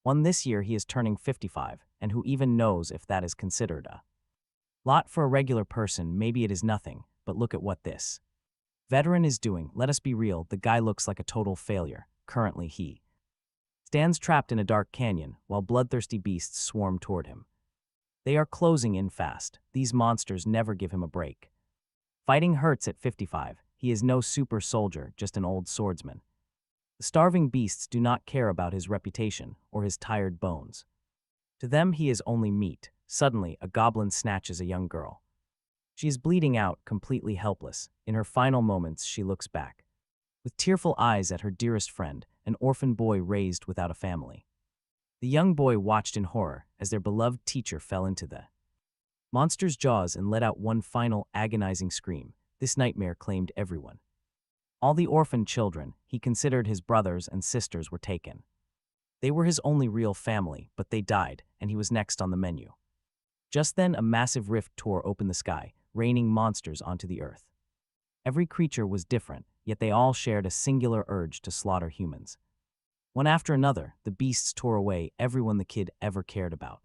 One this year he is turning 55, and who even knows if that is considered a lot for a regular person. Maybe it is nothing, but look at what this veteran is doing. Let us be real, the guy looks like a total failure. Currently he stands trapped in a dark canyon while bloodthirsty beasts swarm toward him. They are closing in fast. These monsters never give him a break. Fighting hurts at 55. He is no super soldier, just an old swordsman. The starving beasts do not care about his reputation or his tired bones. To them he is only meat. Suddenly, a goblin snatches a young girl. She is bleeding out, completely helpless. In her final moments, she looks back with tearful eyes at her dearest friend, an orphan boy raised without a family. The young boy watched in horror as their beloved teacher fell into the monster's jaws and let out one final agonizing scream. This nightmare claimed everyone. All the orphan children he considered his brothers and sisters were taken. They were his only real family, but they died, and he was next on the menu. Just then, a massive rift tore open the sky, raining monsters onto the earth. Every creature was different, yet they all shared a singular urge to slaughter humans. One after another, the beasts tore away everyone the kid ever cared about.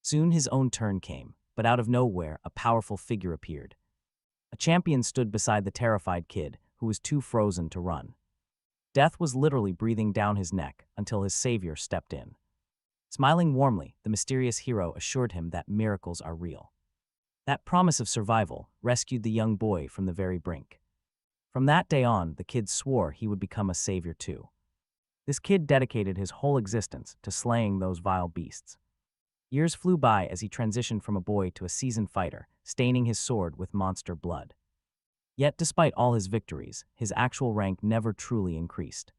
Soon his own turn came, but out of nowhere, a powerful figure appeared. A champion stood beside the terrified kid, who was too frozen to run. Death was literally breathing down his neck until his savior stepped in. Smiling warmly, the mysterious hero assured him that miracles are real. That promise of survival rescued the young boy from the very brink. From that day on, the kid swore he would become a savior too. This kid dedicated his whole existence to slaying those vile beasts. Years flew by as he transitioned from a boy to a seasoned fighter, staining his sword with monster blood. Yet despite all his victories, his actual rank never truly increased.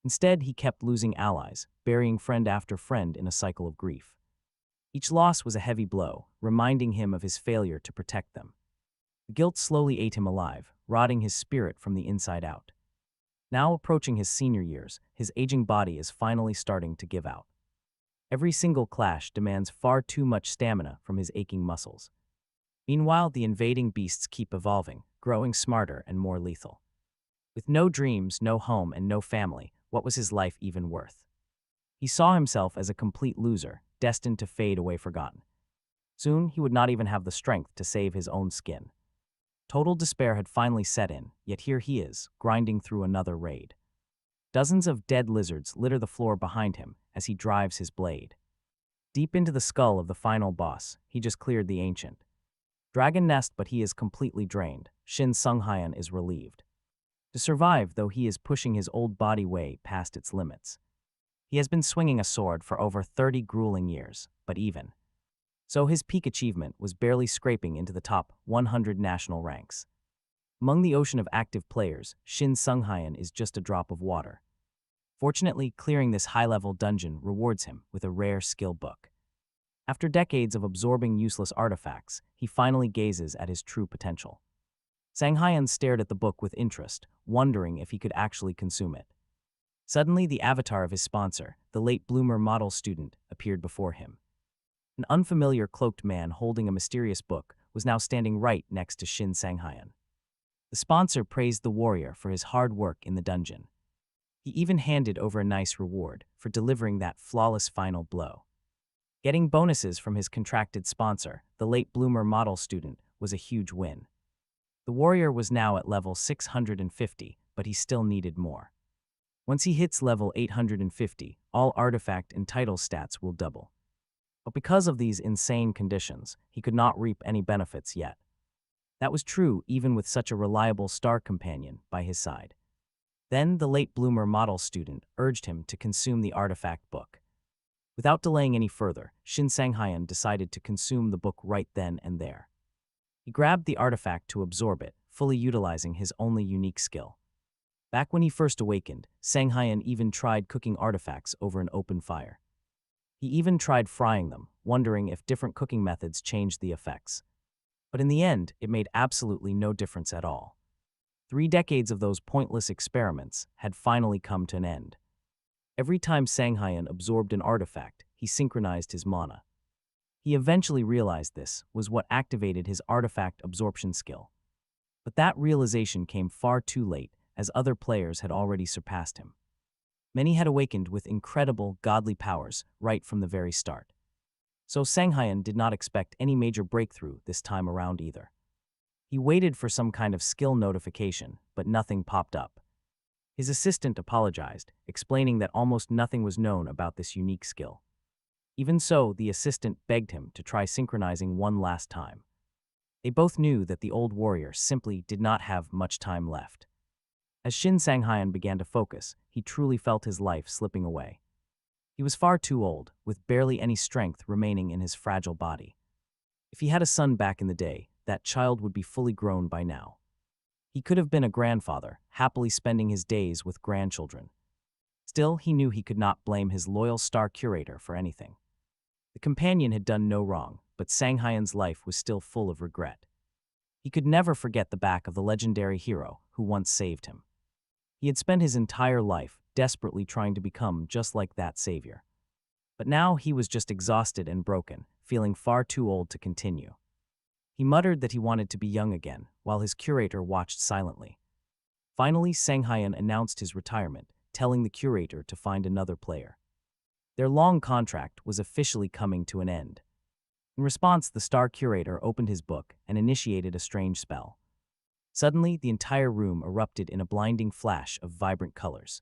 Instead, he kept losing allies, burying friend after friend in a cycle of grief. Each loss was a heavy blow, reminding him of his failure to protect them. The guilt slowly ate him alive, rotting his spirit from the inside out. Now approaching his senior years, his aging body is finally starting to give out. Every single clash demands far too much stamina from his aching muscles. Meanwhile, the invading beasts keep evolving, growing smarter and more lethal. With no dreams, no home, and no family, what was his life even worth? He saw himself as a complete loser, destined to fade away forgotten. Soon, he would not even have the strength to save his own skin. Total despair had finally set in, yet here he is, grinding through another raid. Dozens of dead lizards litter the floor behind him as he drives his blade. Deep into the skull of the final boss, he just cleared the ancient dragon nest, but he is completely drained. Shin Sung-hyan is relieved. To survive, though, he is pushing his old body way past its limits. He has been swinging a sword for over 30 grueling years, but even so, his peak achievement was barely scraping into the top 100 national ranks. Among the ocean of active players, Shin Sung-hyan is just a drop of water. Fortunately, clearing this high-level dungeon rewards him with a rare skill book. After decades of absorbing useless artifacts, he finally gazes at his true potential. Sang-hyan stared at the book with interest, wondering if he could actually consume it. Suddenly, the avatar of his sponsor, the late bloomer model student, appeared before him. An unfamiliar cloaked man holding a mysterious book was now standing right next to Shin Sang-hyan. The sponsor praised the warrior for his hard work in the dungeon. He even handed over a nice reward for delivering that flawless final blow. Getting bonuses from his contracted sponsor, the late bloomer model student, was a huge win. The warrior was now at level 650, but he still needed more. Once he hits level 850, all artifact and title stats will double. But because of these insane conditions, he could not reap any benefits yet. That was true even with such a reliable star companion by his side. Then the late bloomer model student urged him to consume the artifact book. Without delaying any further, Shin Sang-hyan decided to consume the book right then and there. He grabbed the artifact to absorb it, fully utilizing his only unique skill. Back when he first awakened, Sang-hyan even tried cooking artifacts over an open fire. He even tried frying them, wondering if different cooking methods changed the effects. But in the end, it made absolutely no difference at all. 3 decades of those pointless experiments had finally come to an end. Every time Sang-hyan absorbed an artifact, he synchronized his mana. He eventually realized this was what activated his artifact absorption skill. But that realization came far too late, as other players had already surpassed him. Many had awakened with incredible godly powers right from the very start. So Sanghyun did not expect any major breakthrough this time around either. He waited for some kind of skill notification, but nothing popped up. His assistant apologized, explaining that almost nothing was known about this unique skill. Even so, the assistant begged him to try synchronizing one last time. They both knew that the old warrior simply did not have much time left. As Shin Sanghyun began to focus, he truly felt his life slipping away. He was far too old, with barely any strength remaining in his fragile body. If he had a son back in the day, that child would be fully grown by now. He could have been a grandfather, happily spending his days with grandchildren. Still, he knew he could not blame his loyal star curator for anything. The companion had done no wrong, but Sanghyun's life was still full of regret. He could never forget the back of the legendary hero who once saved him. He had spent his entire life desperately trying to become just like that savior. But now he was just exhausted and broken, feeling far too old to continue. He muttered that he wanted to be young again, while his curator watched silently. Finally, Sanghyun announced his retirement, telling the curator to find another player. Their long contract was officially coming to an end. In response, the star curator opened his book and initiated a strange spell. Suddenly, the entire room erupted in a blinding flash of vibrant colors.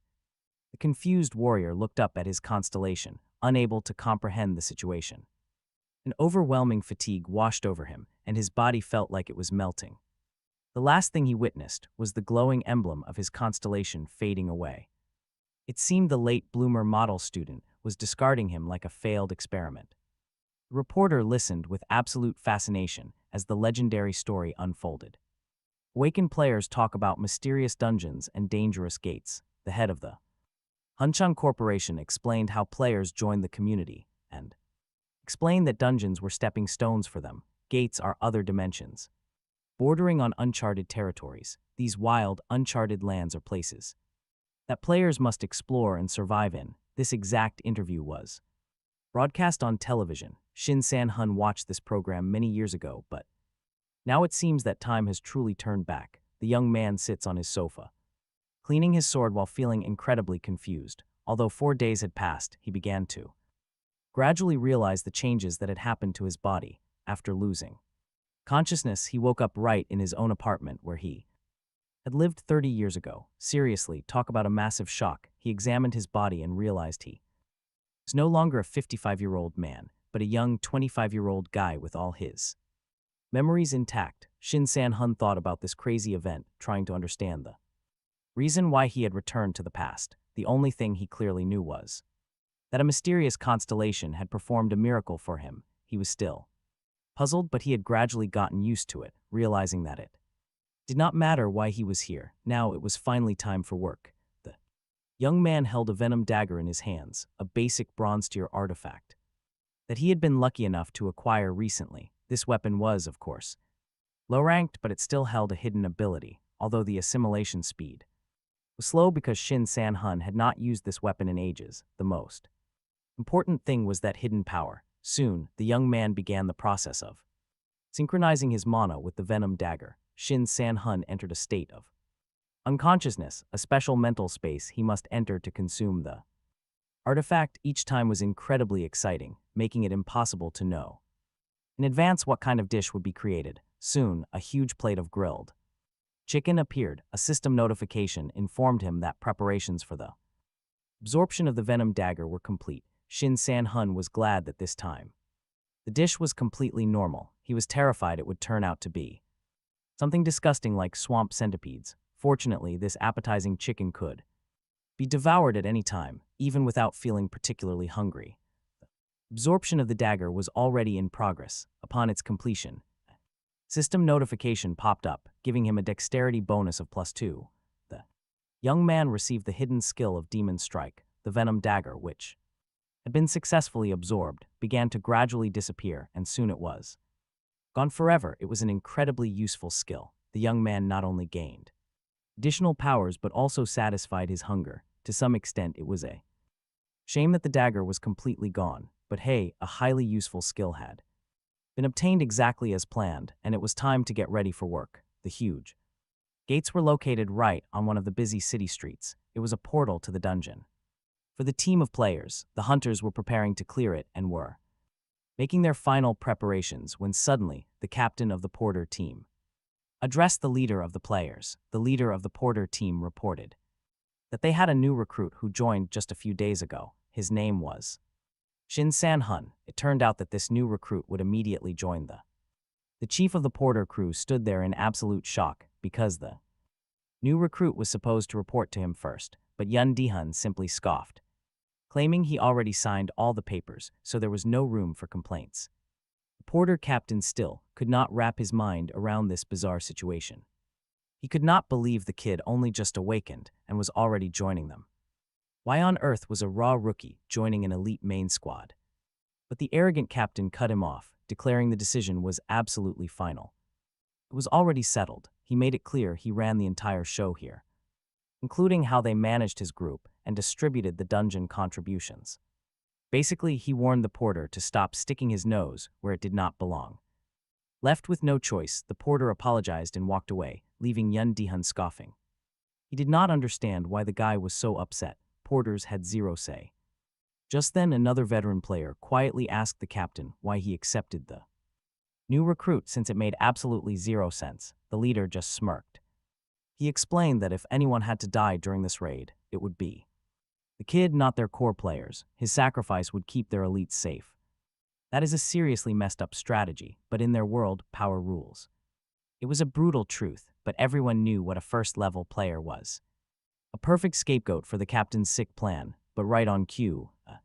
The confused warrior looked up at his constellation, unable to comprehend the situation. An overwhelming fatigue washed over him, and his body felt like it was melting. The last thing he witnessed was the glowing emblem of his constellation fading away. It seemed the late bloomer model student was discarding him like a failed experiment. The reporter listened with absolute fascination as the legendary story unfolded. Awakened players talk about mysterious dungeons and dangerous gates. The head of the Hunchang Corporation explained how players joined the community and explained that dungeons were stepping stones for them. Gates are other dimensions. Bordering on uncharted territories, these wild, uncharted lands are places that players must explore and survive in. This exact interview was broadcast on television. Shin San-hun watched this program many years ago, but now it seems that time has truly turned back. The young man sits on his sofa, cleaning his sword while feeling incredibly confused. Although 4 days had passed, he began to gradually realize the changes that had happened to his body after losing consciousness. He woke up right in his own apartment where he had lived 30 years ago. Seriously, talk about a massive shock. He examined his body and realized he was no longer a 55-year-old man, but a young 25-year-old guy with all his memories intact. Shin San-hun thought about this crazy event, trying to understand the reason why he had returned to the past. The only thing he clearly knew was that a mysterious constellation had performed a miracle for him. He was still puzzled, but he had gradually gotten used to it, realizing that it did not matter why he was here. Now it was finally time for work. The young man held a venom dagger in his hands, a basic bronze tier artifact that he had been lucky enough to acquire recently. This weapon was, of course, low-ranked, but it still held a hidden ability, although the assimilation speed was slow because Shin San-hun had not used this weapon in ages. The most important thing was that hidden power. Soon, the young man began the process of synchronizing his mana with the venom dagger. Shin San-hun entered a state of unconsciousness, a special mental space he must enter to consume the artifact. Each time was incredibly exciting, making it impossible to know in advance what kind of dish would be created. Soon, a huge plate of grilled chicken appeared. A system notification informed him that preparations for the absorption of the venom dagger were complete. Shin San-hun was glad that this time the dish was completely normal. He was terrified it would turn out to be something disgusting like swamp centipedes. Fortunately, this appetizing chicken could be devoured at any time, even without feeling particularly hungry. Absorption of the dagger was already in progress. Upon its completion, system notification popped up, giving him a dexterity bonus of +2. The young man received the hidden skill of Demon Strike. The venom dagger, which had been successfully absorbed, began to gradually disappear, and soon it was gone forever. It was an incredibly useful skill. The young man not only gained additional powers but also satisfied his hunger. To some extent, it was a shame that the dagger was completely gone, but hey, a highly useful skill had been obtained exactly as planned, and it was time to get ready for work. The huge gates were located right on one of the busy city streets. It was a portal to the dungeon. For the team of players, the hunters were preparing to clear it and were making their final preparations when suddenly the captain of the Porter team addressed the leader of the players. The leader of the Porter team reported that they had a new recruit who joined just a few days ago. His name was Shin San-hun. It turned out that this new recruit would immediately join the chief of the Porter crew stood there in absolute shock because the new recruit was supposed to report to him first, but Yun Dihun simply scoffed, claiming he already signed all the papers, so there was no room for complaints. The Porter captain still could not wrap his mind around this bizarre situation. He could not believe the kid only just awakened and was already joining them. Why on earth was a raw rookie joining an elite main squad? But the arrogant captain cut him off, declaring the decision was absolutely final. It was already settled. He made it clear he ran the entire show here, including how they managed his group and distributed the dungeon contributions. Basically, he warned the porter to stop sticking his nose where it did not belong. Left with no choice, the porter apologized and walked away, leaving Yun Dihun scoffing. He did not understand why the guy was so upset. Porters had zero say. Just then, another veteran player quietly asked the captain why he accepted the new recruit since it made absolutely zero sense. The leader just smirked. He explained that if anyone had to die during this raid, it would be the kid, not their core players. His sacrifice would keep their elites safe. That is a seriously messed up strategy, but in their world, power rules. It was a brutal truth, but everyone knew what a first-level player was. A perfect scapegoat for the captain's sick plan, but right on cue, a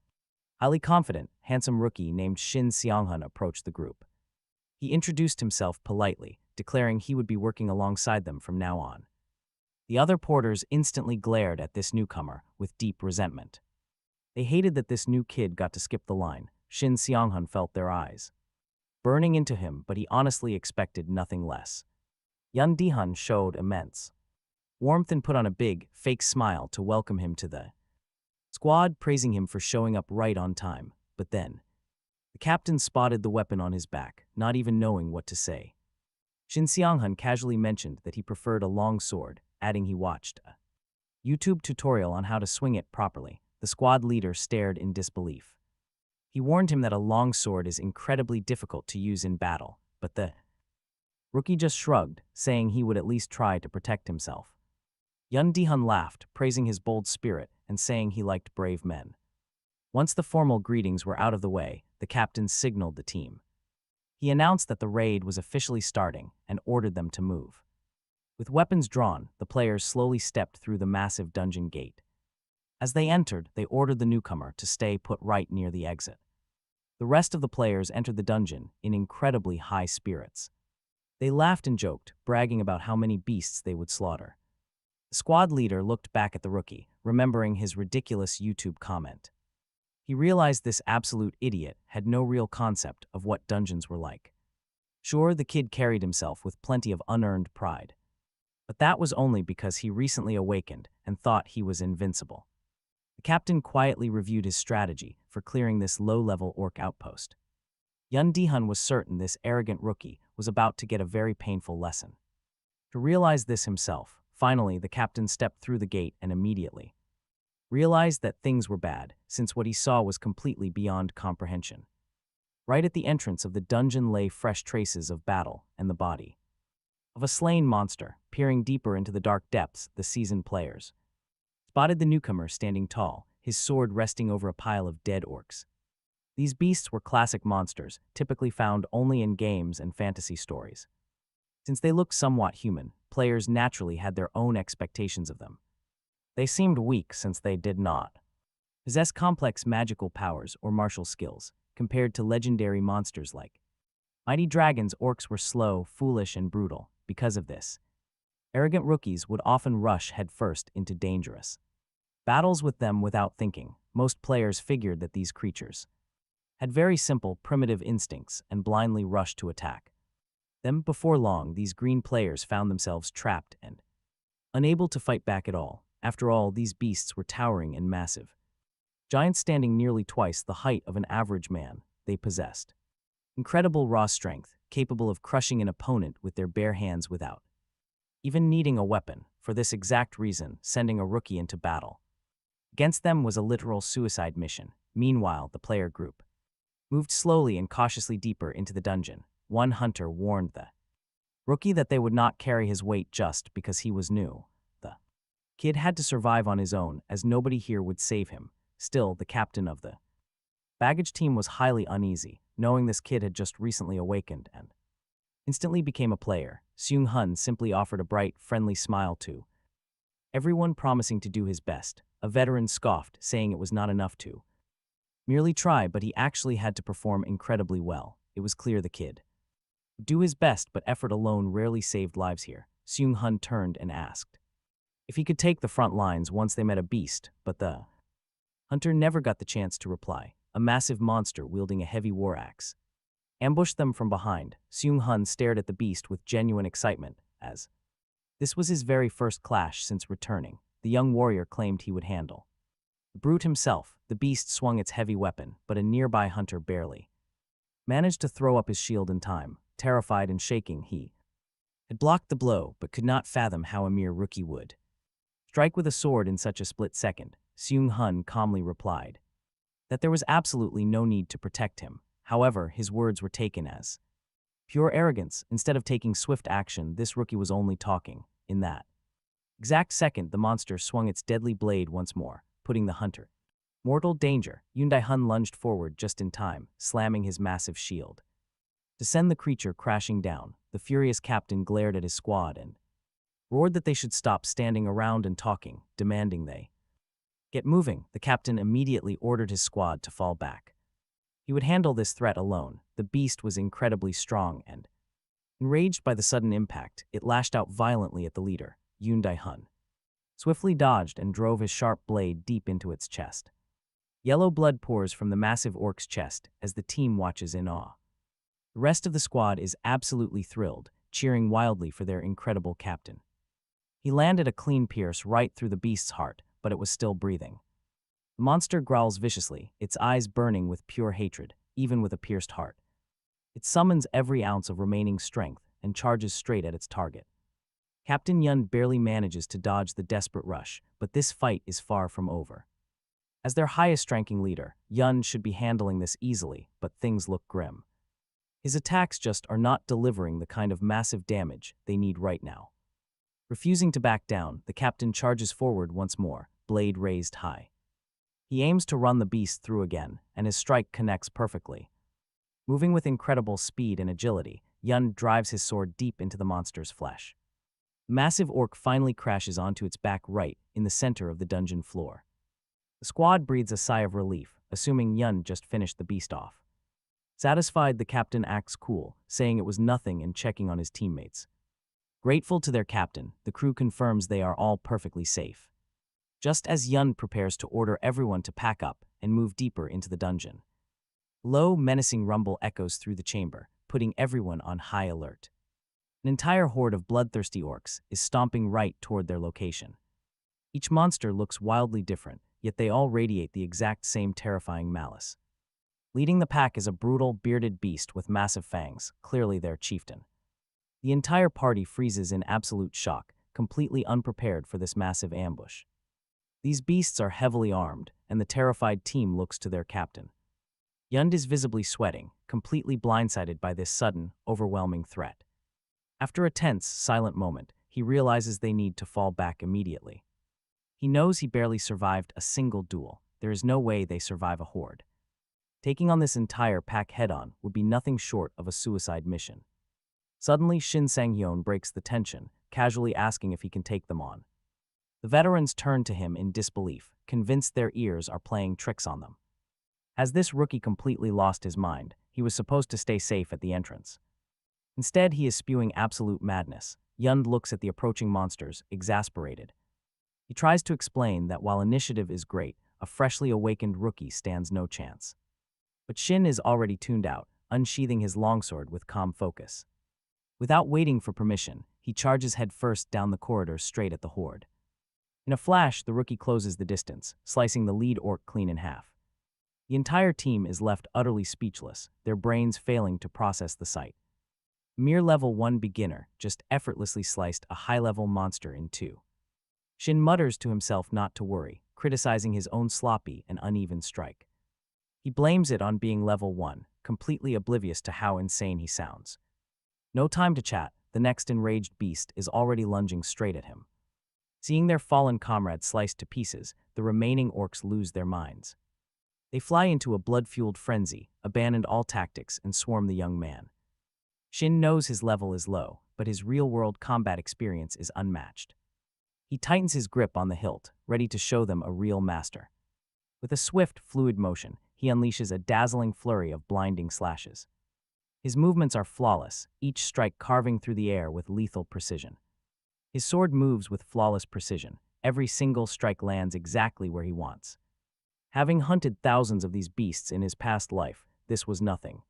highly confident, handsome rookie named Shin Seonghun approached the group. He introduced himself politely, declaring he would be working alongside them from now on. The other porters instantly glared at this newcomer with deep resentment. They hated that this new kid got to skip the line. Shin Seonghun felt their eyes burning into him, but he honestly expected nothing less. Yun Dihun showed immense warmth and put on a big, fake smile to welcome him to the squad, praising him for showing up right on time. But then, the captain spotted the weapon on his back, not even knowing what to say. Shin Seonghun casually mentioned that he preferred a long sword, adding he watched a YouTube tutorial on how to swing it properly. The squad leader stared in disbelief. He warned him that a long sword is incredibly difficult to use in battle, but the rookie just shrugged, saying he would at least try to protect himself. Yun Dihun laughed, praising his bold spirit and saying he liked brave men. Once the formal greetings were out of the way, the captain signaled the team. He announced that the raid was officially starting and ordered them to move. With weapons drawn, the players slowly stepped through the massive dungeon gate. As they entered, they ordered the newcomer to stay put right near the exit. The rest of the players entered the dungeon in incredibly high spirits. They laughed and joked, bragging about how many beasts they would slaughter. The squad leader looked back at the rookie, remembering his ridiculous YouTube comment. He realized this absolute idiot had no real concept of what dungeons were like. Sure, the kid carried himself with plenty of unearned pride, but that was only because he recently awakened and thought he was invincible. The captain quietly reviewed his strategy for clearing this low-level orc outpost. Yun Dihun was certain this arrogant rookie was about to get a very painful lesson. To realize this himself, finally the captain stepped through the gate and immediately realized that things were bad, since what he saw was completely beyond comprehension. Right at the entrance of the dungeon lay fresh traces of battle and the body of a slain monster. Peering deeper into the dark depths, the seasoned players spotted the newcomer standing tall, his sword resting over a pile of dead orcs. These beasts were classic monsters, typically found only in games and fantasy stories. Since they looked somewhat human, players naturally had their own expectations of them. They seemed weak since they did not possess complex magical powers or martial skills, compared to legendary monsters like mighty dragons. Orcs were slow, foolish, and brutal. Because of this, arrogant rookies would often rush headfirst into dangerous battles with them without thinking. Most players figured that these creatures had very simple, primitive instincts and blindly rushed to attack. Then, before long, these green players found themselves trapped and unable to fight back at all. After all, these beasts were towering and massive, giants standing nearly twice the height of an average man. They possessed incredible raw strength, capable of crushing an opponent with their bare hands without even needing a weapon. For this exact reason, sending a rookie into battle Against them was a literal suicide mission. Meanwhile, the player group moved slowly and cautiously deeper into the dungeon. One hunter warned the rookie that they would not carry his weight just because he was new. The kid had to survive on his own, as nobody here would save him. Still, the captain of the baggage team was highly uneasy, knowing this kid had just recently awakened and instantly became a player. Seung-hun simply offered a bright, friendly smile to everyone, promising to do his best. A veteran scoffed, saying it was not enough to merely try, but he actually had to perform incredibly well. It was clear the kid would do his best, but effort alone rarely saved lives here. Seung-hun turned and asked if he could take the front lines once they met a beast, but the hunter never got the chance to reply. A massive monster wielding a heavy war axe ambushed them from behind. Seung-hun stared at the beast with genuine excitement, as this was his very first clash since returning. The young warrior claimed he would handle the brute himself. The beast swung its heavy weapon, but a nearby hunter barely managed to throw up his shield in time. Terrified and shaking, he had blocked the blow, but could not fathom how a mere rookie would strike with a sword in such a split second. Seung-hun calmly replied that there was absolutely no need to protect him. However, his words were taken as pure arrogance. Instead of taking swift action, this rookie was only talking. In that exact second, the monster swung its deadly blade once more, putting the hunter in mortal danger. Yoon Dae-hun lunged forward just in time, slamming his massive shield to send the creature crashing down. The furious captain glared at his squad and roared that they should stop standing around and talking, demanding they get moving. The captain immediately ordered his squad to fall back. He would handle this threat alone. The beast was incredibly strong and, enraged by the sudden impact, it lashed out violently at the leader. Yoon Dae-hun swiftly dodged and drove his sharp blade deep into its chest. Yellow blood pours from the massive orc's chest as the team watches in awe. The rest of the squad is absolutely thrilled, cheering wildly for their incredible captain. He landed a clean pierce right through the beast's heart, but it was still breathing. The monster growls viciously, its eyes burning with pure hatred, even with a pierced heart. It summons every ounce of remaining strength and charges straight at its target. Captain Yun barely manages to dodge the desperate rush, but this fight is far from over. As their highest-ranking leader, Yun should be handling this easily, but things look grim. His attacks just are not delivering the kind of massive damage they need right now. Refusing to back down, the captain charges forward once more, blade raised high. He aims to run the beast through again, and his strike connects perfectly. Moving with incredible speed and agility, Yun drives his sword deep into the monster's flesh. The massive orc finally crashes onto its back right in the center of the dungeon floor. The squad breathes a sigh of relief, assuming Yun just finished the beast off. Satisfied, the captain acts cool, saying it was nothing and checking on his teammates. Grateful to their captain, the crew confirms they are all perfectly safe. Just as Yun prepares to order everyone to pack up and move deeper into the dungeon, low, menacing rumble echoes through the chamber, putting everyone on high alert. An entire horde of bloodthirsty orcs is stomping right toward their location. Each monster looks wildly different, yet they all radiate the exact same terrifying malice. Leading the pack is a brutal, bearded beast with massive fangs, clearly their chieftain. The entire party freezes in absolute shock, completely unprepared for this massive ambush. These beasts are heavily armed, and the terrified team looks to their captain. Yund is visibly sweating, completely blindsided by this sudden, overwhelming threat. After a tense, silent moment, he realizes they need to fall back immediately. He knows he barely survived a single duel. There is no way they survive a horde. Taking on this entire pack head-on would be nothing short of a suicide mission. Suddenly, Shin Sang-hyun breaks the tension, casually asking if he can take them on. The veterans turn to him in disbelief, convinced their ears are playing tricks on them. As this rookie completely lost his mind, he was supposed to stay safe at the entrance. Instead, he is spewing absolute madness. Yund looks at the approaching monsters, exasperated. He tries to explain that while initiative is great, a freshly awakened rookie stands no chance. But Shin is already tuned out, unsheathing his longsword with calm focus. Without waiting for permission, he charges headfirst down the corridor straight at the horde. In a flash, the rookie closes the distance, slicing the lead orc clean in half. The entire team is left utterly speechless, their brains failing to process the sight. Mere level 1 beginner just effortlessly sliced a high-level monster in two. Shin mutters to himself not to worry, criticizing his own sloppy and uneven strike. He blames it on being level 1, completely oblivious to how insane he sounds. No time to chat, the next enraged beast is already lunging straight at him. Seeing their fallen comrade sliced to pieces, the remaining orcs lose their minds. They fly into a blood-fueled frenzy, abandon all tactics, and swarm the young man. Shin knows his level is low, but his real-world combat experience is unmatched. He tightens his grip on the hilt, ready to show them a real master. With a swift, fluid motion, he unleashes a dazzling flurry of blinding slashes. His movements are flawless, each strike carving through the air with lethal precision. His sword moves with flawless precision. Every single strike lands exactly where he wants. Having hunted thousands of these beasts in his past life, this was nothing.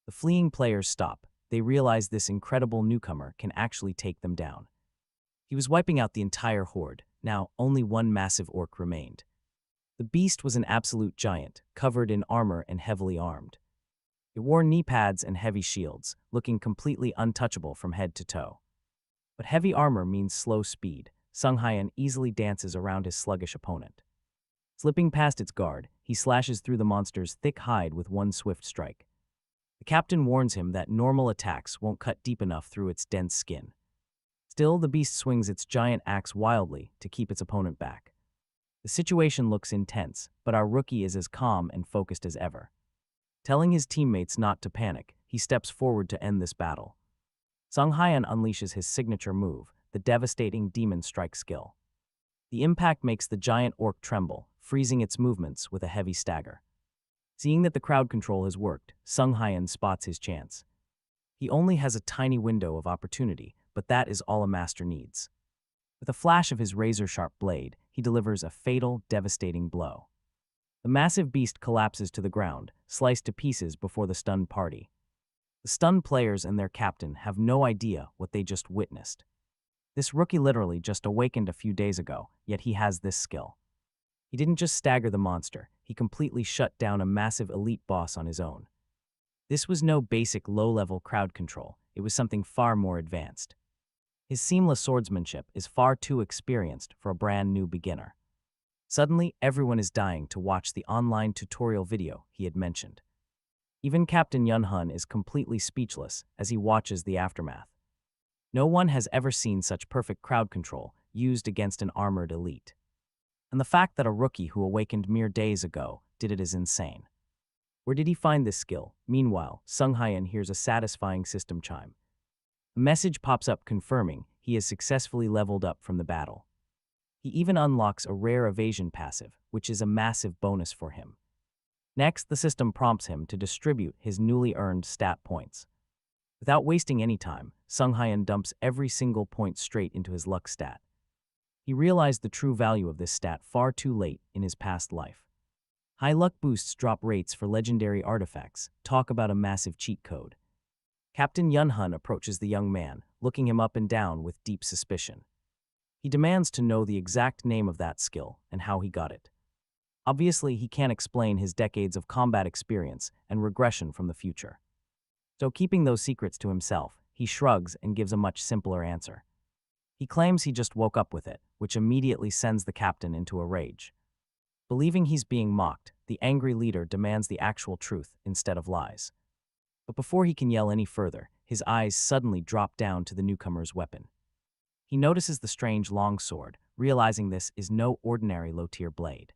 The fleeing players stop. They realize this incredible newcomer can actually take them down. He was wiping out the entire horde. Now, only one massive orc remained. The beast was an absolute giant, covered in armor and heavily armed. It wore knee pads and heavy shields, looking completely untouchable from head to toe. But heavy armor means slow speed. Sung Hyan easily dances around his sluggish opponent. Slipping past its guard, he slashes through the monster's thick hide with one swift strike. The captain warns him that normal attacks won't cut deep enough through its dense skin. Still, the beast swings its giant axe wildly to keep its opponent back. The situation looks intense, but our rookie is as calm and focused as ever. Telling his teammates not to panic, he steps forward to end this battle. Sung Hyan unleashes his signature move, the devastating demon strike skill. The impact makes the giant orc tremble, freezing its movements with a heavy stagger. Seeing that the crowd control has worked, Sung Hyan spots his chance. He only has a tiny window of opportunity, but that is all a master needs. With a flash of his razor-sharp blade, he delivers a fatal, devastating blow. The massive beast collapses to the ground, sliced to pieces before the stunned party. The stunned players and their captain have no idea what they just witnessed. This rookie literally just awakened a few days ago, yet he has this skill. He didn't just stagger the monster, he completely shut down a massive elite boss on his own. This was no basic low-level crowd control, it was something far more advanced. His seamless swordsmanship is far too experienced for a brand new beginner. Suddenly, everyone is dying to watch the online tutorial video he had mentioned. Even Captain Yunhun is completely speechless as he watches the aftermath. No one has ever seen such perfect crowd control used against an armored elite. And the fact that a rookie who awakened mere days ago did it is insane. Where did he find this skill? Meanwhile, Sung Hyan hears a satisfying system chime. A message pops up confirming he has successfully leveled up from the battle. He even unlocks a rare evasion passive, which is a massive bonus for him. Next, the system prompts him to distribute his newly earned stat points. Without wasting any time, Sung Hyan dumps every single point straight into his luck stat. He realized the true value of this stat far too late in his past life. High luck boosts drop rates for legendary artifacts. Talk about a massive cheat code. Captain Yunhun approaches the young man, looking him up and down with deep suspicion. He demands to know the exact name of that skill and how he got it. Obviously, he can't explain his decades of combat experience and regression from the future. So keeping those secrets to himself, he shrugs and gives a much simpler answer. He claims he just woke up with it, which immediately sends the captain into a rage. Believing he's being mocked, the angry leader demands the actual truth instead of lies. But before he can yell any further, his eyes suddenly drop down to the newcomer's weapon. He notices the strange long sword, realizing this is no ordinary low-tier blade.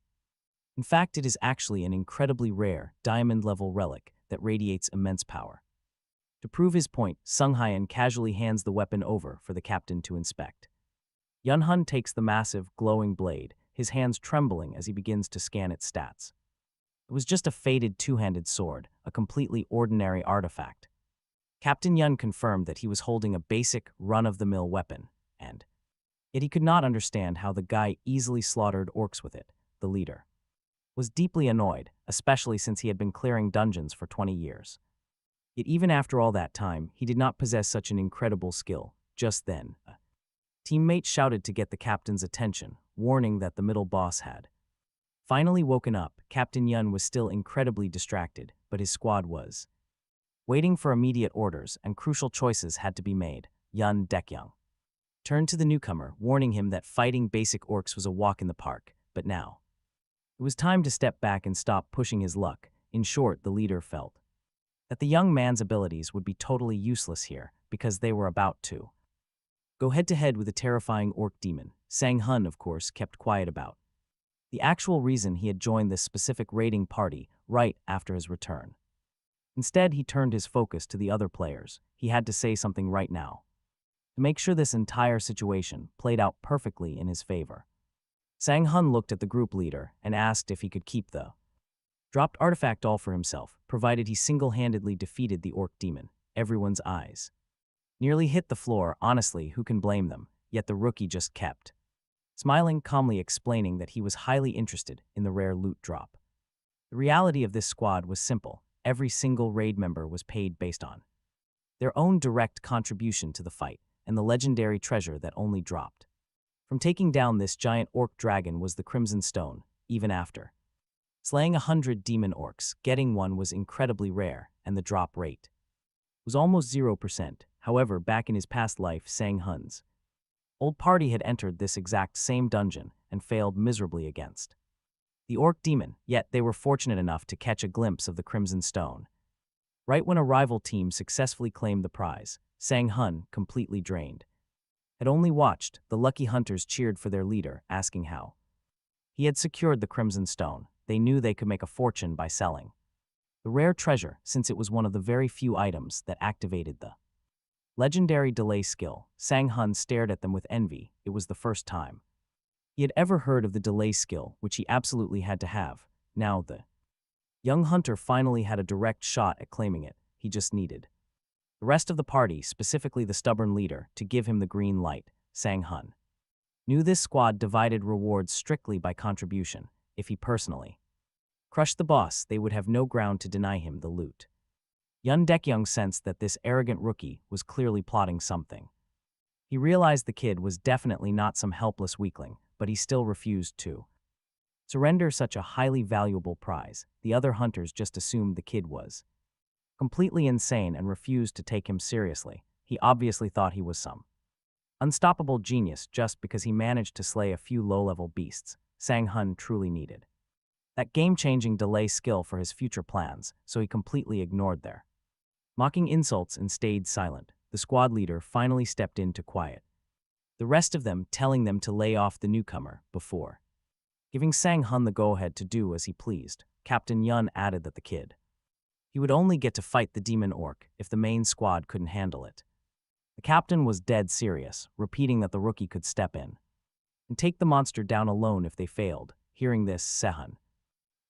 In fact, it is actually an incredibly rare, diamond-level relic that radiates immense power. To prove his point, Sung Hyan casually hands the weapon over for the captain to inspect. Yunhun takes the massive, glowing blade, his hands trembling as he begins to scan its stats. It was just a faded two-handed sword, a completely ordinary artifact. Captain Yun confirmed that he was holding a basic, run-of-the-mill weapon, and yet he could not understand how the guy easily slaughtered orcs with it. The leader was deeply annoyed, especially since he had been clearing dungeons for 20 years. Yet even after all that time, he did not possess such an incredible skill. Just then, a teammate shouted to get the captain's attention, warning that the middle boss had finally woken up. Captain Yun was still incredibly distracted, but his squad was waiting for immediate orders, and crucial choices had to be made. Yun Dekyung turned to the newcomer, warning him that fighting basic orcs was a walk in the park, but but now. It was time to step back and stop pushing his luck. In short, the leader felt that the young man's abilities would be totally useless here because they were about to go head-to-head with a terrifying orc demon. Sang-hun, of course, kept quiet about the actual reason he had joined this specific raiding party right after his return. Instead, he turned his focus to the other players. He had to say something right now to make sure this entire situation played out perfectly in his favor. Sang-hun looked at the group leader and asked if he could keep the dropped artifact all for himself, provided he single-handedly defeated the orc demon. Everyone's eyes nearly hit the floor. Honestly, who can blame them? Yet the rookie just kept smiling, calmly explaining that he was highly interested in the rare loot drop. The reality of this squad was simple. Every single raid member was paid based on their own direct contribution to the fight, and the legendary treasure that only dropped from taking down this giant orc dragon was the Crimson Stone. Even after slaying 100 demon orcs, getting one was incredibly rare, and the drop rate was almost 0%. However, back in his past life, Sang-hun's old party had entered this exact same dungeon and failed miserably against the orc demon, yet they were fortunate enough to catch a glimpse of the Crimson Stone. Right when a rival team successfully claimed the prize, Sang-hun, completely drained, had only watched. The lucky hunters cheered for their leader, asking how he had secured the Crimson Stone. They knew they could make a fortune by selling the rare treasure, since it was one of the very few items that activated the legendary delay skill. Sang-hun stared at them with envy. It was the first time he had ever heard of the delay skill, which he absolutely had to have. Now the young hunter finally had a direct shot at claiming it. He just needed the rest of the party, specifically the stubborn leader, to give him the green light. Sang-hun knew this squad divided rewards strictly by contribution. If he personally crushed the boss, they would have no ground to deny him the loot. Yun Dekyung sensed that this arrogant rookie was clearly plotting something. He realized the kid was definitely not some helpless weakling, but he still refused to surrender such a highly valuable prize. The other hunters just assumed the kid was completely insane and refused to take him seriously. He obviously thought he was some unstoppable genius just because he managed to slay a few low-level beasts. Sang-hun truly needed that game-changing delay skill for his future plans, so he completely ignored their mocking insults and stayed silent. The squad leader finally stepped in to quiet the rest of them, telling them to lay off the newcomer before giving Sang-hun the go-ahead to do as he pleased. Captain Yun added that the kid he would only get to fight the demon orc if the main squad couldn't handle it. The captain was dead serious, repeating that the rookie could step in and take the monster down alone if they failed. Hearing this, Sang-hun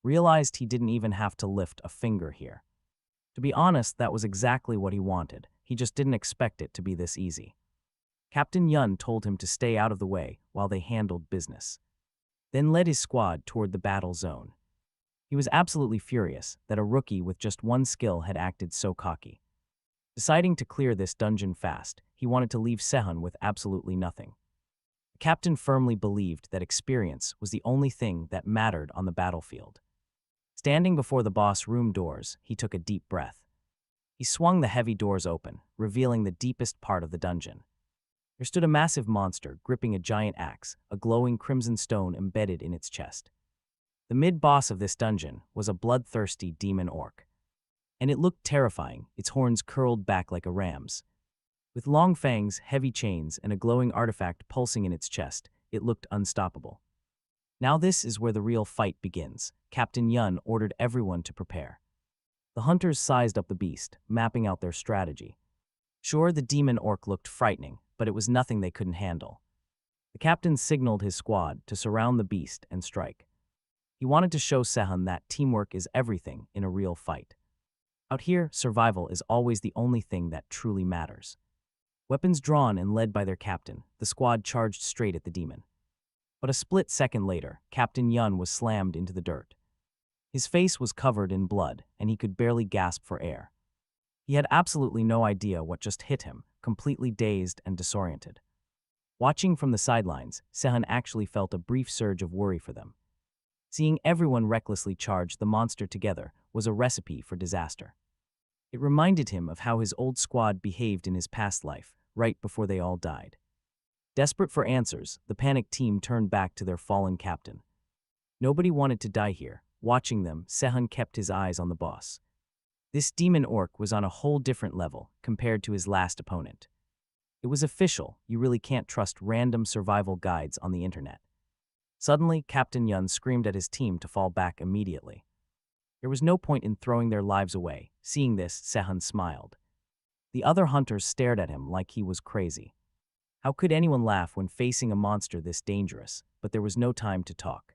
realized he didn't even have to lift a finger here. To be honest, that was exactly what he wanted. He just didn't expect it to be this easy. Captain Yun told him to stay out of the way while they handled business, then led his squad toward the battle zone. He was absolutely furious that a rookie with just one skill had acted so cocky. Deciding to clear this dungeon fast, he wanted to leave Sang-hun with absolutely nothing. The captain firmly believed that experience was the only thing that mattered on the battlefield. Standing before the boss room doors, he took a deep breath. He swung the heavy doors open, revealing the deepest part of the dungeon. There stood a massive monster gripping a giant axe, a glowing crimson stone embedded in its chest. The mid-boss of this dungeon was a bloodthirsty demon orc, and it looked terrifying, its horns curled back like a ram's. With long fangs, heavy chains, and a glowing artifact pulsing in its chest, it looked unstoppable. Now this is where the real fight begins. Captain Yun ordered everyone to prepare. The hunters sized up the beast, mapping out their strategy. Sure, the demon orc looked frightening, but it was nothing they couldn't handle. The captain signaled his squad to surround the beast and strike. He wanted to show Sang-hun that teamwork is everything in a real fight. Out here, survival is always the only thing that truly matters. Weapons drawn and led by their captain, the squad charged straight at the demon. But a split second later, Captain Yun was slammed into the dirt. His face was covered in blood, and he could barely gasp for air. He had absolutely no idea what just hit him, completely dazed and disoriented. Watching from the sidelines, Sang-hun actually felt a brief surge of worry for them. Seeing everyone recklessly charge the monster together was a recipe for disaster. It reminded him of how his old squad behaved in his past life, right before they all died. Desperate for answers, the panicked team turned back to their fallen captain. Nobody wanted to die here. Watching them, Sehun kept his eyes on the boss. This demon orc was on a whole different level compared to his last opponent. It was official. You really can't trust random survival guides on the internet. Suddenly, Captain Yun screamed at his team to fall back immediately. There was no point in throwing their lives away. Seeing this, Sehun smiled. The other hunters stared at him like he was crazy. How could anyone laugh when facing a monster this dangerous? But there was no time to talk.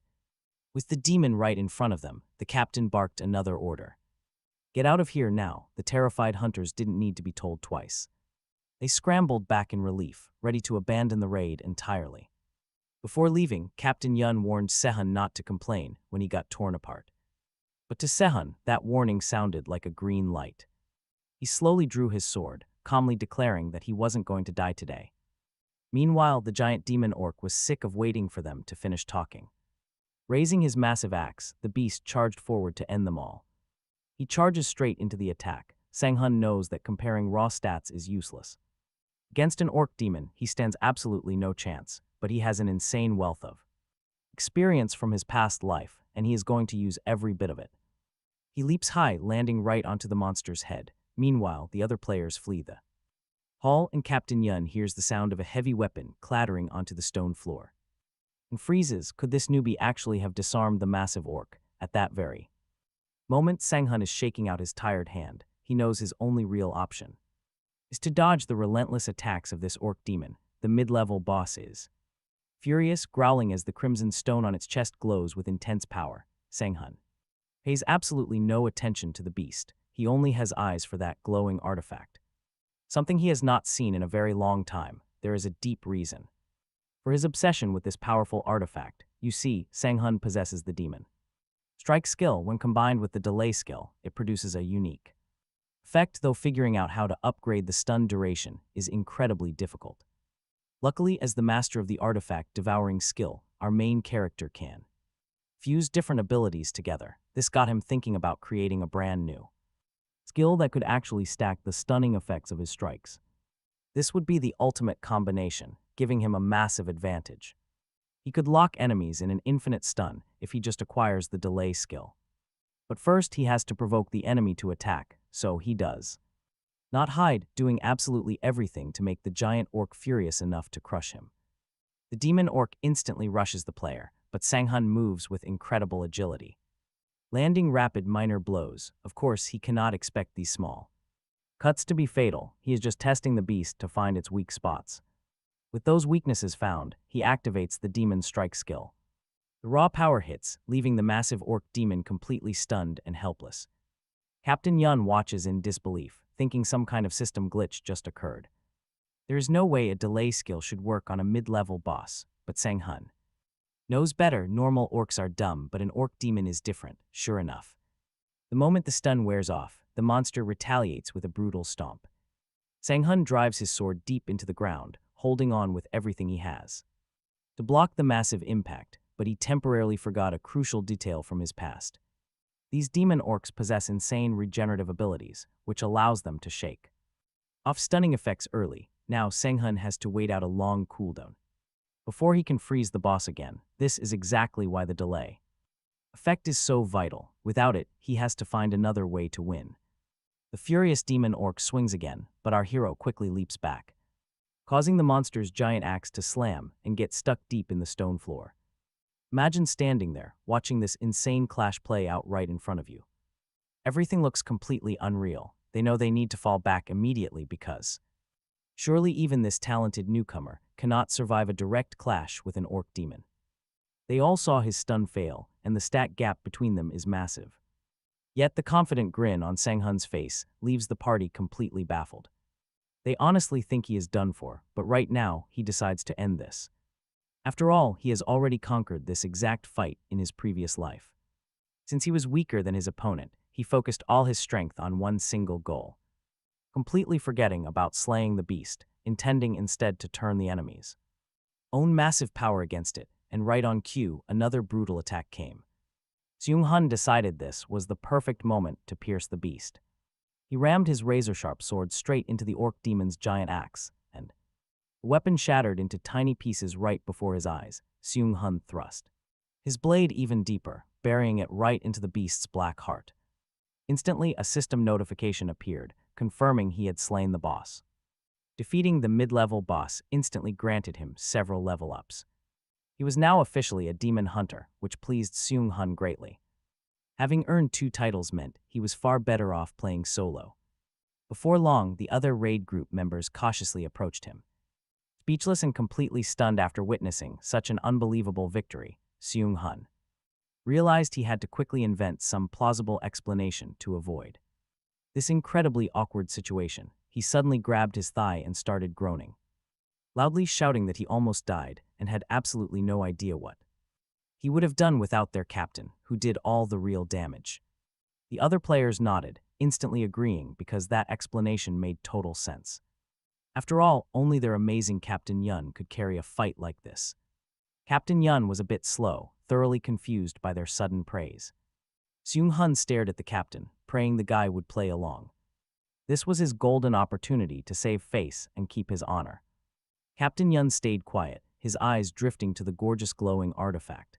With the demon right in front of them, the captain barked another order. Get out of here now. The terrified hunters didn't need to be told twice. They scrambled back in relief, ready to abandon the raid entirely. Before leaving, Captain Yun warned Sehun not to complain when he got torn apart. But to Sehun, that warning sounded like a green light. He slowly drew his sword, calmly declaring that he wasn't going to die today. Meanwhile, the giant demon orc was sick of waiting for them to finish talking. Raising his massive axe, the beast charged forward to end them all. He charges straight into the attack. Sang-hun knows that comparing raw stats is useless. Against an orc demon, he stands absolutely no chance, but he has an insane wealth of experience from his past life, and he is going to use every bit of it. He leaps high, landing right onto the monster's head. Meanwhile, the other players flee the hall, and Captain Yun hears the sound of a heavy weapon clattering onto the stone floor. And freezes. Could this newbie actually have disarmed the massive orc? At that very moment, Sang-hun is shaking out his tired hand. He knows his only real option is to dodge the relentless attacks of this orc demon. The mid-level boss is furious, growling as the crimson stone on its chest glows with intense power. Sang-hun pays absolutely no attention to the beast. He only has eyes for that glowing artifact. Something he has not seen in a very long time. There is a deep reason for his obsession with this powerful artifact. You see, Sang-hun possesses the demon strike skill. When combined with the delay skill, it produces a unique effect, though figuring out how to upgrade the stun duration is incredibly difficult. Luckily, as the master of the artifact devouring skill, our main character can fuse different abilities together. This got him thinking about creating a brand new skill that could actually stack the stunning effects of his strikes. This would be the ultimate combination, giving him a massive advantage. He could lock enemies in an infinite stun if he just acquires the delay skill. But first, he has to provoke the enemy to attack, so he does not hide, doing absolutely everything to make the giant orc furious enough to crush him. The demon orc instantly rushes the player, but Sang-hun moves with incredible agility, landing rapid minor blows. Of course, he cannot expect these small cuts to be fatal. He is just testing the beast to find its weak spots. With those weaknesses found, he activates the demon strike skill. The raw power hits, leaving the massive orc demon completely stunned and helpless. Captain Yun watches in disbelief, thinking some kind of system glitch just occurred. There is no way a delay skill should work on a mid-level boss, but Sang-hun knows better. Normal orcs are dumb, but an orc demon is different, sure enough. The moment the stun wears off, the monster retaliates with a brutal stomp. Sang-hun drives his sword deep into the ground, holding on with everything he has to block the massive impact, but he temporarily forgot a crucial detail from his past. These demon orcs possess insane regenerative abilities, which allows them to shake off stunning effects early. Now Sang-hun has to wait out a long cooldown before he can freeze the boss again. This is exactly why the delay effect is so vital. Without it, he has to find another way to win. The furious demon orc swings again, but our hero quickly leaps back, causing the monster's giant axe to slam and get stuck deep in the stone floor. Imagine standing there, watching this insane clash play out right in front of you. Everything looks completely unreal. They know they need to fall back immediately because surely even this talented newcomer cannot survive a direct clash with an orc demon. They all saw his stun fail, and the stat gap between them is massive. Yet the confident grin on Sang-hun's face leaves the party completely baffled. They honestly think he is done for, but right now, he decides to end this. After all, he has already conquered this exact fight in his previous life. Since he was weaker than his opponent, he focused all his strength on one single goal, completely forgetting about slaying the beast, intending instead to turn the enemy's own massive power against it, and right on cue, another brutal attack came. Seung-hun decided this was the perfect moment to pierce the beast. He rammed his razor-sharp sword straight into the orc demon's giant axe, and the weapon shattered into tiny pieces right before his eyes. Seung-hun thrust his blade even deeper, burying it right into the beast's black heart. Instantly, a system notification appeared, confirming he had slain the boss. Defeating the mid-level boss instantly granted him several level-ups. He was now officially a demon hunter, which pleased Seung-hun greatly. Having earned 2 titles meant he was far better off playing solo. Before long, the other raid group members cautiously approached him. Speechless and completely stunned after witnessing such an unbelievable victory, Seung-hun realized he had to quickly invent some plausible explanation to avoid this incredibly awkward situation. He suddenly grabbed his thigh and started groaning, loudly shouting that he almost died and had absolutely no idea what he would have done without their captain, who did all the real damage. The other players nodded, instantly agreeing because that explanation made total sense. After all, only their amazing Captain Yun could carry a fight like this. Captain Yun was a bit slow, thoroughly confused by their sudden praise. Seung-hun stared at the captain, praying the guy would play along. This was his golden opportunity to save face and keep his honor. Captain Yun stayed quiet, his eyes drifting to the gorgeous glowing artifact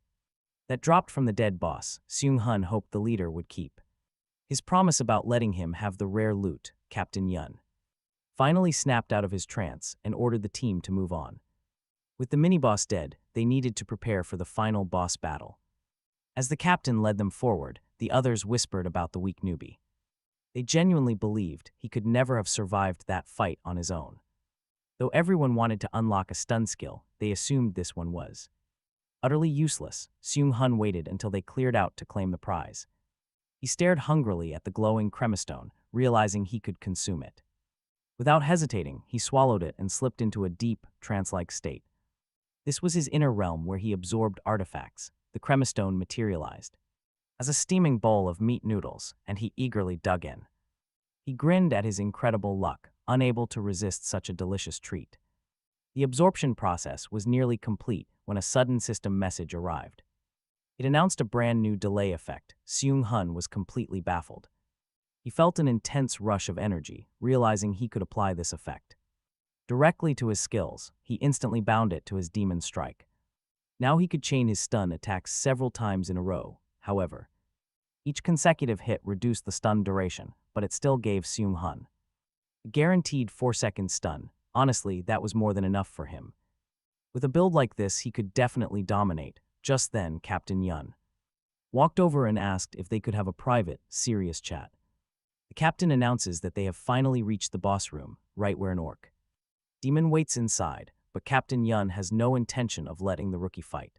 that dropped from the dead boss. Seung-hun hoped the leader would keep his promise about letting him have the rare loot. Captain Yun finally snapped out of his trance and ordered the team to move on. With the mini-boss dead, they needed to prepare for the final boss battle. As the captain led them forward, the others whispered about the weak newbie. They genuinely believed he could never have survived that fight on his own. Though everyone wanted to unlock a stun skill, they assumed this one was utterly useless. Seung-hun waited until they cleared out to claim the prize. He stared hungrily at the glowing cremastone, realizing he could consume it. Without hesitating, he swallowed it and slipped into a deep, trance-like state. This was his inner realm where he absorbed artifacts. The cremastone materialized as a steaming bowl of meat noodles, and he eagerly dug in. He grinned at his incredible luck, unable to resist such a delicious treat. The absorption process was nearly complete when a sudden system message arrived. It announced a brand new delay effect. Seung-hun was completely baffled. He felt an intense rush of energy, realizing he could apply this effect directly to his skills. He instantly bound it to his demon strike. Now he could chain his stun attacks several times in a row. However, each consecutive hit reduced the stun duration, but it still gave Seung-hun a guaranteed 4-second stun. Honestly, that was more than enough for him. With a build like this, he could definitely dominate. Just then, Captain Yun walked over and asked if they could have a private, serious chat. The captain announces that they have finally reached the boss room, right where an orc demon waits inside, but Captain Yun has no intention of letting the rookie fight.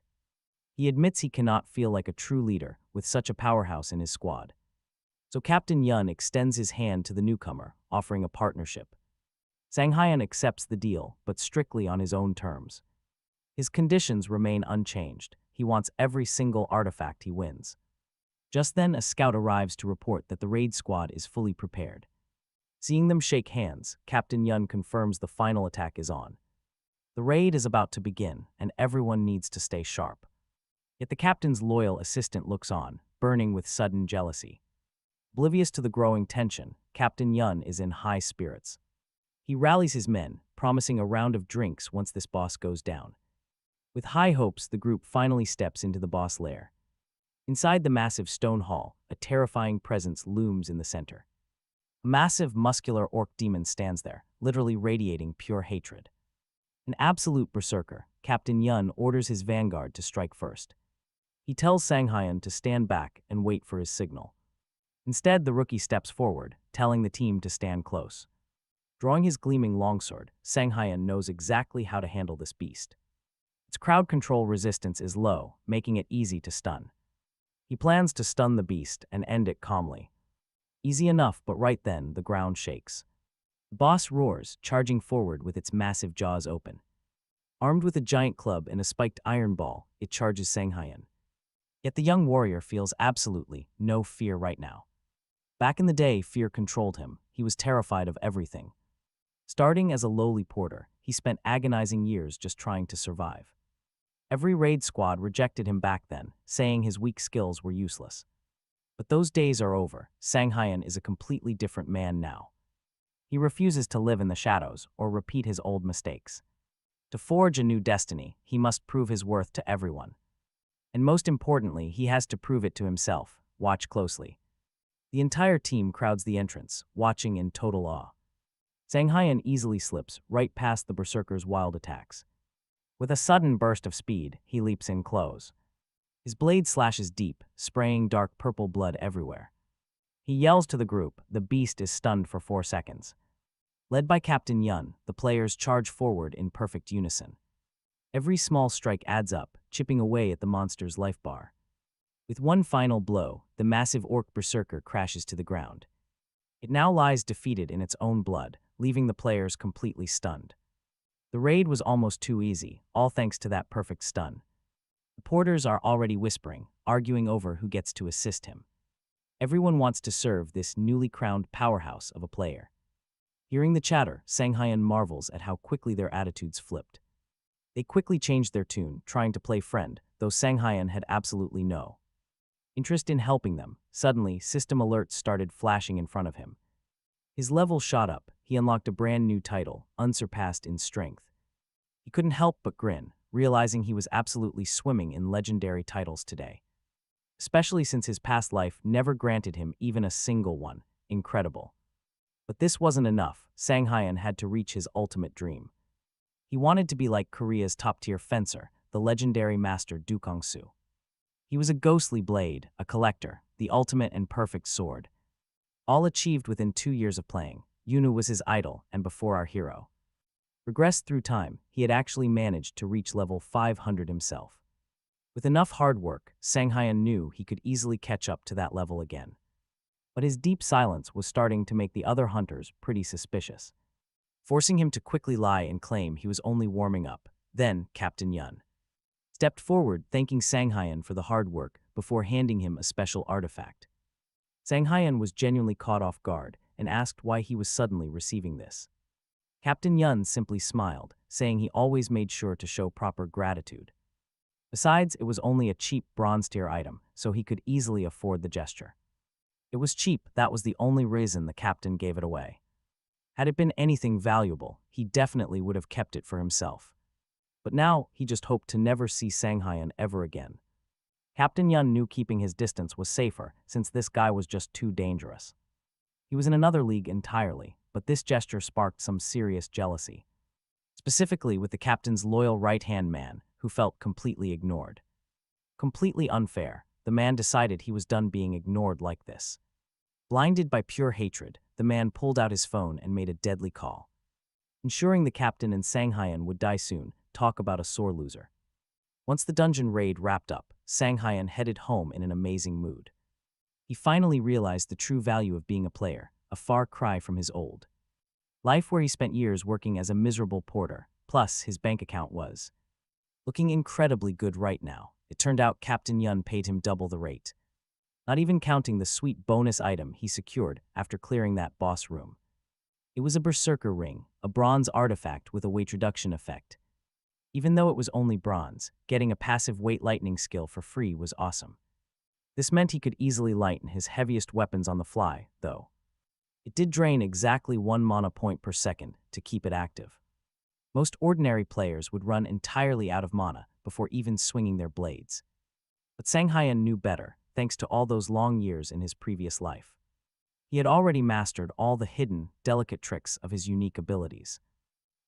He admits he cannot feel like a true leader with such a powerhouse in his squad. So Captain Yun extends his hand to the newcomer, offering a partnership. Sang-hyun accepts the deal, but strictly on his own terms. His conditions remain unchanged. He wants every single artifact he wins. Just then, a scout arrives to report that the raid squad is fully prepared. Seeing them shake hands, Captain Yun confirms the final attack is on. The raid is about to begin, and everyone needs to stay sharp. Yet the captain's loyal assistant looks on, burning with sudden jealousy. Oblivious to the growing tension, Captain Yun is in high spirits. He rallies his men, promising a round of drinks once this boss goes down. With high hopes, the group finally steps into the boss lair. Inside the massive stone hall, a terrifying presence looms in the center. A massive, muscular orc demon stands there, literally radiating pure hatred. An absolute berserker, Captain Yun orders his vanguard to strike first. He tells Sang-hyun to stand back and wait for his signal. Instead, the rookie steps forward, telling the team to stand close. Drawing his gleaming longsword, Sang-hyun knows exactly how to handle this beast. Its crowd control resistance is low, making it easy to stun. He plans to stun the beast and end it calmly. Easy enough, but right then, the ground shakes. The boss roars, charging forward with its massive jaws open. Armed with a giant club and a spiked iron ball, it charges Sang-hyun. Yet the young warrior feels absolutely no fear right now. Back in the day, fear controlled him. He was terrified of everything. Starting as a lowly porter, he spent agonizing years just trying to survive. Every raid squad rejected him back then, saying his weak skills were useless. But those days are over. Sang-hyun is a completely different man now. He refuses to live in the shadows or repeat his old mistakes. To forge a new destiny, he must prove his worth to everyone. And most importantly, he has to prove it to himself. Watch closely. The entire team crowds the entrance, watching in total awe. Sanghayan easily slips right past the berserker's wild attacks. With a sudden burst of speed, he leaps in close. His blade slashes deep, spraying dark purple blood everywhere. He yells to the group. The beast is stunned for 4 seconds. Led by Captain Yun, the players charge forward in perfect unison. Every small strike adds up, chipping away at the monster's life bar. With one final blow, the massive orc berserker crashes to the ground. It now lies defeated in its own blood, leaving the players completely stunned. The raid was almost too easy, all thanks to that perfect stun. The porters are already whispering, arguing over who gets to assist him. Everyone wants to serve this newly crowned powerhouse of a player. Hearing the chatter, Sanghayan marvels at how quickly their attitudes flipped. They quickly changed their tune, trying to play friend, though Sanghayan had absolutely no interest in helping them. Suddenly, system alerts started flashing in front of him. His level shot up. He unlocked a brand new title, unsurpassed in strength. He couldn't help but grin, realizing he was absolutely swimming in legendary titles today. Especially since his past life never granted him even a single one. Incredible. But this wasn't enough. Sanghayan had to reach his ultimate dream. He wanted to be like Korea's top-tier fencer, the legendary master Dukongsu. He was a ghostly blade, a collector, the ultimate and perfect sword. All achieved within 2 years of playing. Yunu was his idol, and before our hero regressed through time, he had actually managed to reach level 500 himself. With enough hard work, Sanghayan knew he could easily catch up to that level again. But his deep silence was starting to make the other hunters pretty suspicious, forcing him to quickly lie and claim he was only warming up. Then Captain Yun stepped forward, thanking Sanghayan for the hard work before handing him a special artifact. Sanghayan was genuinely caught off guard and asked why he was suddenly receiving this. Captain Yun simply smiled, saying he always made sure to show proper gratitude. Besides, it was only a cheap bronze-tier item, so he could easily afford the gesture. It was cheap, that was the only reason the captain gave it away. Had it been anything valuable, he definitely would have kept it for himself. But now, he just hoped to never see Sanghayan ever again. Captain Yun knew keeping his distance was safer, since this guy was just too dangerous. He was in another league entirely, but this gesture sparked some serious jealousy. Specifically with the captain's loyal right-hand man, who felt completely ignored. Completely unfair, the man decided he was done being ignored like this. Blinded by pure hatred, the man pulled out his phone and made a deadly call. Ensuring the captain and Sanghayan would die soon, talk about a sore loser. Once the dungeon raid wrapped up, Sanghayan headed home in an amazing mood. He finally realized the true value of being a player, a far cry from his old life where he spent years working as a miserable porter, plus his bank account was looking incredibly good right now. It turned out Captain Yun paid him double the rate, not even counting the sweet bonus item he secured after clearing that boss room. It was a berserker ring, a bronze artifact with a weight reduction effect. Even though it was only bronze, getting a passive weight lightning skill for free was awesome. This meant he could easily lighten his heaviest weapons on the fly, though. It did drain exactly 1 mana point per second to keep it active. Most ordinary players would run entirely out of mana before even swinging their blades. But Sanghayan knew better, thanks to all those long years in his previous life. He had already mastered all the hidden, delicate tricks of his unique abilities.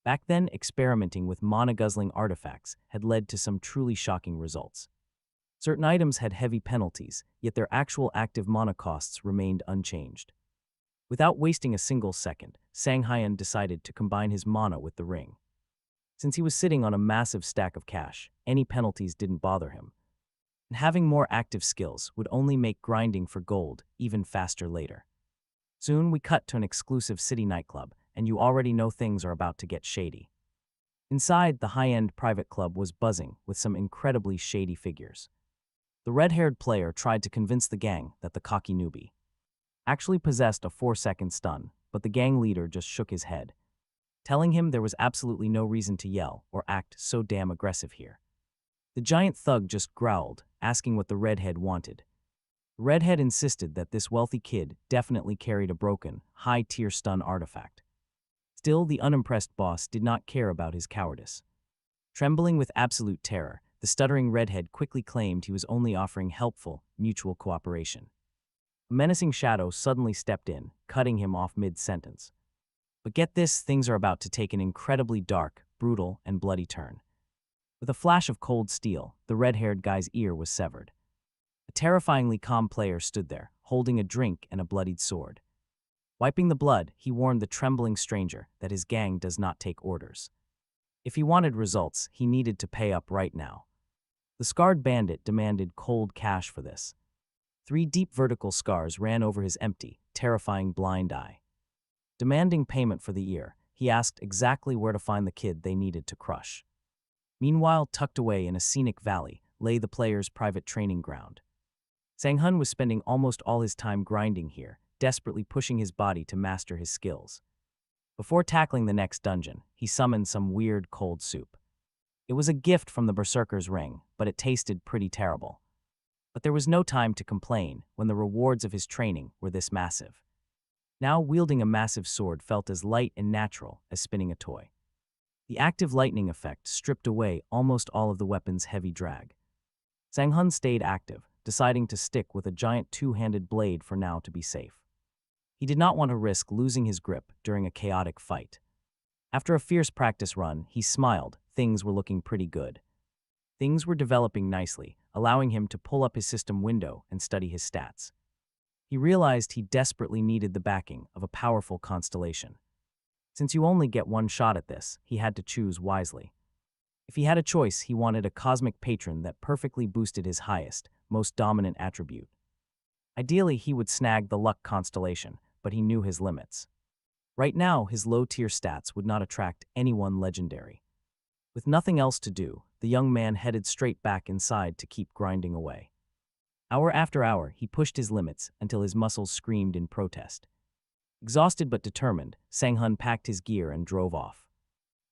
Back then, experimenting with mana-guzzling artifacts had led to some truly shocking results. Certain items had heavy penalties, yet their actual active mana costs remained unchanged. Without wasting a single second, Sanghayan decided to combine his mana with the ring. Since he was sitting on a massive stack of cash, any penalties didn't bother him. And having more active skills would only make grinding for gold even faster later. Soon we cut to an exclusive city nightclub, and you already know things are about to get shady. Inside, the high-end private club was buzzing with some incredibly shady figures. The red-haired player tried to convince the gang that the cocky newbie actually possessed a 4-second stun, but the gang leader just shook his head, telling him there was absolutely no reason to yell or act so damn aggressive here. The giant thug just growled, asking what the redhead wanted. The redhead insisted that this wealthy kid definitely carried a broken, high-tier stun artifact. Still, the unimpressed boss did not care about his cowardice. Trembling with absolute terror, the stuttering redhead quickly claimed he was only offering helpful, mutual cooperation. A menacing shadow suddenly stepped in, cutting him off mid-sentence. But get this, things are about to take an incredibly dark, brutal, and bloody turn. With a flash of cold steel, the red-haired guy's ear was severed. A terrifyingly calm player stood there, holding a drink and a bloodied sword. Wiping the blood, he warned the trembling stranger that his gang does not take orders. If he wanted results, he needed to pay up right now. The scarred bandit demanded cold cash for this. 3 deep vertical scars ran over his empty, terrifying blind eye. Demanding payment for the ear, he asked exactly where to find the kid they needed to crush. Meanwhile, tucked away in a scenic valley, lay the player's private training ground. Sang-hun was spending almost all his time grinding here, desperately pushing his body to master his skills. Before tackling the next dungeon, he summoned some weird cold soup. It was a gift from the Berserker's Ring, but it tasted pretty terrible. But there was no time to complain when the rewards of his training were this massive. Now wielding a massive sword felt as light and natural as spinning a toy. The active lightning effect stripped away almost all of the weapon's heavy drag. Sang-hun stayed active, deciding to stick with a giant 2-handed blade for now to be safe. He did not want to risk losing his grip during a chaotic fight. After a fierce practice run, he smiled. Things were looking pretty good. Things were developing nicely, allowing him to pull up his system window and study his stats. He realized he desperately needed the backing of a powerful constellation. Since you only get one shot at this, he had to choose wisely. If he had a choice, he wanted a cosmic patron that perfectly boosted his highest, most dominant attribute. Ideally, he would snag the luck constellation, but he knew his limits. Right now, his low-tier stats would not attract anyone legendary. With nothing else to do, the young man headed straight back inside to keep grinding away. Hour after hour, he pushed his limits until his muscles screamed in protest. Exhausted but determined, Sang-hun packed his gear and drove off.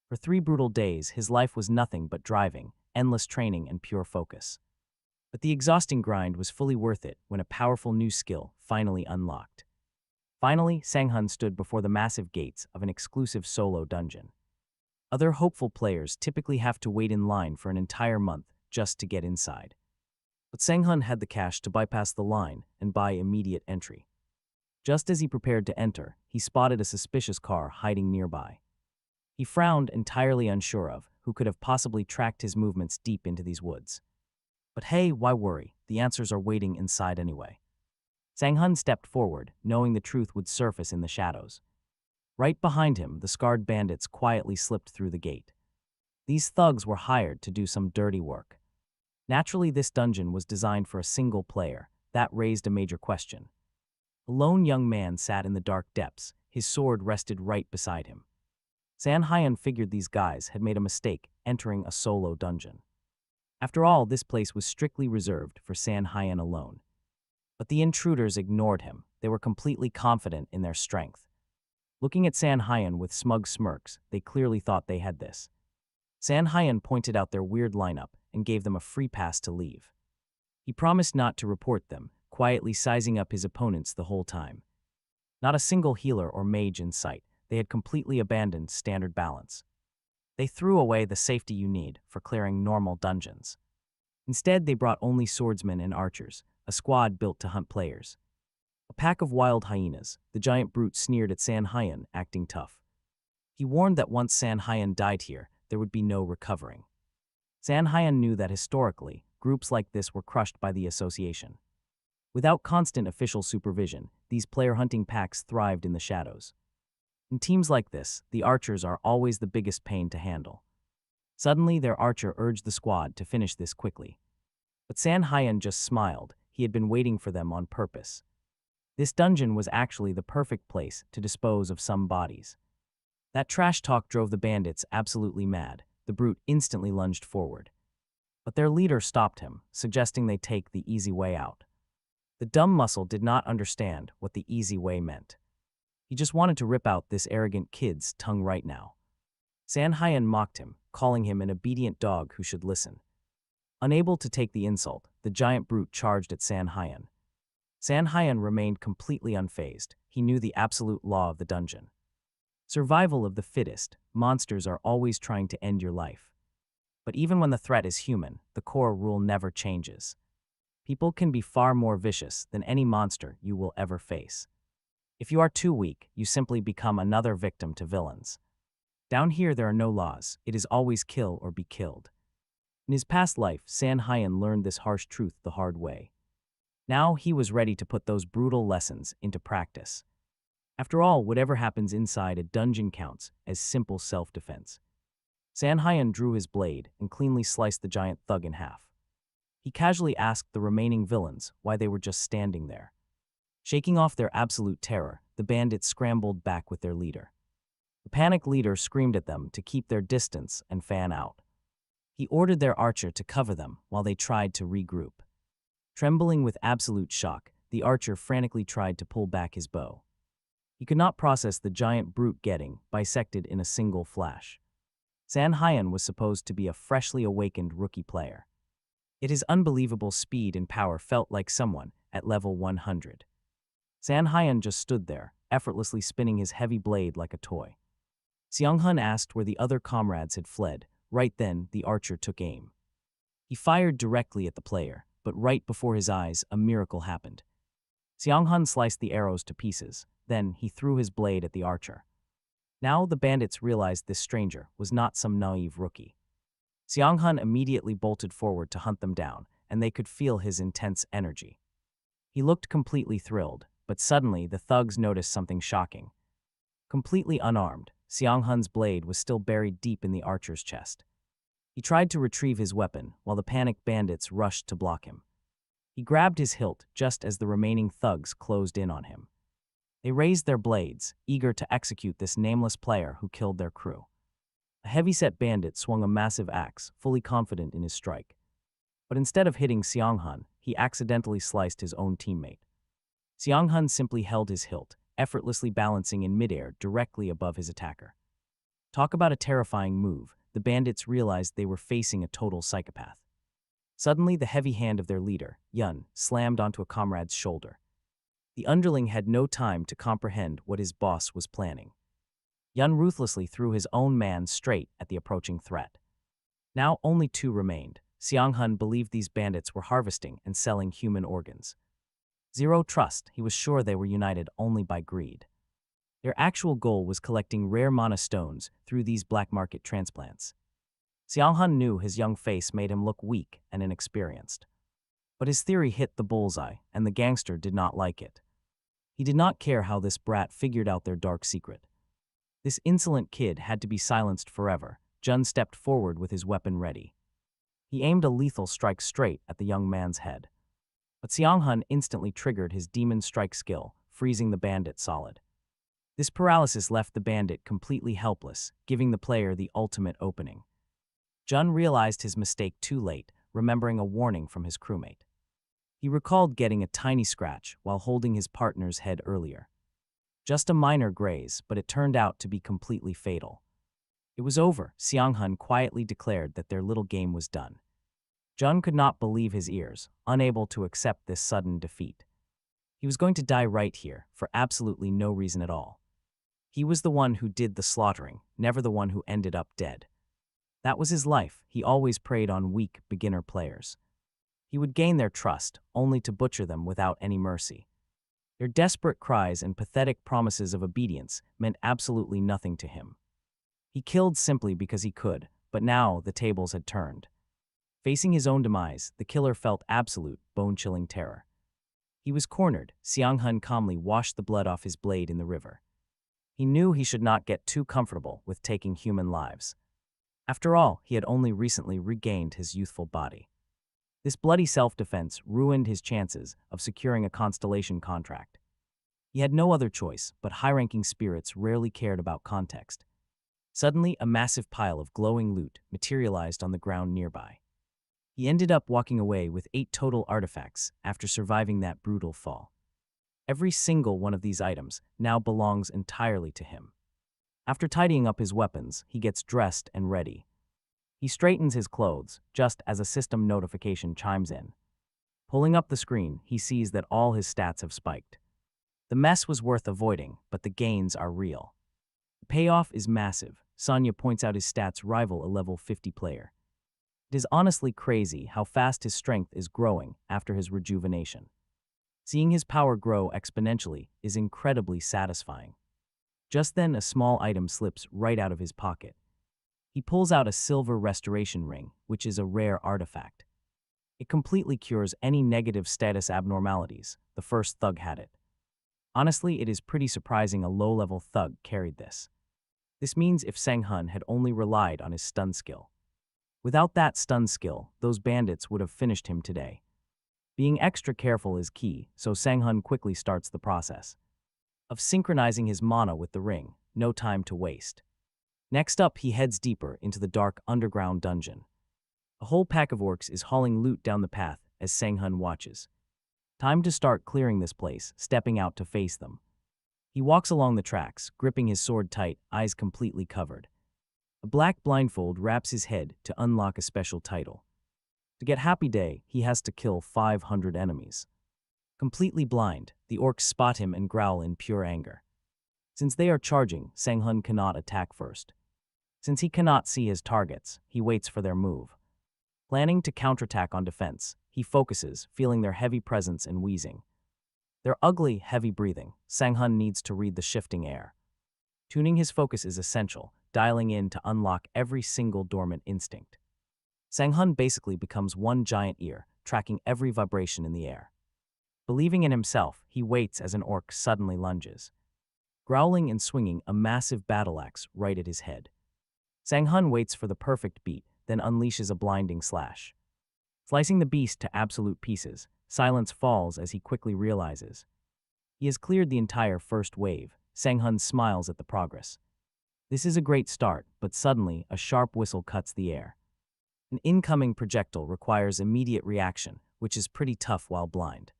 For 3 brutal days, his life was nothing but driving, endless training, and pure focus. But the exhausting grind was fully worth it when a powerful new skill finally unlocked. Finally, Sang-hun stood before the massive gates of an exclusive solo dungeon. Other hopeful players typically have to wait in line for an entire month just to get inside. But Sang-hun had the cash to bypass the line and buy immediate entry. Just as he prepared to enter, he spotted a suspicious car hiding nearby. He frowned, entirely unsure of who could have possibly tracked his movements deep into these woods. But hey, why worry? The answers are waiting inside anyway. Sang-hun stepped forward, knowing the truth would surface in the shadows. Right behind him, the scarred bandits quietly slipped through the gate. These thugs were hired to do some dirty work. Naturally, this dungeon was designed for a single player. That raised a major question. A lone young man sat in the dark depths, his sword rested right beside him. Sang-hun figured these guys had made a mistake entering a solo dungeon. After all, this place was strictly reserved for Sang-hun alone. But the intruders ignored him. They were completely confident in their strength. Looking at Sang-hun with smug smirks, they clearly thought they had this. Sang-hun pointed out their weird lineup and gave them a free pass to leave. He promised not to report them, quietly sizing up his opponents the whole time. Not a single healer or mage in sight. They had completely abandoned standard balance. They threw away the safety you need for clearing normal dungeons. Instead, they brought only swordsmen and archers, a squad built to hunt players. A pack of wild hyenas, the giant brute sneered at Sang-hun, acting tough. He warned that once Sang-hun died here, there would be no recovering. Sang-hun knew that historically, groups like this were crushed by the association. Without constant official supervision, these player-hunting packs thrived in the shadows. In teams like this, the archers are always the biggest pain to handle. Suddenly, their archer urged the squad to finish this quickly. But Sang-hun just smiled. He had been waiting for them on purpose. This dungeon was actually the perfect place to dispose of some bodies. That trash talk drove the bandits absolutely mad. The brute instantly lunged forward. But their leader stopped him, suggesting they take the easy way out. The dumb muscle did not understand what the easy way meant. He just wanted to rip out this arrogant kid's tongue right now. Sang-hun mocked him, calling him an obedient dog who should listen. Unable to take the insult, the giant brute charged at Sang-hun. Sang-hun remained completely unfazed. He knew the absolute law of the dungeon. Survival of the fittest. Monsters are always trying to end your life. But even when the threat is human, the core rule never changes. People can be far more vicious than any monster you will ever face. If you are too weak, you simply become another victim to villains. Down here there are no laws, it is always kill or be killed. In his past life, San Hyan learned this harsh truth the hard way. Now he was ready to put those brutal lessons into practice. After all, whatever happens inside a dungeon counts as simple self-defense. San Hyan drew his blade and cleanly sliced the giant thug in half. He casually asked the remaining villains why they were just standing there. Shaking off their absolute terror, the bandits scrambled back with their leader. The panicked leader screamed at them to keep their distance and fan out. He ordered their archer to cover them while they tried to regroup. Trembling with absolute shock, the archer frantically tried to pull back his bow. He could not process the giant brute getting bisected in a single flash. San Hyan was supposed to be a freshly awakened rookie player. Yet his unbelievable speed and power felt like someone at level 100. San Hyan just stood there, effortlessly spinning his heavy blade like a toy. Seonghun asked where the other comrades had fled. Right then, the archer took aim. He fired directly at the player, but right before his eyes, a miracle happened. Seonghun sliced the arrows to pieces, then he threw his blade at the archer. Now the bandits realized this stranger was not some naive rookie. Seonghun immediately bolted forward to hunt them down, and they could feel his intense energy. He looked completely thrilled, but suddenly the thugs noticed something shocking. Completely unarmed, Seonghun's blade was still buried deep in the archer's chest. He tried to retrieve his weapon while the panicked bandits rushed to block him. He grabbed his hilt just as the remaining thugs closed in on him. They raised their blades, eager to execute this nameless player who killed their crew. A heavy-set bandit swung a massive axe, fully confident in his strike. But instead of hitting Seonghun, he accidentally sliced his own teammate. Seonghun simply held his hilt, effortlessly balancing in midair directly above his attacker. Talk about a terrifying move, the bandits realized they were facing a total psychopath. Suddenly, the heavy hand of their leader, Yun, slammed onto a comrade's shoulder. The underling had no time to comprehend what his boss was planning. Yun ruthlessly threw his own man straight at the approaching threat. Now only two remained. Seonghun believed these bandits were harvesting and selling human organs. Zero trust, he was sure they were united only by greed. Their actual goal was collecting rare mana stones through these black market transplants. Seonghun knew his young face made him look weak and inexperienced. But his theory hit the bullseye, and the gangster did not like it. He did not care how this brat figured out their dark secret. This insolent kid had to be silenced forever. Jun stepped forward with his weapon ready. He aimed a lethal strike straight at the young man's head. But Seonghun instantly triggered his demon strike skill, freezing the bandit solid. This paralysis left the bandit completely helpless, giving the player the ultimate opening. Jun realized his mistake too late, remembering a warning from his crewmate. He recalled getting a tiny scratch while holding his partner's head earlier. Just a minor graze, but it turned out to be completely fatal. It was over. Seonghun quietly declared that their little game was done. Jun could not believe his ears, unable to accept this sudden defeat. He was going to die right here, for absolutely no reason at all. He was the one who did the slaughtering, never the one who ended up dead. That was his life. He always preyed on weak, beginner players. He would gain their trust, only to butcher them without any mercy. Their desperate cries and pathetic promises of obedience meant absolutely nothing to him. He killed simply because he could, but now the tables had turned. Facing his own demise, the killer felt absolute, bone-chilling terror. He was cornered. Seonghun calmly washed the blood off his blade in the river. He knew he should not get too comfortable with taking human lives. After all, he had only recently regained his youthful body. This bloody self-defense ruined his chances of securing a constellation contract. He had no other choice, but high-ranking spirits rarely cared about context. Suddenly, a massive pile of glowing loot materialized on the ground nearby. He ended up walking away with 8 total artifacts after surviving that brutal fall. Every single one of these items now belongs entirely to him. After tidying up his weapons, he gets dressed and ready. He straightens his clothes just as a system notification chimes in. Pulling up the screen, he sees that all his stats have spiked. The mess was worth avoiding, but the gains are real. The payoff is massive. Sonya points out his stats rival a level 50 player. It is honestly crazy how fast his strength is growing after his rejuvenation. Seeing his power grow exponentially is incredibly satisfying. Just then, a small item slips right out of his pocket. He pulls out a silver restoration ring, which is a rare artifact. It completely cures any negative status abnormalities. The first thug had it. Honestly, it is pretty surprising a low-level thug carried this. This means if Sang-hun had only relied on his stun skill. Without that stun skill, those bandits would have finished him today. Being extra careful is key, so Sang-hun quickly starts the process of synchronizing his mana with the ring, no time to waste. Next up, he heads deeper into the dark underground dungeon. A whole pack of orcs is hauling loot down the path as Sang-hun watches. Time to start clearing this place, stepping out to face them. He walks along the tracks, gripping his sword tight, eyes completely covered. A black blindfold wraps his head to unlock a special title. To get Happy Day, he has to kill 500 enemies. Completely blind, the orcs spot him and growl in pure anger. Since they are charging, Sang-hun cannot attack first. Since he cannot see his targets, he waits for their move. Planning to counterattack on defense, he focuses, feeling their heavy presence and wheezing. Their ugly, heavy breathing, Sang-hun needs to read the shifting air. Tuning his focus is essential, dialing in to unlock every single dormant instinct. Sang-hun basically becomes one giant ear, tracking every vibration in the air. Believing in himself, he waits as an orc suddenly lunges, growling and swinging a massive battle axe right at his head. Sang-hun waits for the perfect beat, then unleashes a blinding slash. Slicing the beast to absolute pieces, silence falls as he quickly realizes he has cleared the entire first wave. Sang-hun smiles at the progress. This is a great start, but suddenly a sharp whistle cuts the air. An incoming projectile requires immediate reaction, which is pretty tough while blind.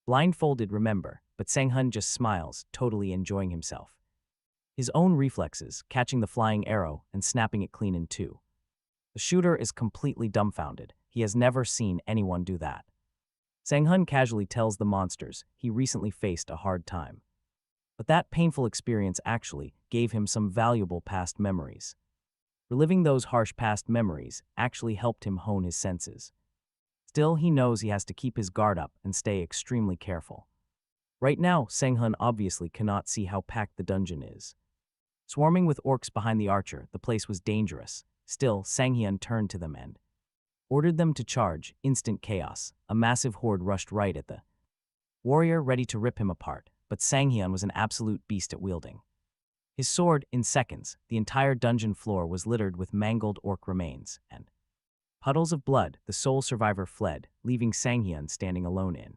Blindfolded, remember, but Sang-hun just smiles, totally enjoying himself. His own reflexes, catching the flying arrow and snapping it clean in two. The shooter is completely dumbfounded. He has never seen anyone do that. Sang-hun casually tells the monsters he recently faced a hard time. But that painful experience actually gave him some valuable past memories. Reliving those harsh past memories actually helped him hone his senses. Still, he knows he has to keep his guard up and stay extremely careful. Right now, Sang-hun obviously cannot see how packed the dungeon is. Swarming with orcs behind the archer, the place was dangerous. Still, Sang-hyun turned to them and ordered them to charge. Instant chaos. A massive horde rushed right at the warrior, ready to rip him apart, but Sang-hyun was an absolute beast at wielding. His sword, in seconds, the entire dungeon floor was littered with mangled orc remains and puddles of blood. The sole survivor fled, leaving Sang-hyun standing alone in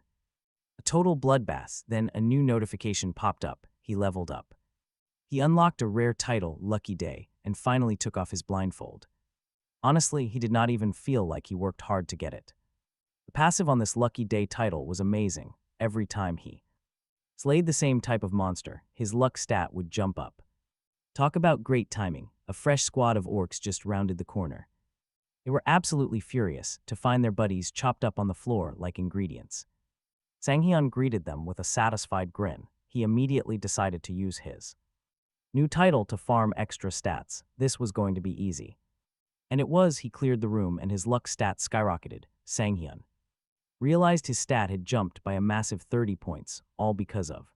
a total bloodbath. Then a new notification popped up. He leveled up. He unlocked a rare title, Lucky Day, and finally took off his blindfold. Honestly, he did not even feel like he worked hard to get it. The passive on this Lucky Day title was amazing. Every time he slayed the same type of monster, his luck stat would jump up. Talk about great timing. A fresh squad of orcs just rounded the corner. They were absolutely furious to find their buddies chopped up on the floor like ingredients. Sang-hyun greeted them with a satisfied grin. He immediately decided to use his new title to farm extra stats. This was going to be easy. And it was. He cleared the room and his luck stat skyrocketed. Sang-hyun realized his stat had jumped by a massive 30 points, all because of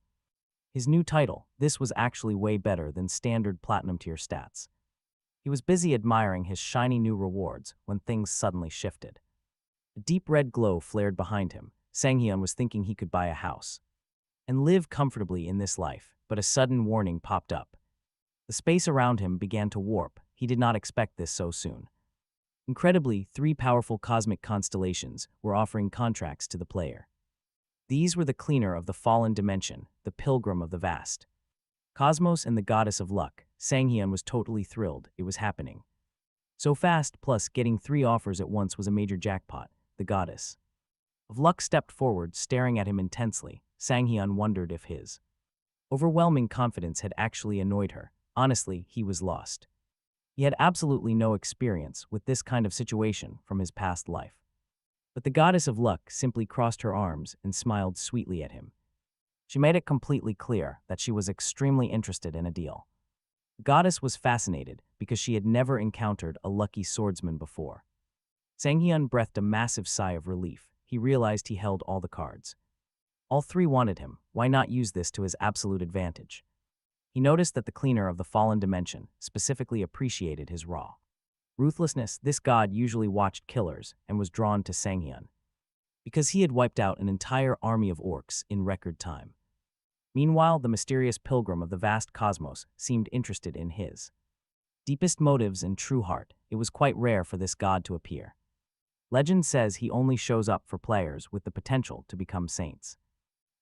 his new title. This was actually way better than standard platinum tier stats. He was busy admiring his shiny new rewards when things suddenly shifted. A deep red glow flared behind him. Sang-hyun was thinking he could buy a house and live comfortably in this life, but a sudden warning popped up. The space around him began to warp. He did not expect this so soon. Incredibly, 3 powerful cosmic constellations were offering contracts to the player. These were the Cleaner of the Fallen Dimension, the Pilgrim of the Vast Cosmos, and the Goddess of Luck. Sang-hyun was totally thrilled. It was happening so fast, plus getting 3 offers at once was a major jackpot. The Goddess of Luck stepped forward, staring at him intensely. Sang-hyun wondered if his overwhelming confidence had actually annoyed her. Honestly, he was lost. He had absolutely no experience with this kind of situation from his past life. But the Goddess of Luck simply crossed her arms and smiled sweetly at him. She made it completely clear that she was extremely interested in a deal. The goddess was fascinated because she had never encountered a lucky swordsman before. Sang-hyun breathed a massive sigh of relief. He realized he held all the cards. All three wanted him. Why not use this to his absolute advantage? He noticed that the cleaner of the fallen dimension specifically appreciated his raw ruthlessness. This god usually watched killers and was drawn to Sang-hyun because he had wiped out an entire army of orcs in record time. Meanwhile, the mysterious pilgrim of the vast cosmos seemed interested in his deepest motives and true heart. It was quite rare for this god to appear. Legend says he only shows up for players with the potential to become saints.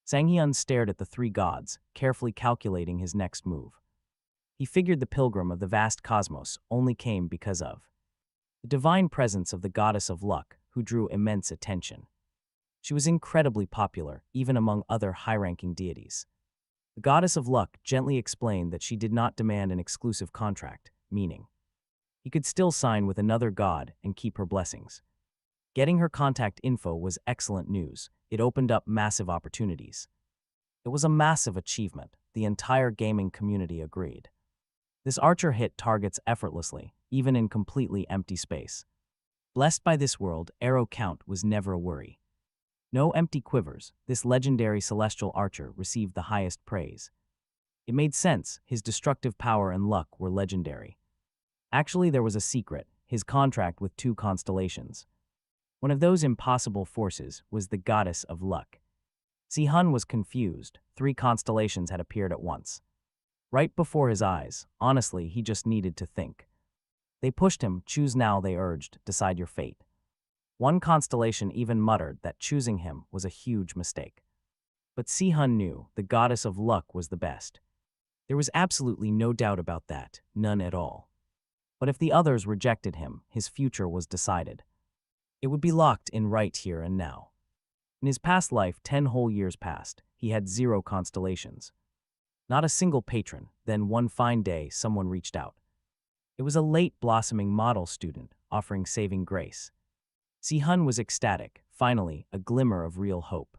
Sang-hyun stared at the three gods, carefully calculating his next move. He figured the pilgrim of the vast cosmos only came because of the divine presence of the goddess of luck, who drew immense attention. She was incredibly popular, even among other high-ranking deities. The goddess of luck gently explained that she did not demand an exclusive contract, meaning he could still sign with another god and keep her blessings. Getting her contact info was excellent news. It opened up massive opportunities. It was a massive achievement. The entire gaming community agreed. This archer hit targets effortlessly, even in completely empty space. Blessed by this world, arrow count was never a worry. No empty quivers. This legendary celestial archer received the highest praise. It made sense. His destructive power and luck were legendary. Actually, there was a secret: his contract with 2 constellations. One of those impossible forces was the goddess of luck. Si-hun was confused. 3 constellations had appeared at once, right before his eyes. Honestly, he just needed to think. They pushed him. Choose now, they urged. Decide your fate. One constellation even muttered that choosing him was a huge mistake. But Si-hun knew the goddess of luck was the best. There was absolutely no doubt about that, none at all. But if the others rejected him, his future was decided. It would be locked in right here and now. In his past life, 10 whole years passed. He had 0 constellations. Not a single patron. Then one fine day, someone reached out. It was a late blossoming model student offering saving grace. Si-hun was ecstatic. Finally, a glimmer of real hope.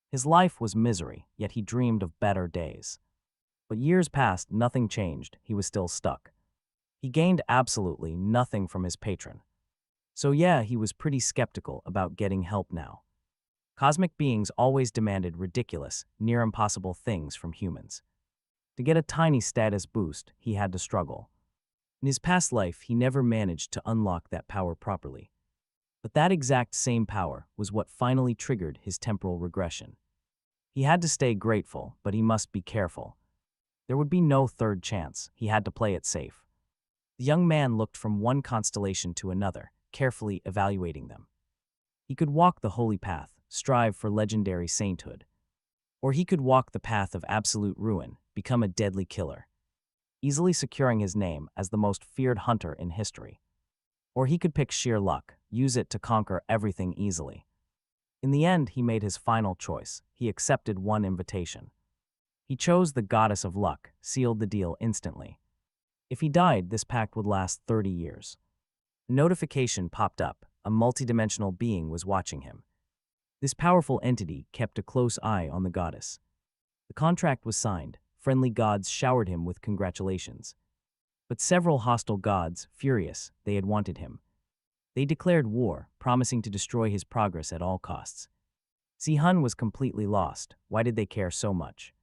His life was misery, yet he dreamed of better days. But years passed, nothing changed. He was still stuck. He gained absolutely nothing from his patron. So yeah, he was pretty skeptical about getting help now. Cosmic beings always demanded ridiculous, near impossible things from humans. To get a tiny status boost, he had to struggle. In his past life, he never managed to unlock that power properly. But that exact same power was what finally triggered his temporal regression. He had to stay grateful, but he must be careful. There would be no third chance. He had to play it safe. The young man looked from one constellation to another, carefully evaluating them. He could walk the holy path, strive for legendary sainthood. Or he could walk the path of absolute ruin, become a deadly killer, easily securing his name as the most feared hunter in history. Or he could pick sheer luck, use it to conquer everything easily. In the end, he made his final choice. He accepted one invitation. He chose the goddess of luck, sealed the deal instantly. If he died, this pact would last 30 years. A notification popped up. A multidimensional being was watching him. This powerful entity kept a close eye on the goddess. The contract was signed. Friendly gods showered him with congratulations. But several hostile gods, furious, they had wanted him. They declared war, promising to destroy his progress at all costs. Si-hun was completely lost. Why did they care so much?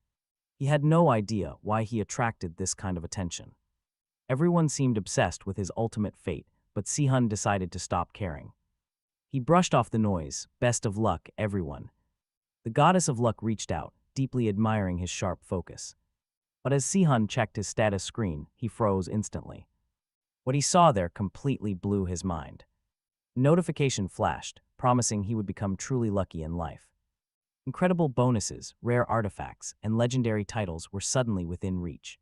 He had no idea why he attracted this kind of attention. Everyone seemed obsessed with his ultimate fate, but Si-hun decided to stop caring. He brushed off the noise. Best of luck, everyone. The goddess of luck reached out, deeply admiring his sharp focus. But as Si-hun checked his status screen, he froze instantly. What he saw there completely blew his mind. A notification flashed, promising he would become truly lucky in life. Incredible bonuses, rare artifacts, and legendary titles were suddenly within reach.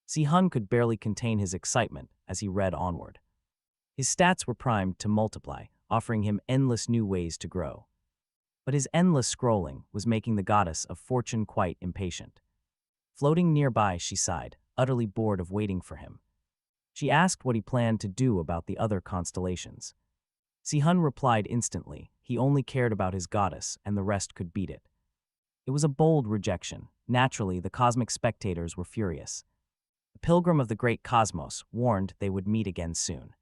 Si-hun could barely contain his excitement as he read onward. His stats were primed to multiply, offering him endless new ways to grow. But his endless scrolling was making the goddess of fortune quite impatient. Floating nearby, she sighed, utterly bored of waiting for him. She asked what he planned to do about the other constellations. Si-hun replied instantly. He only cared about his goddess, and the rest could beat it. It was a bold rejection. Naturally, the cosmic spectators were furious. The pilgrim of the great cosmos warned they would meet again soon.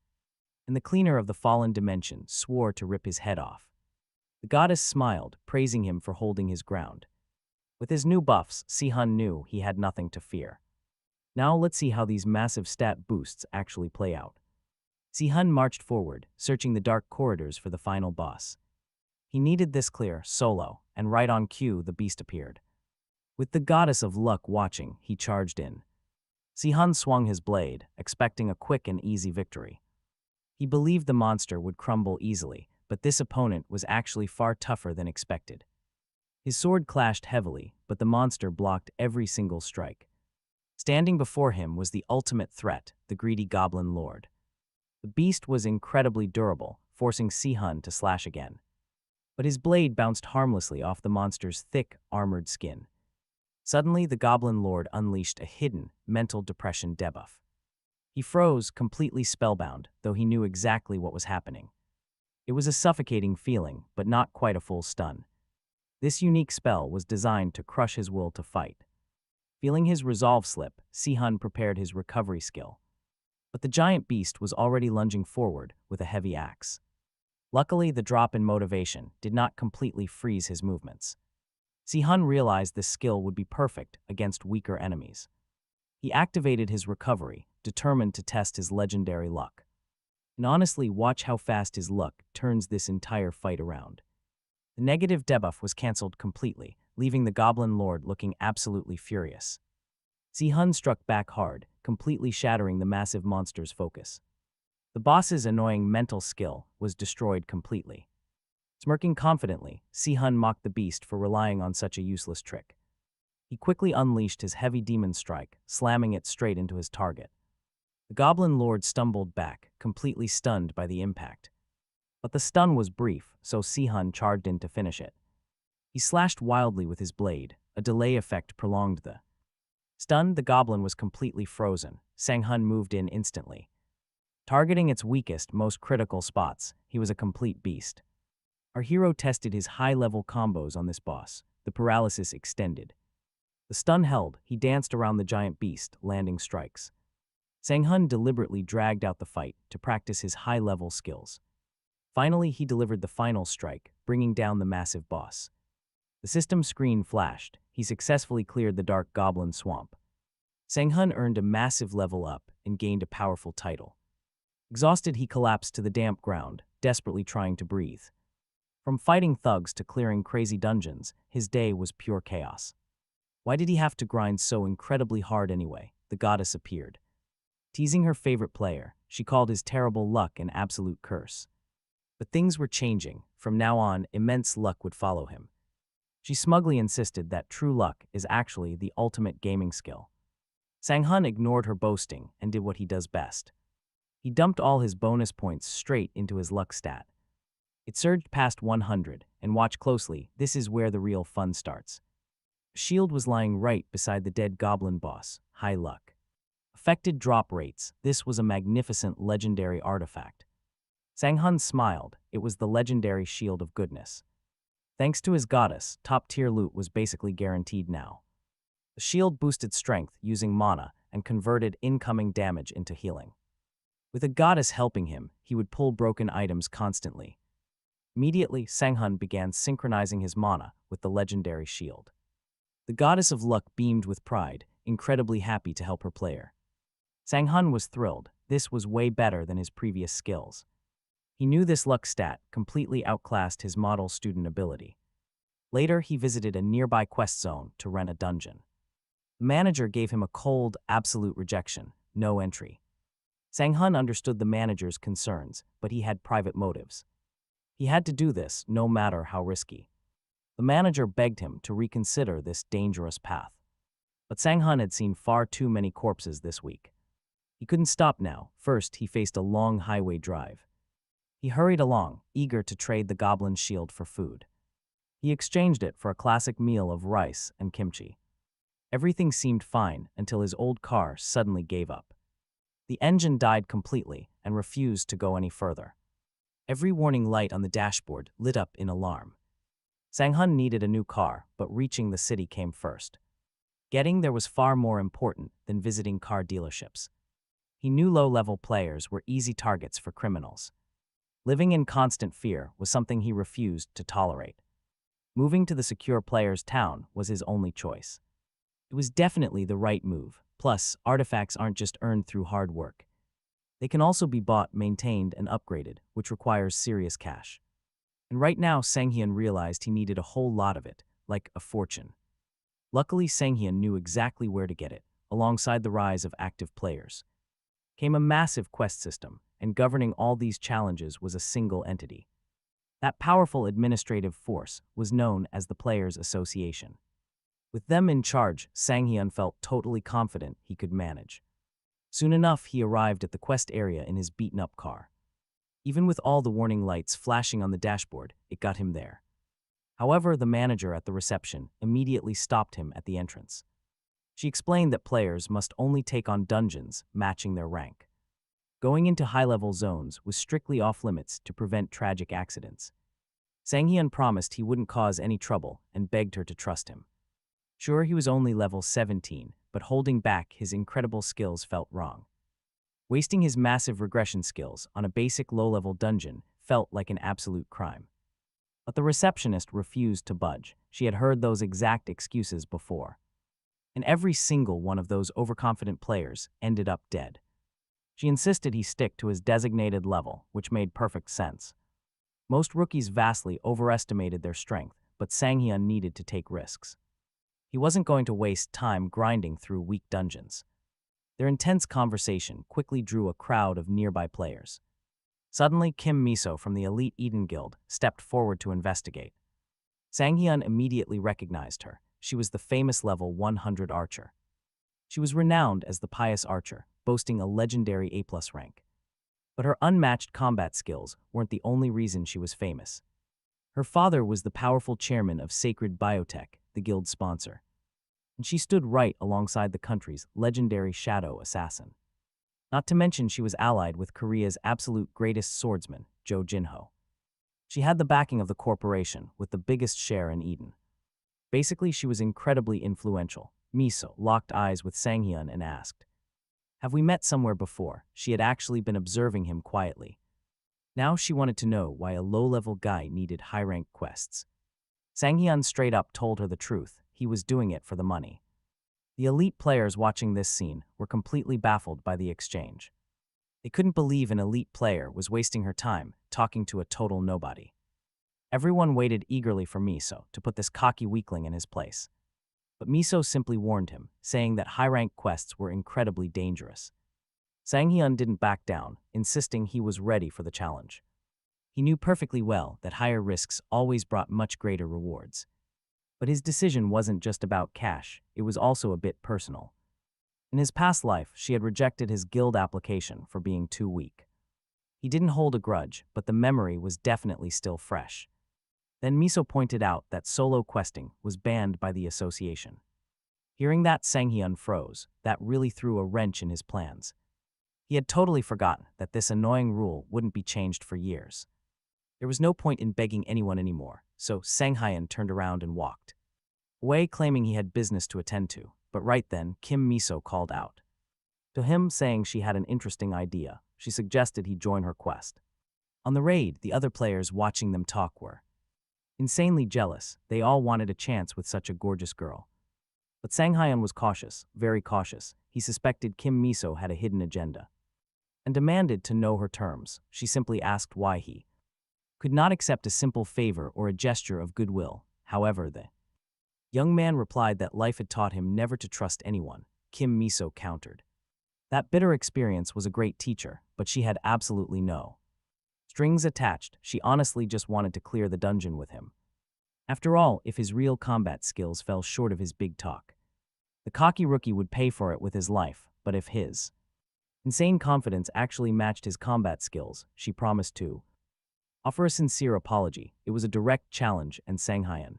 and the cleaner of the fallen dimension swore to rip his head off. The goddess smiled, praising him for holding his ground. With his new buffs, Si-hun knew he had nothing to fear. Now let's see how these massive stat boosts actually play out. Si-hun marched forward, searching the dark corridors for the final boss. He needed this clear, solo, and right on cue the beast appeared. With the goddess of luck watching, he charged in. Si-hun swung his blade, expecting a quick and easy victory. He believed the monster would crumble easily, but this opponent was actually far tougher than expected. His sword clashed heavily, but the monster blocked every single strike. Standing before him was the ultimate threat, the greedy goblin lord. The beast was incredibly durable, forcing Si-hun to slash again. But his blade bounced harmlessly off the monster's thick, armored skin. Suddenly, the goblin lord unleashed a hidden, mental depression debuff. He froze, completely spellbound, though he knew exactly what was happening. It was a suffocating feeling, but not quite a full stun. This unique spell was designed to crush his will to fight. Feeling his resolve slip, Si-hun prepared his recovery skill. But the giant beast was already lunging forward with a heavy axe. Luckily, the drop in motivation did not completely freeze his movements. Si-hun realized this skill would be perfect against weaker enemies. He activated his recovery, determined to test his legendary luck. And honestly, watch how fast his luck turns this entire fight around. The negative debuff was cancelled completely, leaving the Goblin Lord looking absolutely furious. Si-hun struck back hard, completely shattering the massive monster's focus. The boss's annoying mental skill was destroyed completely. Smirking confidently, Si-hun mocked the beast for relying on such a useless trick. He quickly unleashed his heavy demon strike, slamming it straight into his target. The Goblin Lord stumbled back, completely stunned by the impact. But the stun was brief, so Si-hun charged in to finish it. He slashed wildly with his blade. A delay effect prolonged the stun. The goblin was completely frozen. Si-hun moved in instantly. Targeting its weakest, most critical spots, he was a complete beast. Our hero tested his high-level combos on this boss. The paralysis extended. The stun held. He danced around the giant beast, landing strikes. Si-hun deliberately dragged out the fight to practice his high-level skills. Finally, he delivered the final strike, bringing down the massive boss. The system screen flashed. He successfully cleared the dark goblin swamp. Si-hun earned a massive level up and gained a powerful title. Exhausted, he collapsed to the damp ground, desperately trying to breathe. From fighting thugs to clearing crazy dungeons, his day was pure chaos. Why did he have to grind so incredibly hard anyway? The goddess appeared. Teasing her favorite player, she called his terrible luck an absolute curse. But things were changing. From now on, immense luck would follow him. She smugly insisted that true luck is actually the ultimate gaming skill. Si-hun ignored her boasting and did what he does best. He dumped all his bonus points straight into his luck stat. It surged past 100, and watch closely, this is where the real fun starts. A shield was lying right beside the dead goblin boss, high luck. Affected drop rates, this was a magnificent legendary artifact. Si-hun smiled. It was the legendary shield of goodness. Thanks to his goddess, top-tier loot was basically guaranteed now. The shield boosted strength using mana and converted incoming damage into healing. With a goddess helping him, he would pull broken items constantly. Immediately, Si-hun began synchronizing his mana with the legendary shield. The goddess of luck beamed with pride, incredibly happy to help her player. Si-hun was thrilled. This was way better than his previous skills. He knew this luck stat completely outclassed his model student ability. Later, he visited a nearby quest zone to rent a dungeon. The manager gave him a cold, absolute rejection, no entry. Si-hun understood the manager's concerns, but he had private motives. He had to do this, no matter how risky. The manager begged him to reconsider this dangerous path. But Si-hun had seen far too many corpses this week. He couldn't stop now. First, he faced a long highway drive. He hurried along, eager to trade the goblin's shield for food. He exchanged it for a classic meal of rice and kimchi. Everything seemed fine until his old car suddenly gave up. The engine died completely and refused to go any further. Every warning light on the dashboard lit up in alarm. Si-hun needed a new car, but reaching the city came first. Getting there was far more important than visiting car dealerships. He knew low-level players were easy targets for criminals. Living in constant fear was something he refused to tolerate. Moving to the secure player's town was his only choice. It was definitely the right move. Plus, artifacts aren't just earned through hard work. They can also be bought, maintained, and upgraded, which requires serious cash. And right now, Sang-hyun realized he needed a whole lot of it, like a fortune. Luckily, Sang-hyun knew exactly where to get it. Alongside the rise of active players came a massive quest system, and governing all these challenges was a single entity. That powerful administrative force was known as the Players' Association. With them in charge, Sang-hyun felt totally confident he could manage. Soon enough, he arrived at the quest area in his beaten-up car. Even with all the warning lights flashing on the dashboard, it got him there. However, the manager at the reception immediately stopped him at the entrance. She explained that players must only take on dungeons matching their rank. Going into high-level zones was strictly off-limits to prevent tragic accidents. Sang-hyun promised he wouldn't cause any trouble and begged her to trust him. Sure, he was only level 17, but holding back his incredible skills felt wrong. Wasting his massive regression skills on a basic low-level dungeon felt like an absolute crime. But the receptionist refused to budge. She had heard those exact excuses before. And every single one of those overconfident players ended up dead. She insisted he stick to his designated level, which made perfect sense. Most rookies vastly overestimated their strength, but Sang-hyun needed to take risks. He wasn't going to waste time grinding through weak dungeons. Their intense conversation quickly drew a crowd of nearby players. Suddenly, Kim Miso from the elite Eden Guild stepped forward to investigate. Sang-hyun immediately recognized her. She was the famous level 100 archer. She was renowned as the pious archer, boasting a legendary A+ rank. But her unmatched combat skills weren't the only reason she was famous. Her father was the powerful chairman of Sacred Biotech, the guild's sponsor. And she stood right alongside the country's legendary shadow assassin. Not to mention she was allied with Korea's absolute greatest swordsman, Jo Jinho. She had the backing of the corporation with the biggest share in Eden. Basically, she was incredibly influential. Miso locked eyes with Sang-hyun and asked, "Have we met somewhere before?" She had actually been observing him quietly. Now she wanted to know why a low-level guy needed high-rank quests. Sang-hyun straight up told her the truth. He was doing it for the money. The elite players watching this scene were completely baffled by the exchange. They couldn't believe an elite player was wasting her time talking to a total nobody. Everyone waited eagerly for Miso to put this cocky weakling in his place. But Miso simply warned him, saying that high-rank quests were incredibly dangerous. Sang-hyun didn't back down, insisting he was ready for the challenge. He knew perfectly well that higher risks always brought much greater rewards. But his decision wasn't just about cash, it was also a bit personal. In his past life, she had rejected his guild application for being too weak. He didn't hold a grudge, but the memory was definitely still fresh. Then Miso pointed out that solo questing was banned by the association. Hearing that, Sang-hyun froze. That really threw a wrench in his plans. He had totally forgotten that this annoying rule wouldn't be changed for years. There was no point in begging anyone anymore, so Sang-hyun turned around and walked away, claiming he had business to attend to. But right then, Kim Miso called out to him, saying she had an interesting idea. She suggested he join her quest. On the raid, the other players watching them talk were insanely jealous. They all wanted a chance with such a gorgeous girl. But Sang-hyun was cautious, very cautious. He suspected Kim Miso had a hidden agenda and demanded to know her terms. She simply asked why he could not accept a simple favor or a gesture of goodwill. However, the young man replied that life had taught him never to trust anyone. Kim Miso countered. That bitter experience was a great teacher, but she had absolutely no strings attached. She honestly just wanted to clear the dungeon with him. After all, if his real combat skills fell short of his big talk, the cocky rookie would pay for it with his life. But if his insane confidence actually matched his combat skills, she promised to offer a sincere apology. It was a direct challenge, and Sang-hyun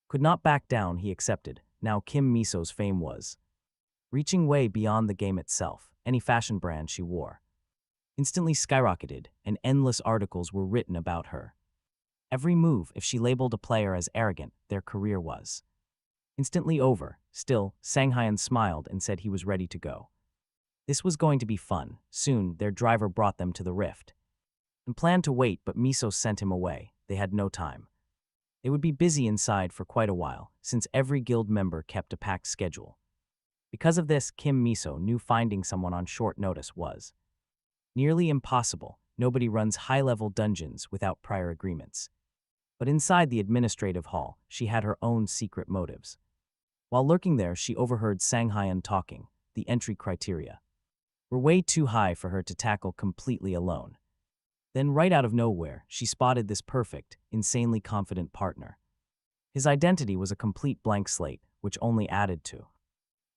could not back down. He accepted. Now Kim Miso's fame was reaching way beyond the game itself. Any fashion brand she wore instantly skyrocketed, and endless articles were written about her. Every move, if she labeled a player as arrogant, their career was instantly over. Still, Sang-hyun smiled and said he was ready to go. This was going to be fun. Soon, their driver brought them to the rift and planned to wait, but Miso sent him away. They had no time. They would be busy inside for quite a while, since every guild member kept a packed schedule. Because of this, Kim Miso knew finding someone on short notice was nearly impossible. Nobody runs high-level dungeons without prior agreements. But inside the administrative hall, she had her own secret motives. While lurking there, she overheard Sanghyun talking. The entry criteria were way too high for her to tackle completely alone. Then, right out of nowhere, she spotted this perfect, insanely confident partner. His identity was a complete blank slate, which only added to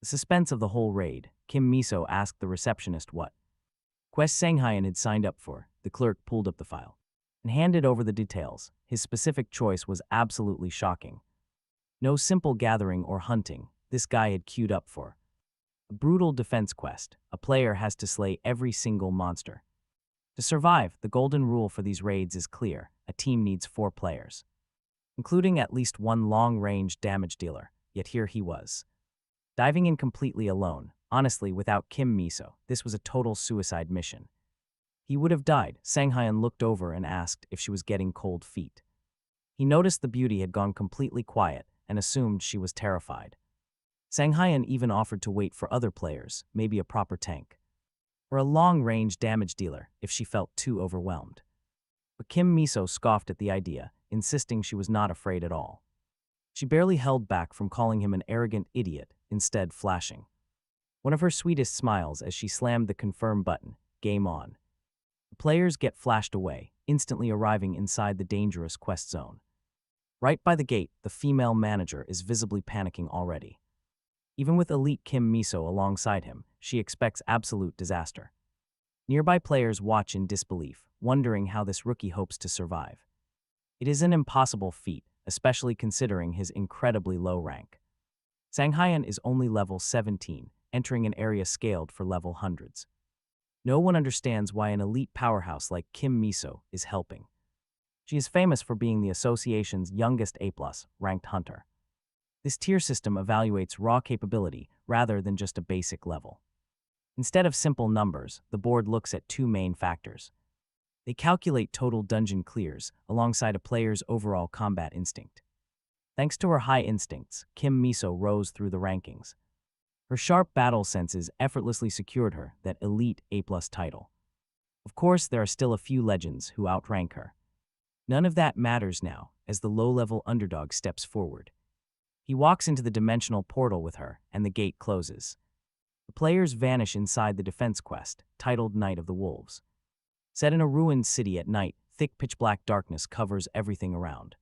the suspense of the whole raid. Kim Miso asked the receptionist what quest Sanghyun had signed up for. The clerk pulled up the file and handed over the details. His specific choice was absolutely shocking. No simple gathering or hunting. This guy had queued up for a brutal defense quest. A player has to slay every single monster. To survive, the golden rule for these raids is clear. A team needs 4 players, including at least one long-range damage dealer. Yet here he was, diving in completely alone. Honestly, without Kim Miso, this was a total suicide mission. He would have died. Sanghyun looked over and asked if she was getting cold feet. He noticed the beauty had gone completely quiet and assumed she was terrified. Sanghyun even offered to wait for other players, maybe a proper tank or a long-range damage dealer if she felt too overwhelmed. But Kim Miso scoffed at the idea, insisting she was not afraid at all. She barely held back from calling him an arrogant idiot, instead flashing one of her sweetest smiles as she slammed the confirm button. Game on. The players get flashed away, instantly arriving inside the dangerous quest zone. Right by the gate, the female manager is visibly panicking already. Even with elite Kim Miso alongside him, she expects absolute disaster. Nearby players watch in disbelief, wondering how this rookie hopes to survive. It is an impossible feat, especially considering his incredibly low rank. Sanghyun is only level 17, entering an area scaled for level hundreds. No one understands why an elite powerhouse like Kim Miso is helping. She is famous for being the association's youngest A+ ranked hunter. This tier system evaluates raw capability rather than just a basic level. Instead of simple numbers, the board looks at 2 main factors. They calculate total dungeon clears alongside a player's overall combat instinct. Thanks to her high instincts, Kim Miso rose through the rankings. Her sharp battle senses effortlessly secured her that elite A+ title. Of course, there are still a few legends who outrank her. None of that matters now, as the low-level underdog steps forward. He walks into the dimensional portal with her, and the gate closes. The players vanish inside the defense quest, titled Night of the Wolves. Set in a ruined city at night, thick pitch-black darkness covers everything around.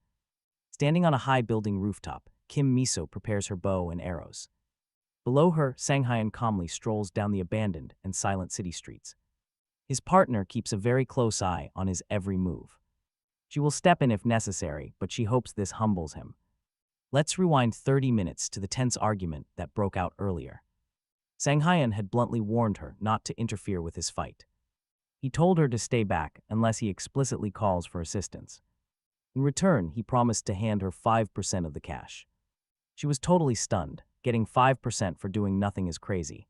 Standing on a high building rooftop, Kim Miso prepares her bow and arrows. Below her, Sanghyun calmly strolls down the abandoned and silent city streets. His partner keeps a very close eye on his every move. She will step in if necessary, but she hopes this humbles him. Let's rewind 30 minutes to the tense argument that broke out earlier. Sanghyun had bluntly warned her not to interfere with his fight. He told her to stay back unless he explicitly calls for assistance. In return, he promised to hand her 5% of the cash. She was totally stunned. Getting 5% for doing nothing is crazy.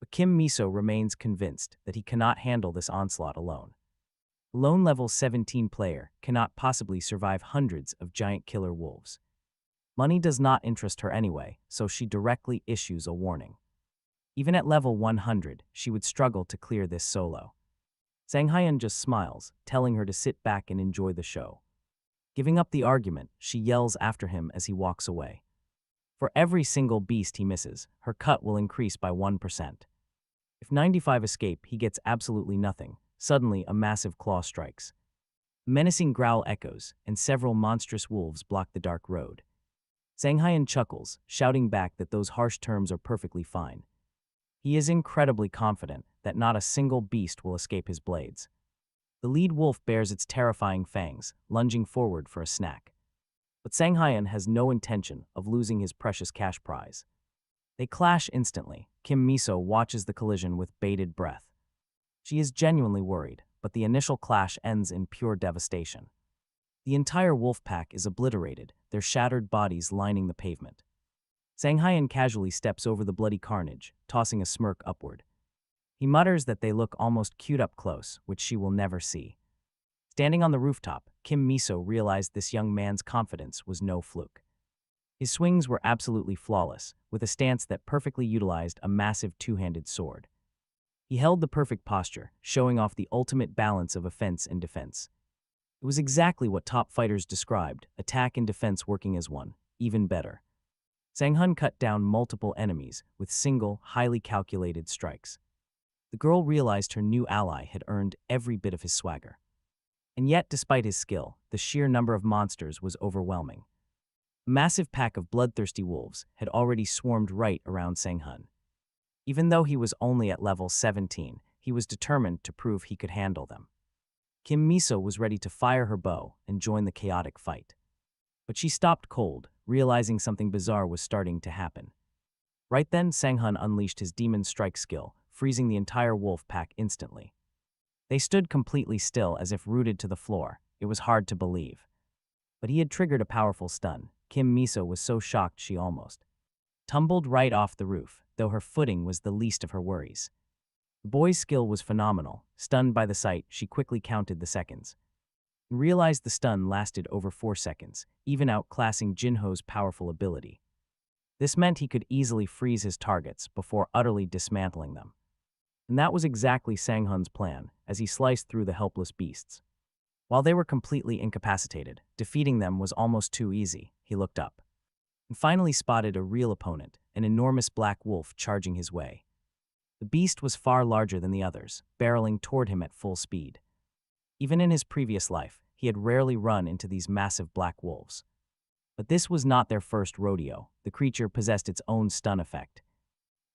But Kim Miso remains convinced that he cannot handle this onslaught alone. A lone level 17 player cannot possibly survive hundreds of giant killer wolves. Money does not interest her anyway, so she directly issues a warning. Even at level 100, she would struggle to clear this solo. Sanghyun just smiles, telling her to sit back and enjoy the show. Giving up the argument, she yells after him as he walks away. For every single beast he misses, her cut will increase by 1%. If 95 escape, he gets absolutely nothing. Suddenly, a massive claw strikes. A menacing growl echoes, and several monstrous wolves block the dark road. Sanghyun chuckles, shouting back that those harsh terms are perfectly fine. He is incredibly confident that not a single beast will escape his blades. The lead wolf bears its terrifying fangs, lunging forward for a snack. But Sanghyun has no intention of losing his precious cash prize. They clash instantly. Kim Miso watches the collision with bated breath. She is genuinely worried, but the initial clash ends in pure devastation. The entire wolf pack is obliterated, their shattered bodies lining the pavement. Sanghyun casually steps over the bloody carnage, tossing a smirk upward. He mutters that they look almost cute up close, which she will never see. Standing on the rooftop, Kim Miso realized this young man's confidence was no fluke. His swings were absolutely flawless, with a stance that perfectly utilized a massive two-handed sword. He held the perfect posture, showing off the ultimate balance of offense and defense. It was exactly what top fighters described, attack and defense working as one, even better. Sang-hun cut down multiple enemies with single, highly calculated strikes. The girl realized her new ally had earned every bit of his swagger. And yet, despite his skill, the sheer number of monsters was overwhelming. A massive pack of bloodthirsty wolves had already swarmed right around Sang-hun. Even though he was only at level 17, he was determined to prove he could handle them. Kim Miso was ready to fire her bow and join the chaotic fight. But she stopped cold, realizing something bizarre was starting to happen. Right then, Sang-hun unleashed his demon strike skill, freezing the entire wolf pack instantly. They stood completely still as if rooted to the floor. It was hard to believe. But he had triggered a powerful stun. Kim Miso was so shocked she almost tumbled right off the roof, though her footing was the least of her worries. The boy's skill was phenomenal. Stunned by the sight, she quickly counted the seconds and realized the stun lasted over 4 seconds, even outclassing Jinho's powerful ability. This meant he could easily freeze his targets before utterly dismantling them. And that was exactly Sang-hun's plan, as he sliced through the helpless beasts. While they were completely incapacitated, defeating them was almost too easy. He looked up and finally spotted a real opponent, an enormous black wolf charging his way. The beast was far larger than the others, barreling toward him at full speed. Even in his previous life, he had rarely run into these massive black wolves. But this was not their first rodeo. The creature possessed its own stun effect,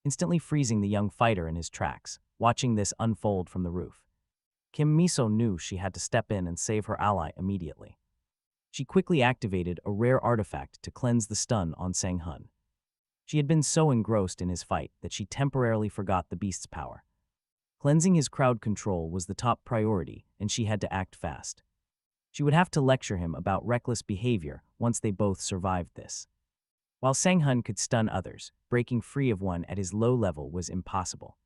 instantly freezing the young fighter in his tracks. Watching this unfold from the roof, Kim Miso knew she had to step in and save her ally immediately. She quickly activated a rare artifact to cleanse the stun on Sang-hun. She had been so engrossed in his fight that she temporarily forgot the beast's power. Cleansing his crowd control was the top priority, and she had to act fast. She would have to lecture him about reckless behavior once they both survived this. While Sang-hun could stun others, breaking free of one at his low level was impossible.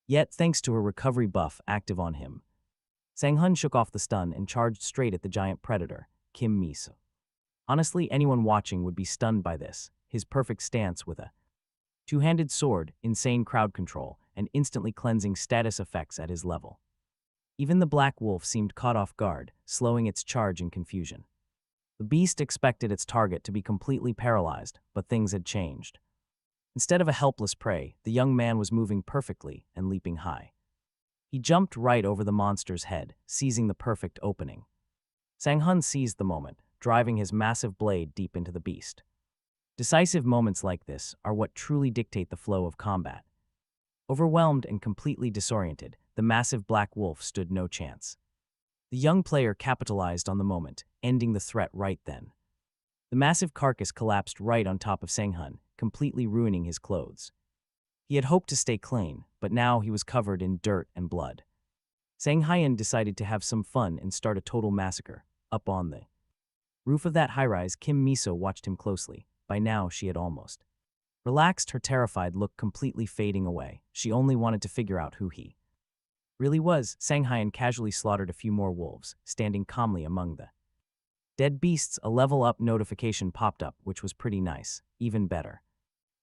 Yet, thanks to her recovery buff active on him, Sang-hun shook off the stun and charged straight at the giant predator, Kim Miso. Honestly, anyone watching would be stunned by this. His perfect stance with a two-handed sword, insane crowd control, and instantly cleansing status effects at his level. Even the black wolf seemed caught off guard, slowing its charge in confusion. The beast expected its target to be completely paralyzed, but things had changed. Instead of a helpless prey, the young man was moving perfectly and leaping high. He jumped right over the monster's head, seizing the perfect opening. Sang-hun seized the moment, driving his massive blade deep into the beast. Decisive moments like this are what truly dictate the flow of combat. Overwhelmed and completely disoriented, the massive black wolf stood no chance. The young player capitalized on the moment, ending the threat right then. The massive carcass collapsed right on top of Sang-hun, completely ruining his clothes. He had hoped to stay clean, but now he was covered in dirt and blood. Sang-hyun decided to have some fun and start a total massacre. Up on the roof of that high-rise, Kim Miso watched him closely. By now, she had almost relaxed, her terrified look completely fading away. She only wanted to figure out who he really was. Sang-hyun casually slaughtered a few more wolves, standing calmly among the dead beasts. A level-up notification popped up, which was pretty nice. Even better,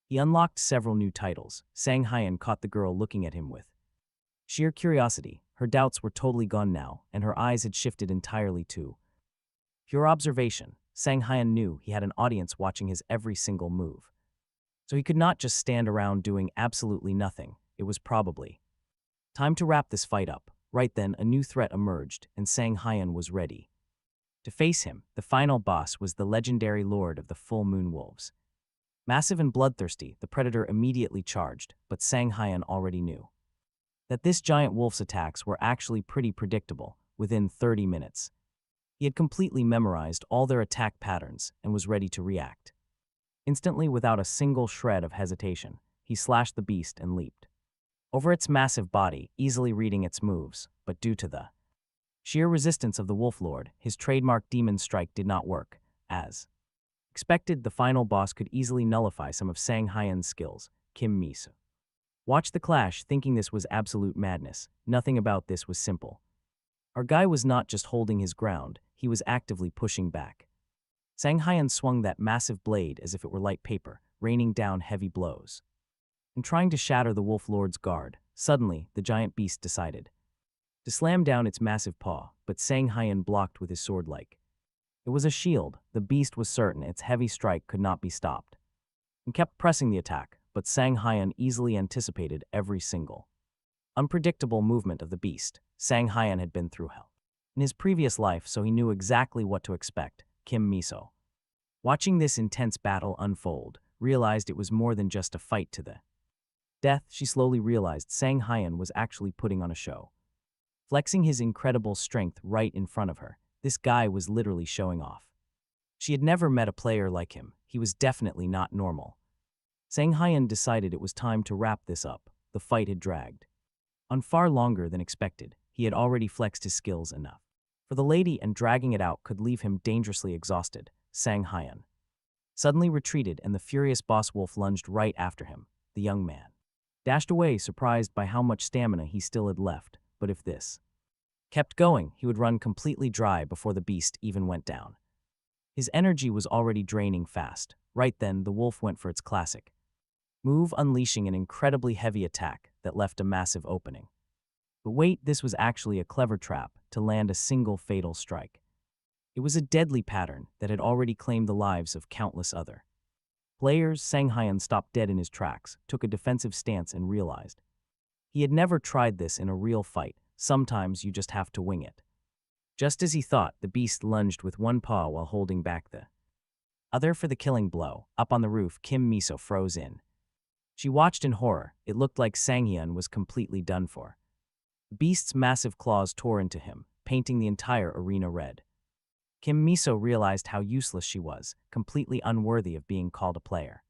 he unlocked several new titles. Sang-hyun caught the girl looking at him with sheer curiosity. Her doubts were totally gone now, and her eyes had shifted entirely to pure observation. Sang-hyun knew he had an audience watching his every single move. So he could not just stand around doing absolutely nothing. It was probably time to wrap this fight up. Right then, a new threat emerged, and Sang-hyun was ready to face him. The final boss was the legendary Lord of the Full Moon Wolves. Massive and bloodthirsty, the predator immediately charged, but Sang-hyun already knew that this giant wolf's attacks were actually pretty predictable. Within 30 minutes, he had completely memorized all their attack patterns and was ready to react. Instantly, without a single shred of hesitation, he slashed the beast and leaped over its massive body, easily reading its moves. But due to the sheer resistance of the Wolf Lord, his trademark demon strike did not work. As expected, the final boss could easily nullify some of Sang-hyun's skills. Kim Miso Watch the clash, thinking this was absolute madness. Nothing about this was simple. Our guy was not just holding his ground, he was actively pushing back. Sang Hyun swung that massive blade as if it were light paper, raining down heavy blows. And trying to shatter the Wolf Lord's guard, suddenly, the giant beast decided to slam down its massive paw, but Sang Hyun blocked with his sword like. It was a shield. The beast was certain its heavy strike could not be stopped, and kept pressing the attack, but Sang Hyun easily anticipated every single unpredictable movement of the beast. Sang Hyun had been through hell in his previous life, so he knew exactly what to expect. Kim Miso, watching this intense battle unfold, realized it was more than just a fight to the death. She slowly realized Sang Hyun was actually putting on a show, flexing his incredible strength right in front of her. This guy was literally showing off. She had never met a player like him. He was definitely not normal. Sang Hyun decided it was time to wrap this up. The fight had dragged on far longer than expected. He had already flexed his skills enough for the lady, and dragging it out could leave him dangerously exhausted. Sang Hyun suddenly retreated, and the furious boss wolf lunged right after him. The young man dashed away, surprised by how much stamina he still had left, but if this kept going, he would run completely dry before the beast even went down. His energy was already draining fast. Right then, the wolf went for its classic move, unleashing an incredibly heavy attack that left a massive opening. But wait, this was actually a clever trap to land a single fatal strike. It was a deadly pattern that had already claimed the lives of countless other players. Sang Hyun stopped dead in his tracks, took a defensive stance, and realized he had never tried this in a real fight. Sometimes you just have to wing it. Just as he thought, the beast lunged with one paw while holding back the other for the killing blow. Up on the roof, Kim Miso froze in. She watched in horror. It looked like Sang Hyun was completely done for. The beast's massive claws tore into him, painting the entire arena red. Kim Miso realized how useless she was, completely unworthy of being called a player.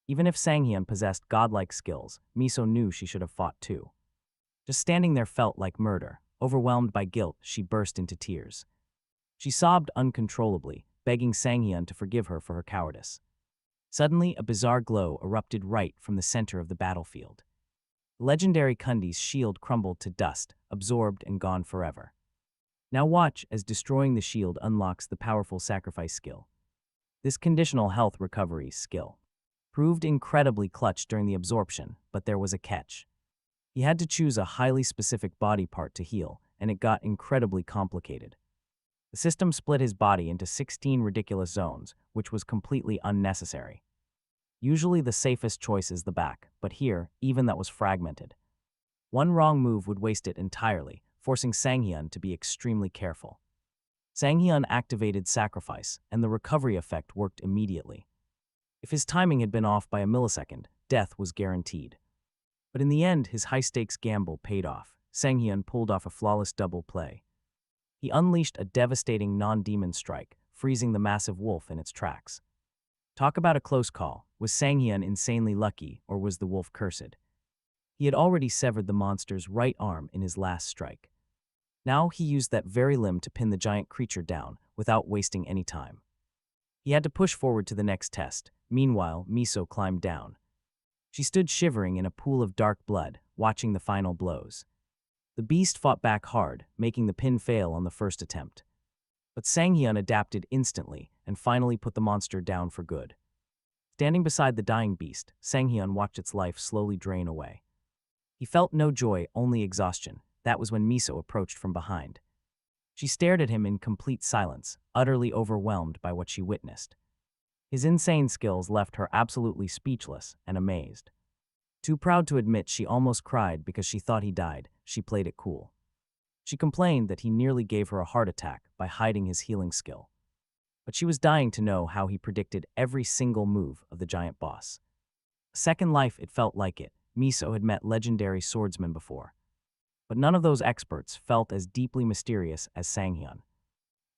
Even if Sang Hyun possessed godlike skills, Miso knew she should have fought too. Just standing there felt like murder. Overwhelmed by guilt, she burst into tears. She sobbed uncontrollably, begging Sang Hyun to forgive her for her cowardice. Suddenly, a bizarre glow erupted right from the center of the battlefield. The legendary Kundi's shield crumbled to dust, absorbed and gone forever. Now watch as destroying the shield unlocks the powerful sacrifice skill. This conditional health recovery skill proved incredibly clutch during the absorption, but there was a catch. He had to choose a highly specific body part to heal, and it got incredibly complicated. The system split his body into 16 ridiculous zones, which was completely unnecessary. Usually the safest choice is the back, but here, even that was fragmented. One wrong move would waste it entirely, forcing Sang Hyun to be extremely careful. Sang Hyun activated Sacrifice, and the recovery effect worked immediately. If his timing had been off by a millisecond, death was guaranteed. But in the end, his high-stakes gamble paid off. Sang Hyun pulled off a flawless double play. He unleashed a devastating non-demon strike, freezing the massive wolf in its tracks. Talk about a close call. Was Sang Hyun insanely lucky, or was the wolf cursed? He had already severed the monster's right arm in his last strike. Now he used that very limb to pin the giant creature down, without wasting any time. He had to push forward to the next test. Meanwhile, Miso climbed down. She stood shivering in a pool of dark blood, watching the final blows. The beast fought back hard, making the pin fail on the first attempt. But Sang Hyun adapted instantly and finally put the monster down for good. Standing beside the dying beast, Sang Hyun watched its life slowly drain away. He felt no joy, only exhaustion. That was when Miso approached from behind. She stared at him in complete silence, utterly overwhelmed by what she witnessed. His insane skills left her absolutely speechless and amazed. Too proud to admit she almost cried because she thought he died, she played it cool. She complained that he nearly gave her a heart attack by hiding his healing skill. But she was dying to know how he predicted every single move of the giant boss. A second life, it felt like it. Miso had met legendary swordsmen before. But none of those experts felt as deeply mysterious as Sang Hyun.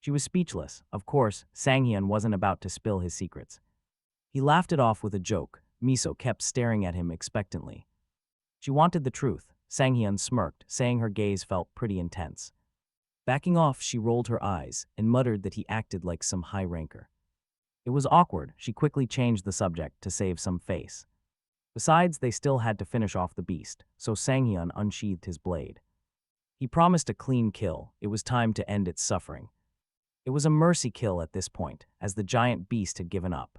She was speechless. Of course, Sang Hyun wasn't about to spill his secrets. He laughed it off with a joke. Miso kept staring at him expectantly. She wanted the truth. Sang Hyun smirked, saying her gaze felt pretty intense. Backing off, she rolled her eyes and muttered that he acted like some high ranker. It was awkward. She quickly changed the subject to save some face. Besides, they still had to finish off the beast, so Sanghyun unsheathed his blade. He promised a clean kill. It was time to end its suffering. It was a mercy kill at this point, as the giant beast had given up.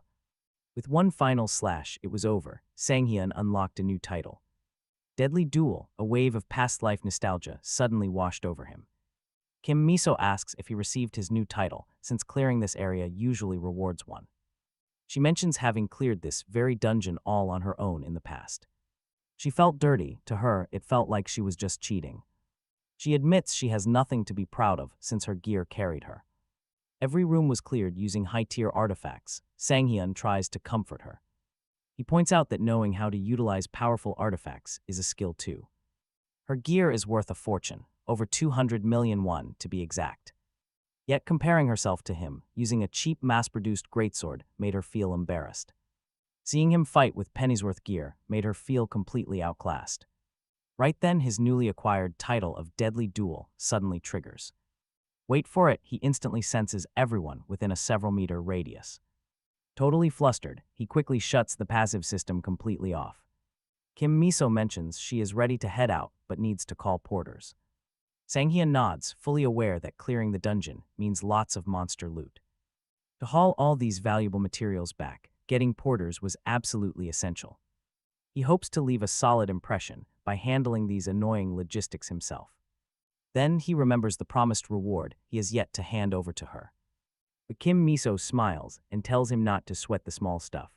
With one final slash, it was over. Sanghyun unlocked a new title. Deadly Duel, a wave of past life nostalgia, suddenly washed over him. Kim Miso asks if he received his new title, since clearing this area usually rewards one. She mentions having cleared this very dungeon all on her own in the past. She felt dirty. To her, it felt like she was just cheating. She admits she has nothing to be proud of since her gear carried her. Every room was cleared using high-tier artifacts. Sanghyun tries to comfort her. He points out that knowing how to utilize powerful artifacts is a skill too. Her gear is worth a fortune, over 200 million won to be exact. Yet comparing herself to him, using a cheap mass-produced greatsword, made her feel embarrassed. Seeing him fight with penny's-worth gear made her feel completely outclassed. Right then, his newly acquired title of Deadly Duel suddenly triggers. Wait for it, he instantly senses everyone within a several-meter radius. Totally flustered, he quickly shuts the passive system completely off. Kim Miso mentions she is ready to head out but needs to call porters. Sanghyun nods, fully aware that clearing the dungeon means lots of monster loot. To haul all these valuable materials back, getting porters was absolutely essential. He hopes to leave a solid impression by handling these annoying logistics himself. Then he remembers the promised reward he has yet to hand over to her. But Kim Miso smiles and tells him not to sweat the small stuff.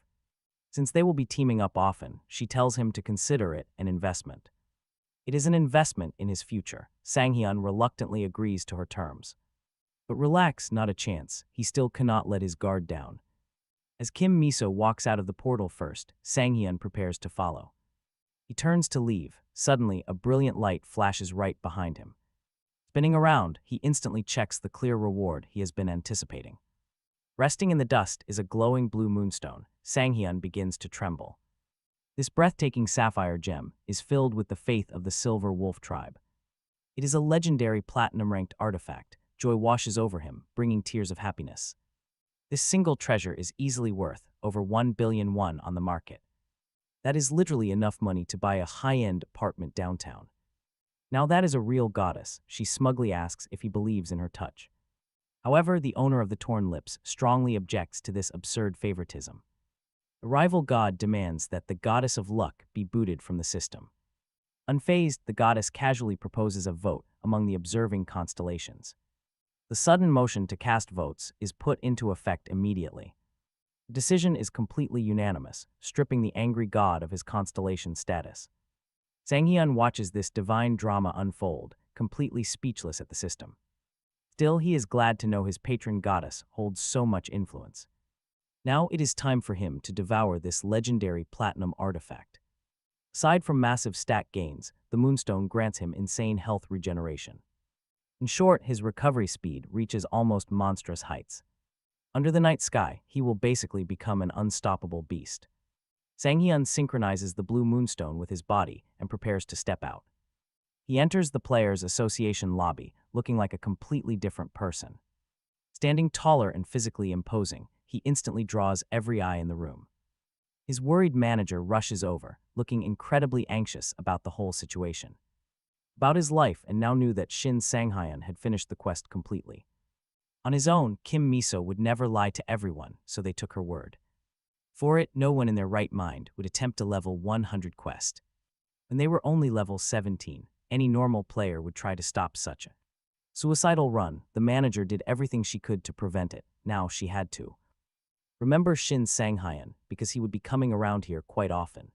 Since they will be teaming up often, she tells him to consider it an investment. It is an investment in his future. Sanghyun reluctantly agrees to her terms. But relax, not a chance. He still cannot let his guard down. As Kim Miso walks out of the portal first, Sanghyun prepares to follow. He turns to leave. Suddenly, a brilliant light flashes right behind him. Spinning around, he instantly checks the clear reward he has been anticipating. Resting in the dust is a glowing blue moonstone. Sanghyun begins to tremble. This breathtaking sapphire gem is filled with the faith of the Silver Wolf tribe. It is a legendary platinum-ranked artifact. Joy washes over him, bringing tears of happiness. This single treasure is easily worth over 1 billion won on the market. That is literally enough money to buy a high-end apartment downtown. Now that is a real goddess, she smugly asks if he believes in her touch. However, the owner of the torn lips strongly objects to this absurd favoritism. The rival god demands that the goddess of luck be booted from the system. Unfazed, the goddess casually proposes a vote among the observing constellations. The sudden motion to cast votes is put into effect immediately. The decision is completely unanimous, stripping the angry god of his constellation status. Sanghyun watches this divine drama unfold, completely speechless at the system. Still, he is glad to know his patron goddess holds so much influence. Now it is time for him to devour this legendary platinum artifact. Aside from massive stat gains, the moonstone grants him insane health regeneration. In short, his recovery speed reaches almost monstrous heights. Under the night sky, he will basically become an unstoppable beast. Sanghyun synchronizes the blue moonstone with his body and prepares to step out. He enters the Players' Association lobby, looking like a completely different person. Standing taller and physically imposing, he instantly draws every eye in the room. His worried manager rushes over, looking incredibly anxious about the whole situation. About his life, and now knew that Shin Sanghyun had finished the quest completely. On his own, Kim Miso would never lie to everyone, so they took her word. For it, no one in their right mind would attempt a level 100 quest. When they were only level 17, any normal player would try to stop such a suicidal run. The manager did everything she could to prevent it. Now she had to. Remember Shin Sanghyun, because he would be coming around here quite often.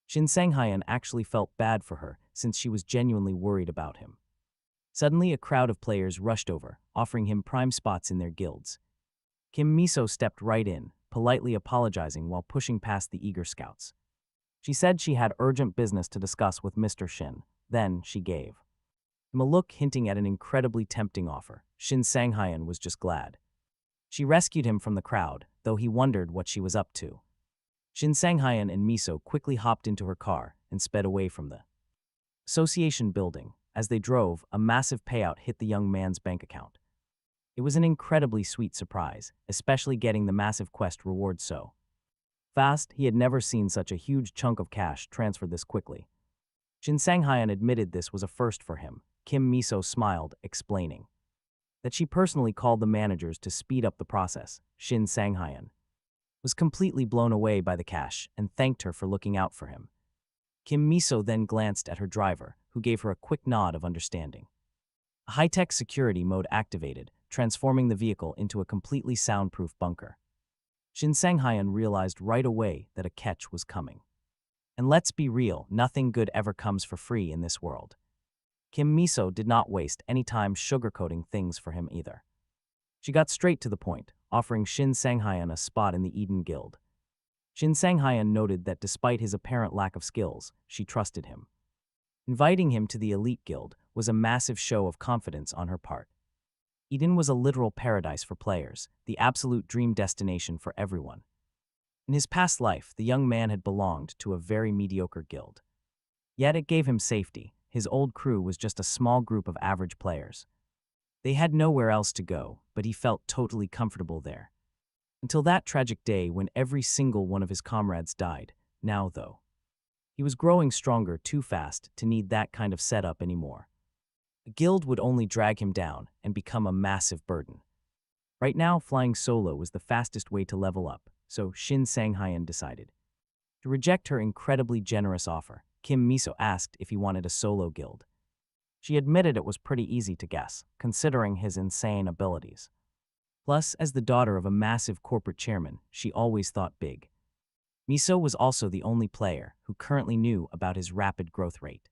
Shin Sanghyun actually felt bad for her, since she was genuinely worried about him. Suddenly, a crowd of players rushed over, offering him prime spots in their guilds. Kim Miso stepped right in, politely apologizing while pushing past the eager scouts. She said she had urgent business to discuss with Mr. Shin. Then she gave him a look hinting at an incredibly tempting offer. Shin Sanghyun was just glad. She rescued him from the crowd, though he wondered what she was up to. Shin Sanghyun and Miso quickly hopped into her car and sped away from the association building. As they drove, a massive payout hit the young man's bank account. It was an incredibly sweet surprise, especially getting the massive quest reward so Fast, he had never seen such a huge chunk of cash transferred this quickly. Shin Sang-hyun admitted this was a first for him. Kim Miso smiled, explaining that she personally called the managers to speed up the process. Shin Sang-hyun was completely blown away by the cash and thanked her for looking out for him. Kim Miso then glanced at her driver, who gave her a quick nod of understanding. A high-tech security mode activated, transforming the vehicle into a completely soundproof bunker. Shin Sang-hyun realized right away that a catch was coming. And let's be real, nothing good ever comes for free in this world. Kim Miso did not waste any time sugarcoating things for him either. She got straight to the point, offering Shin Sang-hyun a spot in the Eden Guild. Shin Sang-hyun noted that despite his apparent lack of skills, she trusted him. Inviting him to the elite guild was a massive show of confidence on her part. Eden was a literal paradise for players, the absolute dream destination for everyone. In his past life, the young man had belonged to a very mediocre guild. Yet it gave him safety. His old crew was just a small group of average players. They had nowhere else to go, but he felt totally comfortable there. Until that tragic day when every single one of his comrades died. Now, though, he was growing stronger too fast to need that kind of setup anymore. A guild would only drag him down and become a massive burden. Right now, flying solo was the fastest way to level up, so Shin Sang-hyun decided to reject her incredibly generous offer. Kim Miso asked if he wanted a solo guild. She admitted it was pretty easy to guess, considering his insane abilities. Plus, as the daughter of a massive corporate chairman, she always thought big. Miso was also the only player who currently knew about his rapid growth rate.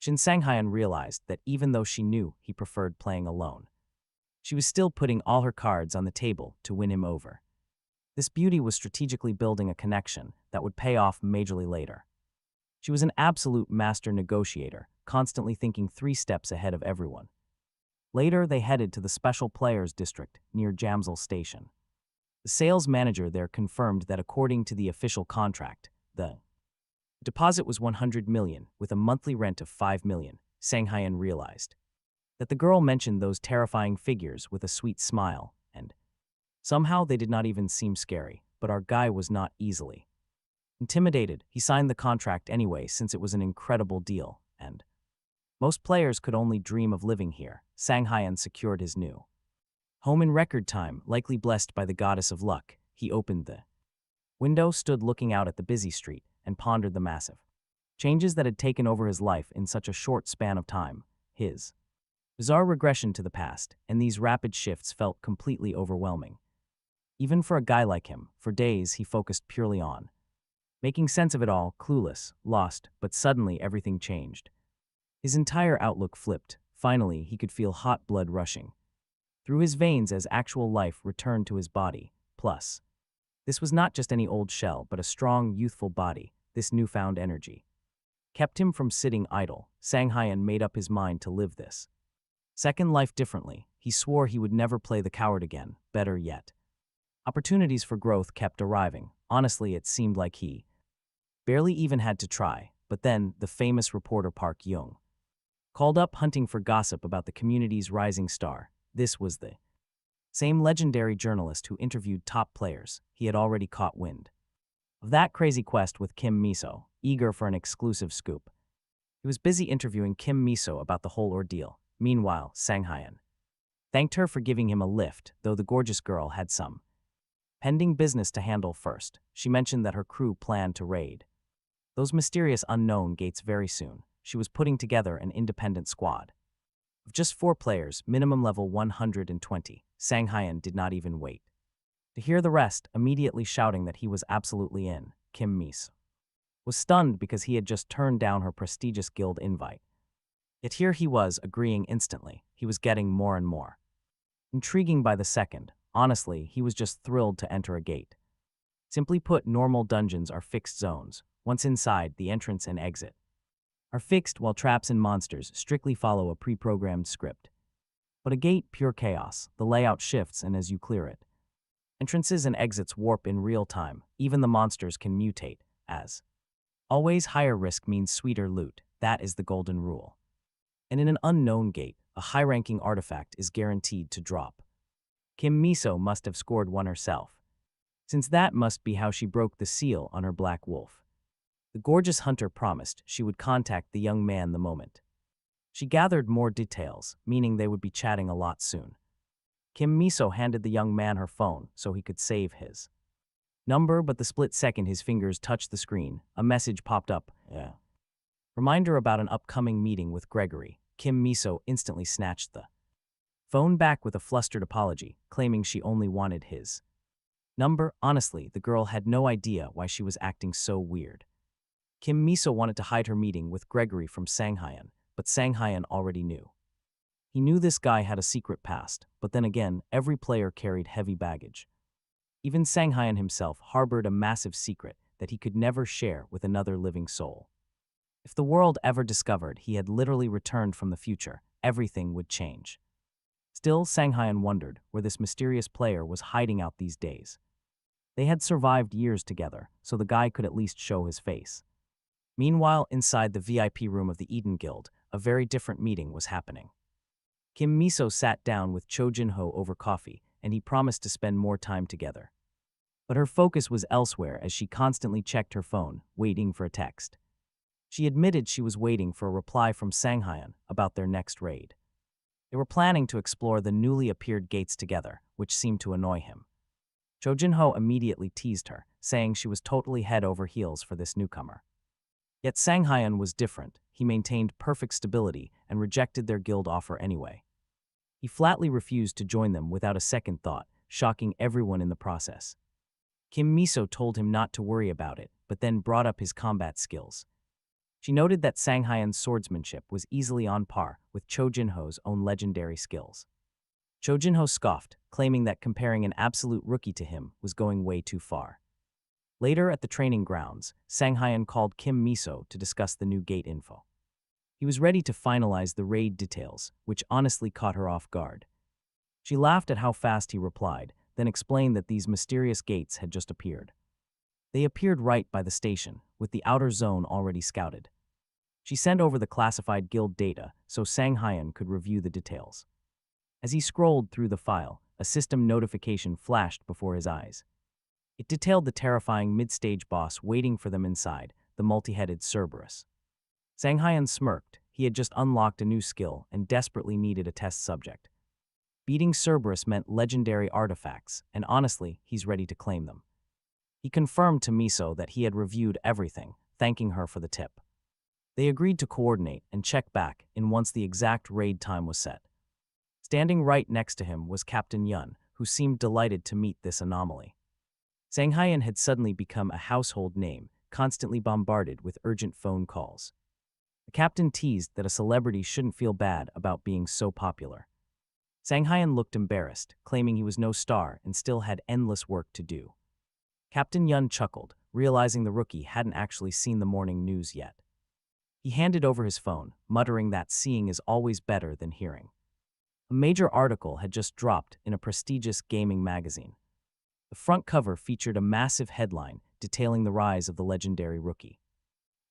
Shin Sang-hyun realized that even though she knew he preferred playing alone, she was still putting all her cards on the table to win him over. This beauty was strategically building a connection that would pay off majorly later. She was an absolute master negotiator, constantly thinking 3 steps ahead of everyone. Later, they headed to the Special Players District near Jamsil Station. The sales manager there confirmed that according to the official contract, the deposit was 100 million, with a monthly rent of 5 million. Sang-hyun realized that the girl mentioned those terrifying figures with a sweet smile, and somehow they did not even seem scary, but our guy was not easily intimidated. He signed the contract anyway since it was an incredible deal, and most players could only dream of living here. Sang-hyun secured his new home in record time, likely blessed by the goddess of luck. He opened the window, stood looking out at the busy street, and pondered the massive changes that had taken over his life in such a short span of time. His bizarre regression to the past, and these rapid shifts felt completely overwhelming. Even for a guy like him, for days he focused purely on making sense of it all, clueless, lost, but suddenly everything changed. His entire outlook flipped. Finally, he could feel hot blood rushing through his veins as actual life returned to his body. Plus, this was not just any old shell, but a strong, youthful body. This newfound energy kept him from sitting idle. Sang-hyun made up his mind to live this second life differently. He swore he would never play the coward again. Better yet, opportunities for growth kept arriving. Honestly, it seemed like he barely even had to try. But then, the famous reporter Park Young called up hunting for gossip about the community's rising star. This was the same legendary journalist who interviewed top players. He had already caught wind of that crazy quest with Kim Miso, eager for an exclusive scoop. He was busy interviewing Kim Miso about the whole ordeal. Meanwhile, Sang-hyun thanked her for giving him a lift, though the gorgeous girl had some pending business to handle first. She mentioned that her crew planned to raid those mysterious unknown gates very soon. She was putting together an independent squad of just 4 players, minimum level 120. Sang-hyun did not even wait to hear the rest, immediately shouting that he was absolutely in. Kim Miso was stunned because he had just turned down her prestigious guild invite. Yet here he was, agreeing instantly. He was getting more and more intriguing by the second. Honestly, he was just thrilled to enter a gate. Simply put, normal dungeons are fixed zones. Once inside, the entrance and exit are fixed, while traps and monsters strictly follow a pre-programmed script. But a gate, pure chaos. The layout shifts, and as you clear it, entrances and exits warp in real time. Even the monsters can mutate. As always, higher risk means sweeter loot. That is the golden rule. And in an unknown gate, a high-ranking artifact is guaranteed to drop. Kim Miso must have scored one herself. since that must be how she broke the seal on her black wolf. The gorgeous hunter promised she would contact the young man the moment. She gathered more details, meaning they would be chatting a lot soon. Kim Miso handed the young man her phone so he could save his number, but the split second his fingers touched the screen, a message popped up. Reminder about an upcoming meeting with Gregory. Kim Miso instantly snatched the phone back with a flustered apology, claiming she only wanted his number. Honestly, the girl had no idea why she was acting so weird. Kim Miso wanted to hide her meeting with Gregory from Sanghyun, but Sanghyun already knew. He knew this guy had a secret past, but then again, every player carried heavy baggage. Even Sanghyun himself harbored a massive secret that he could never share with another living soul. If the world ever discovered he had literally returned from the future, everything would change. Still, Sanghyun wondered where this mysterious player was hiding out these days. They had survived years together, so the guy could at least show his face. Meanwhile, inside the VIP room of the Eden Guild, a very different meeting was happening. Kim Miso sat down with Cho Jin-ho over coffee, and he promised to spend more time together. But her focus was elsewhere as she constantly checked her phone, waiting for a text. She admitted she was waiting for a reply from Sanghyun about their next raid. They were planning to explore the newly appeared gates together, which seemed to annoy him. Cho Jin-ho immediately teased her, saying she was totally head over heels for this newcomer. Yet Sanghyun was different. He maintained perfect stability and rejected their guild offer anyway. He flatly refused to join them without a second thought, shocking everyone in the process. Kim Miso told him not to worry about it, but then brought up his combat skills. She noted that Sanghyun's swordsmanship was easily on par with Cho Jin-ho's own legendary skills. Cho Jin-ho scoffed, claiming that comparing an absolute rookie to him was going way too far. Later at the training grounds, Sanghyun called Kim Miso to discuss the new gate info. He was ready to finalize the raid details, which honestly caught her off guard. She laughed at how fast he replied, then explained that these mysterious gates had just appeared. They appeared right by the station, with the outer zone already scouted. She sent over the classified guild data so Sanghyun could review the details. As he scrolled through the file, a system notification flashed before his eyes. It detailed the terrifying mid-stage boss waiting for them inside, the multi-headed Cerberus. Sanghyun smirked. He had just unlocked a new skill and desperately needed a test subject. Beating Cerberus meant legendary artifacts, and honestly, he's ready to claim them. He confirmed to Miso that he had reviewed everything, thanking her for the tip. They agreed to coordinate and check back in once the exact raid time was set. Standing right next to him was Captain Yun, who seemed delighted to meet this anomaly. Sanghyun had suddenly become a household name, constantly bombarded with urgent phone calls. The captain teased that a celebrity shouldn't feel bad about being so popular. Sanghyun looked embarrassed, claiming he was no star and still had endless work to do. Captain Yun chuckled, realizing the rookie hadn't actually seen the morning news yet. He handed over his phone, muttering that seeing is always better than hearing. A major article had just dropped in a prestigious gaming magazine. The front cover featured a massive headline detailing the rise of the legendary rookie.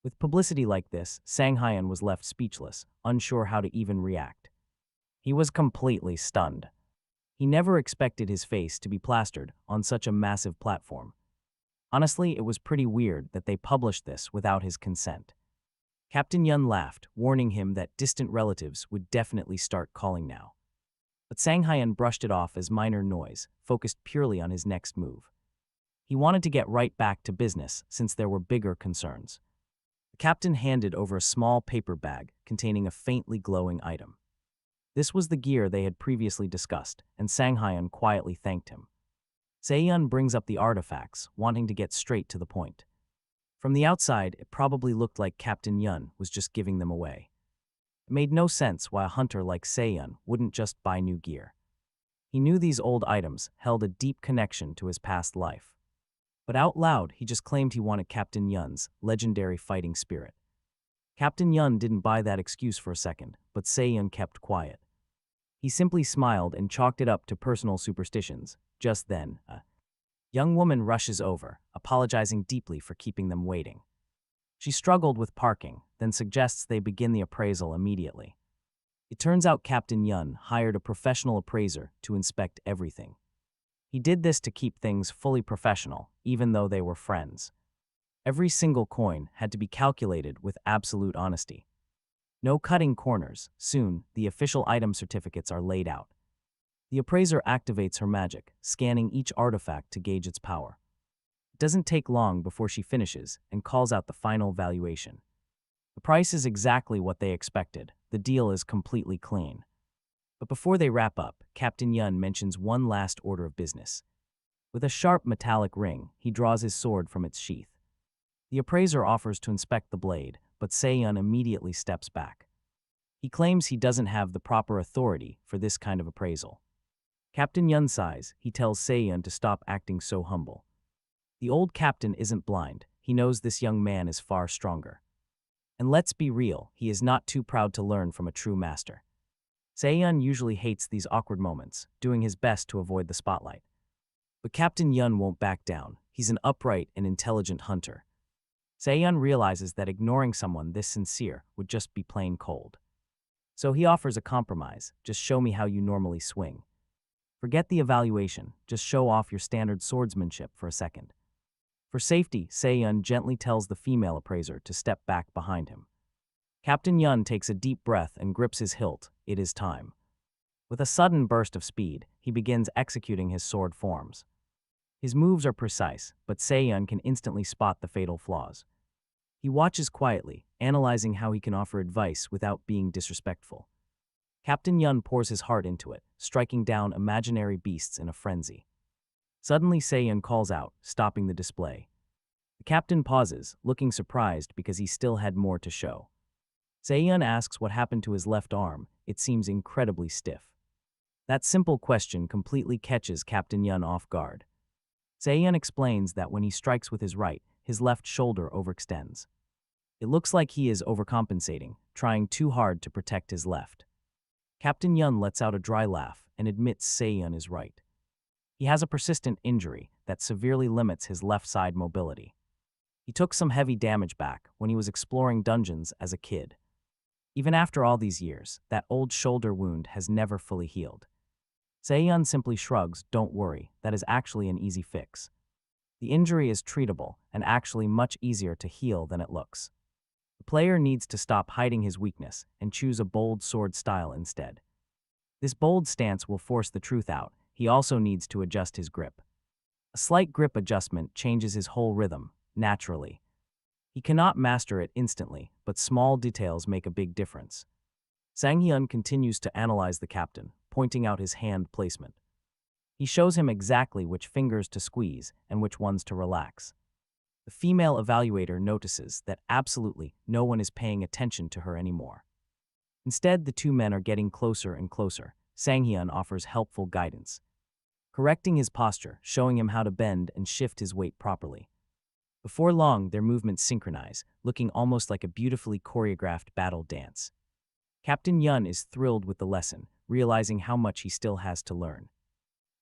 With publicity like this, Sanghyun was left speechless, unsure how to even react. He was completely stunned. He never expected his face to be plastered on such a massive platform. Honestly, it was pretty weird that they published this without his consent. Captain Yun laughed, warning him that distant relatives would definitely start calling now. But Sanghyun brushed it off as minor noise, focused purely on his next move. He wanted to get right back to business since there were bigger concerns. The captain handed over a small paper bag containing a faintly glowing item. This was the gear they had previously discussed, and Sanghyun quietly thanked him. Seyun brings up the artifacts, wanting to get straight to the point. From the outside, it probably looked like Captain Yun was just giving them away. It made no sense why a hunter like Seyun wouldn't just buy new gear. He knew these old items held a deep connection to his past life. But out loud, he just claimed he wanted Captain Yun's legendary fighting spirit. Captain Yun didn't buy that excuse for a second, but Seyun kept quiet. He simply smiled and chalked it up to personal superstitions. Just then, a young woman rushes over, apologizing deeply for keeping them waiting. She struggled with parking, then suggests they begin the appraisal immediately. It turns out Captain Yun hired a professional appraiser to inspect everything. He did this to keep things fully professional, even though they were friends. Every single coin had to be calculated with absolute honesty. No cutting corners. Soon, the official item certificates are laid out. The appraiser activates her magic, scanning each artifact to gauge its power. It doesn't take long before she finishes and calls out the final valuation. The price is exactly what they expected. The deal is completely clean. But before they wrap up, Captain Yun mentions one last order of business. With a sharp metallic ring, he draws his sword from its sheath. The appraiser offers to inspect the blade, but Se-yun immediately steps back. He claims he doesn't have the proper authority for this kind of appraisal. Captain Yun sighs. He tells Se-yun to stop acting so humble. The old captain isn't blind. He knows this young man is far stronger. And let's be real, he is not too proud to learn from a true master. Se-yun usually hates these awkward moments, doing his best to avoid the spotlight. But Captain Yun won't back down. He's an upright and intelligent hunter. Se-yun realizes that ignoring someone this sincere would just be plain cold. So he offers a compromise. Just show me how you normally swing. Forget the evaluation, just show off your standard swordsmanship for a second. For safety, Se-yun gently tells the female appraiser to step back behind him. Captain Yun takes a deep breath and grips his hilt. It is time. With a sudden burst of speed, he begins executing his sword forms. His moves are precise, but Se-yun can instantly spot the fatal flaws. He watches quietly, analyzing how he can offer advice without being disrespectful. Captain Yun pours his heart into it, striking down imaginary beasts in a frenzy. Suddenly Se-yun calls out, stopping the display. The captain pauses, looking surprised because he still had more to show. Se-yun asks what happened to his left arm. It seems incredibly stiff. That simple question completely catches Captain Yun off guard. Se-yun explains that when he strikes with his right, his left shoulder overextends. It looks like he is overcompensating, trying too hard to protect his left. Captain Yun lets out a dry laugh and admits Se-yun is right. He has a persistent injury that severely limits his left side mobility. He took some heavy damage back when he was exploring dungeons as a kid. Even after all these years, that old shoulder wound has never fully healed. Se-yun simply shrugs, don't worry, that is actually an easy fix. The injury is treatable and actually much easier to heal than it looks. The player needs to stop hiding his weakness and choose a bold sword style instead. This bold stance will force the truth out. He also needs to adjust his grip. A slight grip adjustment changes his whole rhythm, naturally. He cannot master it instantly, but small details make a big difference. Sang-hyun continues to analyze the captain, pointing out his hand placement. He shows him exactly which fingers to squeeze and which ones to relax. The female evaluator notices that absolutely no one is paying attention to her anymore. Instead, the two men are getting closer and closer. Sang-hyun offers helpful guidance, correcting his posture, showing him how to bend and shift his weight properly. Before long, their movements synchronize, looking almost like a beautifully choreographed battle dance. Captain Yun is thrilled with the lesson, realizing how much he still has to learn.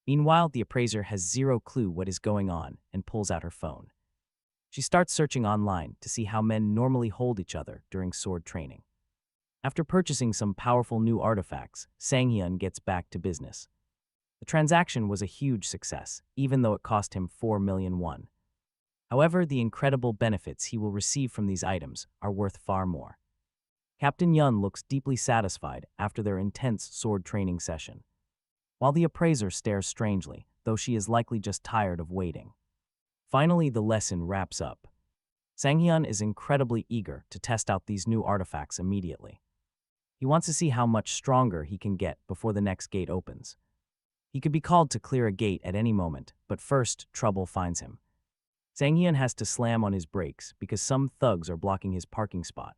Meanwhile, the appraiser has zero clue what is going on and pulls out her phone. She starts searching online to see how men normally hold each other during sword training. After purchasing some powerful new artifacts, Sang-hyun gets back to business. The transaction was a huge success, even though it cost him 4 million won. However, the incredible benefits he will receive from these items are worth far more. Captain Yun looks deeply satisfied after their intense sword training session, while the appraiser stares strangely, though she is likely just tired of waiting. Finally, the lesson wraps up. Sang-hyun is incredibly eager to test out these new artifacts immediately. He wants to see how much stronger he can get before the next gate opens. He could be called to clear a gate at any moment, but first, trouble finds him. Sang-hyun has to slam on his brakes because some thugs are blocking his parking spot.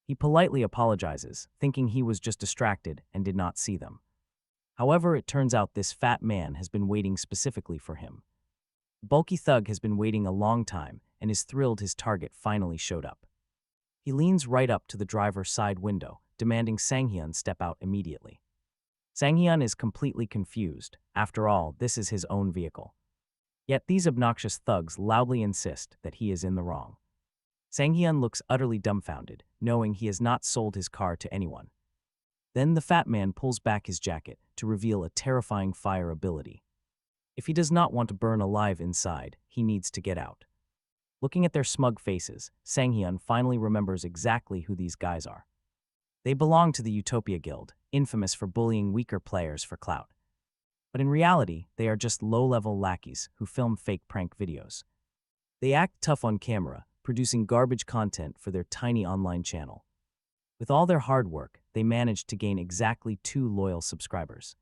He politely apologizes, thinking he was just distracted and did not see them. However, it turns out this fat man has been waiting specifically for him. The bulky thug has been waiting a long time and is thrilled his target finally showed up. He leans right up to the driver's side window, demanding Sang-hyun step out immediately. Sang-hyun is completely confused. After all, this is his own vehicle. Yet these obnoxious thugs loudly insist that he is in the wrong. Sang-hyun looks utterly dumbfounded, knowing he has not sold his car to anyone. Then the fat man pulls back his jacket to reveal a terrifying fire ability. If he does not want to burn alive inside, he needs to get out. Looking at their smug faces, Sang-hyun finally remembers exactly who these guys are. They belong to the Utopia Guild, infamous for bullying weaker players for clout. But in reality, they are just low-level lackeys who film fake prank videos. They act tough on camera, producing garbage content for their tiny online channel. With all their hard work, they managed to gain exactly 2 loyal subscribers.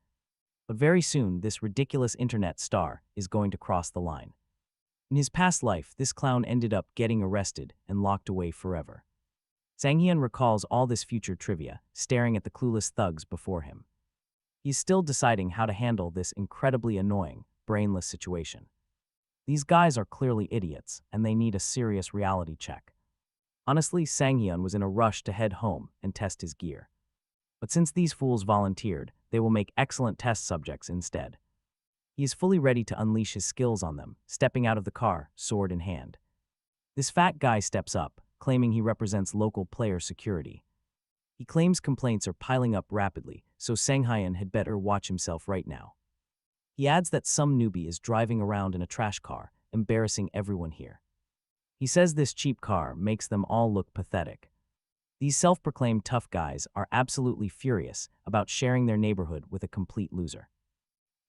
But very soon, this ridiculous internet star is going to cross the line. In his past life, this clown ended up getting arrested and locked away forever. Sang-hyun recalls all this future trivia, staring at the clueless thugs before him. He's still deciding how to handle this incredibly annoying, brainless situation. These guys are clearly idiots, and they need a serious reality check. Honestly, Sang-hyun was in a rush to head home and test his gear. But since these fools volunteered, they will make excellent test subjects instead. He is fully ready to unleash his skills on them, stepping out of the car, sword in hand. This fat guy steps up, claiming he represents local player security. He claims complaints are piling up rapidly, so Sang-hyun had better watch himself right now. He adds that some newbie is driving around in a trash car, embarrassing everyone here. He says this cheap car makes them all look pathetic. These self-proclaimed tough guys are absolutely furious about sharing their neighborhood with a complete loser.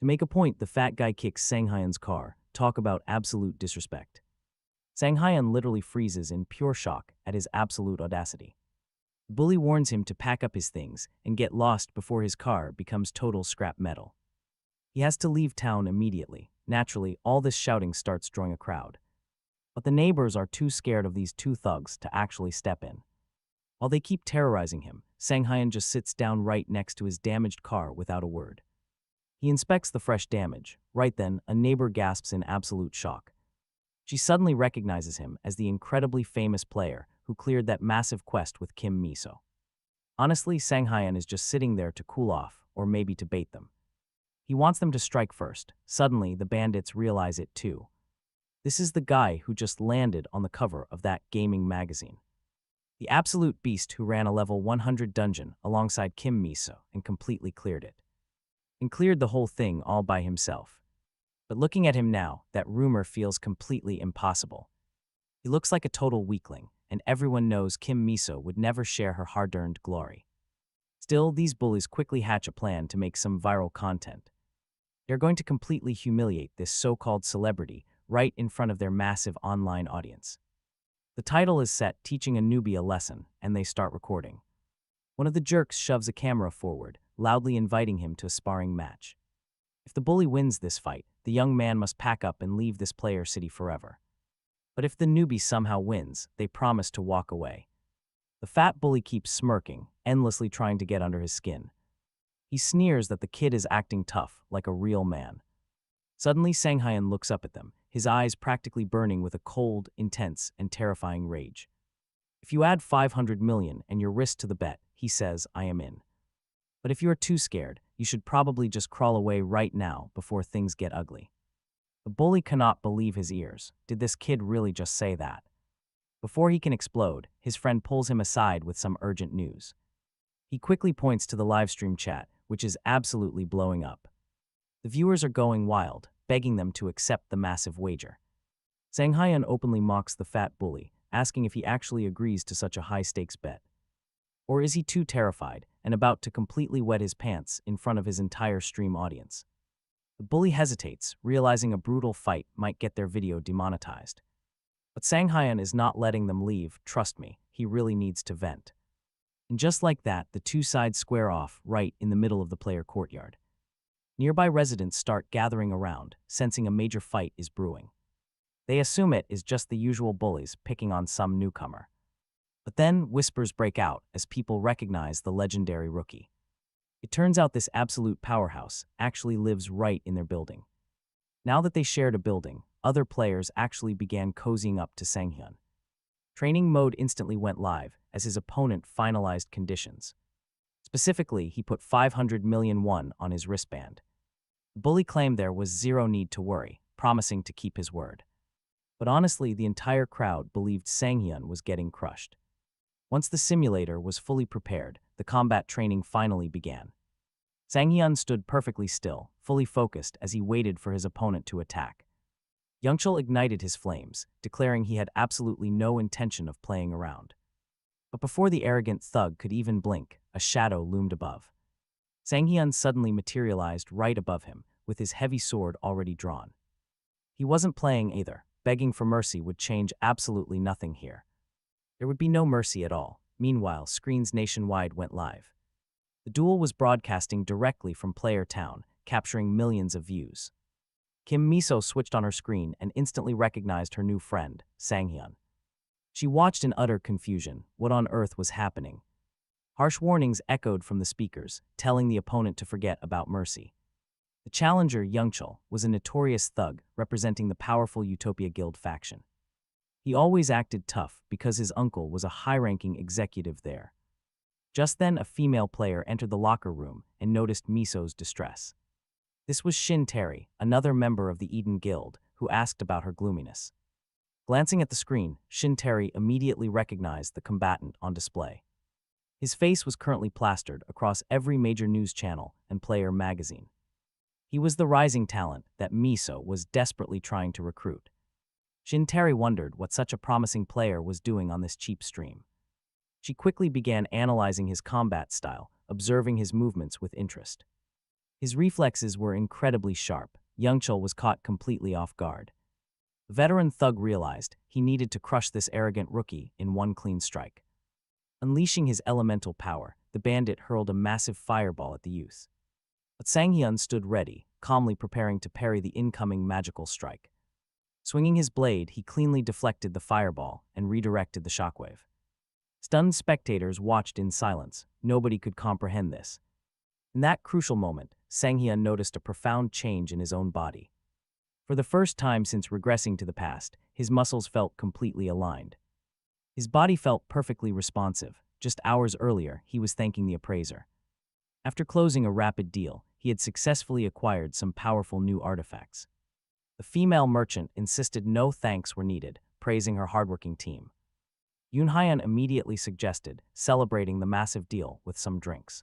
To make a point, the fat guy kicks Sang-hyun's car. Talk about absolute disrespect. Sang-hyun literally freezes in pure shock at his absolute audacity. The bully warns him to pack up his things and get lost before his car becomes total scrap metal. He has to leave town immediately. Naturally, all this shouting starts drawing a crowd. But the neighbors are too scared of these 2 thugs to actually step in. While they keep terrorizing him, Sang-hyun just sits down right next to his damaged car without a word. He inspects the fresh damage. Right then, a neighbor gasps in absolute shock. She suddenly recognizes him as the incredibly famous player who cleared that massive quest with Kim Miso. Honestly, Sang-hyun is just sitting there to cool off, or maybe to bait them. He wants them to strike first. Suddenly, the bandits realize it too. This is the guy who just landed on the cover of that gaming magazine. The absolute beast who ran a level 100 dungeon alongside Kim Miso and completely cleared it. And cleared the whole thing all by himself. But looking at him now, that rumor feels completely impossible. He looks like a total weakling, and everyone knows Kim Miso would never share her hard-earned glory. Still, these bullies quickly hatch a plan to make some viral content. They're going to completely humiliate this so-called celebrity right in front of their massive online audience. The title is set Teaching a Newbie a Lesson, and they start recording. One of the jerks shoves a camera forward, loudly inviting him to a sparring match. If the bully wins this fight, the young man must pack up and leave this player city forever. But if the newbie somehow wins, they promise to walk away. The fat bully keeps smirking, endlessly trying to get under his skin. He sneers that the kid is acting tough, like a real man. Suddenly, Sang-hyun looks up at them, his eyes practically burning with a cold, intense, and terrifying rage. If you add 500 million and your wrist to the bet, he says, I am in. But if you are too scared, you should probably just crawl away right now before things get ugly. The bully cannot believe his ears. Did this kid really just say that? Before he can explode, his friend pulls him aside with some urgent news. He quickly points to the livestream chat, which is absolutely blowing up. The viewers are going wild, begging them to accept the massive wager. Sang-hyun openly mocks the fat bully, asking if he actually agrees to such a high-stakes bet. Or is he too terrified and about to completely wet his pants in front of his entire stream audience? The bully hesitates, realizing a brutal fight might get their video demonetized. But Sang-hyun is not letting them leave, trust me, he really needs to vent. And just like that, the 2 sides square off right in the middle of the player courtyard. Nearby residents start gathering around, sensing a major fight is brewing. They assume it is just the usual bullies picking on some newcomer. But then whispers break out as people recognize the legendary rookie. It turns out this absolute powerhouse actually lives right in their building. Now that they shared a building, other players actually began cozying up to Sang-hyun. Training mode instantly went live as his opponent finalized conditions. Specifically, he put 500 million won on his wristband. The bully claimed there was zero need to worry, promising to keep his word. But honestly, the entire crowd believed Sang-hyun was getting crushed. Once the simulator was fully prepared, the combat training finally began. Sang-hyun stood perfectly still, fully focused as he waited for his opponent to attack. Youngchul ignited his flames, declaring he had absolutely no intention of playing around. But before the arrogant thug could even blink, a shadow loomed above. Sang-hyun suddenly materialized right above him, with his heavy sword already drawn. He wasn't playing either. Begging for mercy would change absolutely nothing here. There would be no mercy at all. Meanwhile, screens nationwide went live. The duel was broadcasting directly from Player Town, capturing millions of views. Kim Miso switched on her screen and instantly recognized her new friend, Sang-hyun. She watched in utter confusion. What on earth was happening? Harsh warnings echoed from the speakers, telling the opponent to forget about mercy. The challenger, Youngchul, was a notorious thug representing the powerful Utopia Guild faction. He always acted tough because his uncle was a high-ranking executive there. Just then, a female player entered the locker room and noticed Miso's distress. This was Shin Terry, another member of the Eden Guild, who asked about her gloominess. Glancing at the screen, Shin Terry immediately recognized the combatant on display. His face was currently plastered across every major news channel and player magazine. He was the rising talent that Miso was desperately trying to recruit. Shin Terry wondered what such a promising player was doing on this cheap stream. She quickly began analyzing his combat style, observing his movements with interest. His reflexes were incredibly sharp. Youngchul was caught completely off guard. The veteran thug realized he needed to crush this arrogant rookie in one clean strike. Unleashing his elemental power, the bandit hurled a massive fireball at the youth. But Sang-hyun stood ready, calmly preparing to parry the incoming magical strike. Swinging his blade, he cleanly deflected the fireball and redirected the shockwave. Stunned spectators watched in silence. Nobody could comprehend this. In that crucial moment, Sang-hyun noticed a profound change in his own body. For the first time since regressing to the past, his muscles felt completely aligned. His body felt perfectly responsive. Just hours earlier, he was thanking the appraiser. After closing a rapid deal, he had successfully acquired some powerful new artifacts. The female merchant insisted no thanks were needed, praising her hardworking team. Yoon-hyun immediately suggested celebrating the massive deal with some drinks.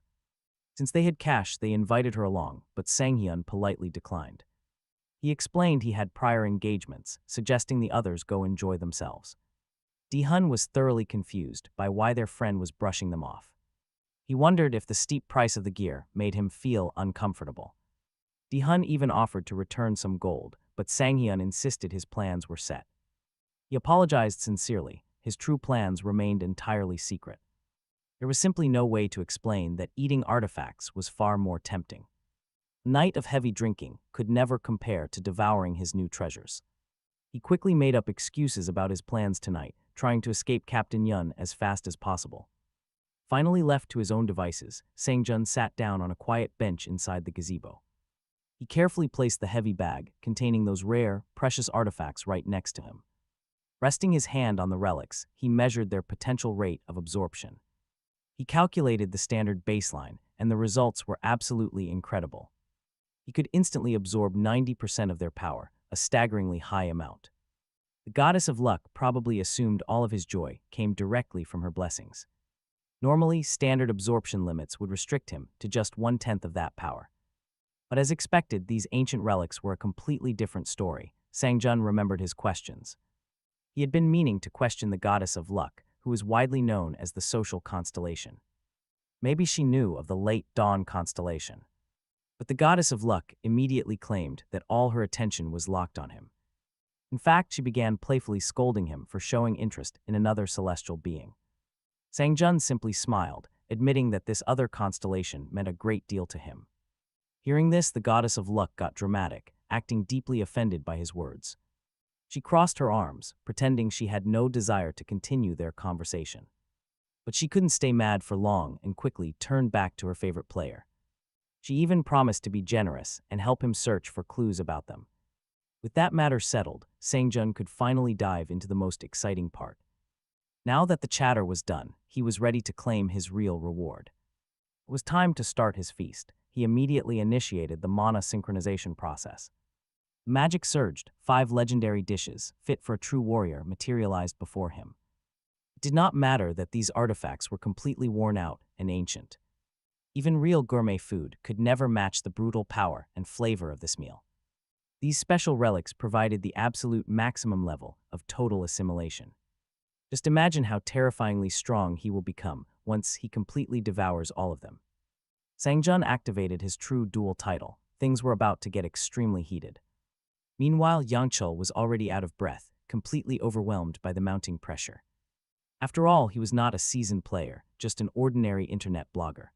Since they had cash, they invited her along, but Sang-hyun politely declined. He explained he had prior engagements, suggesting the others go enjoy themselves. Dee-hun was thoroughly confused by why their friend was brushing them off. He wondered if the steep price of the gear made him feel uncomfortable. Dee-hun even offered to return some gold, but Sang-hyun insisted his plans were set. He apologized sincerely. His true plans remained entirely secret. There was simply no way to explain that eating artifacts was far more tempting. A night of heavy drinking could never compare to devouring his new treasures. He quickly made up excuses about his plans tonight, trying to escape Captain Yun as fast as possible. Finally left to his own devices, Sang-jun sat down on a quiet bench inside the gazebo. He carefully placed the heavy bag containing those rare, precious artifacts right next to him. Resting his hand on the relics, he measured their potential rate of absorption. He calculated the standard baseline, and the results were absolutely incredible. He could instantly absorb 90% of their power, a staggeringly high amount. The goddess of luck probably assumed all of his joy came directly from her blessings. Normally, standard absorption limits would restrict him to just 1/10 of that power. But as expected, these ancient relics were a completely different story. Sang-jun remembered his questions. He had been meaning to question the goddess of luck, who is widely known as the social constellation. Maybe she knew of the late dawn constellation. But the goddess of luck immediately claimed that all her attention was locked on him. In fact, she began playfully scolding him for showing interest in another celestial being. Sang-jun simply smiled, admitting that this other constellation meant a great deal to him. Hearing this, the goddess of luck got dramatic, acting deeply offended by his words. She crossed her arms, pretending she had no desire to continue their conversation. But she couldn't stay mad for long and quickly turned back to her favorite player. She even promised to be generous and help him search for clues about them. With that matter settled, Sang-jun could finally dive into the most exciting part. Now that the chatter was done, he was ready to claim his real reward. It was time to start his feast. He immediately initiated the mana synchronization process. Magic surged, 5 legendary dishes, fit for a true warrior, materialized before him. It did not matter that these artifacts were completely worn out and ancient. Even real gourmet food could never match the brutal power and flavor of this meal. These special relics provided the absolute maximum level of total assimilation. Just imagine how terrifyingly strong he will become once he completely devours all of them. Sangjun activated his true dual title. Things were about to get extremely heated. Meanwhile, Yangchul was already out of breath, completely overwhelmed by the mounting pressure. After all, he was not a seasoned player, just an ordinary internet blogger.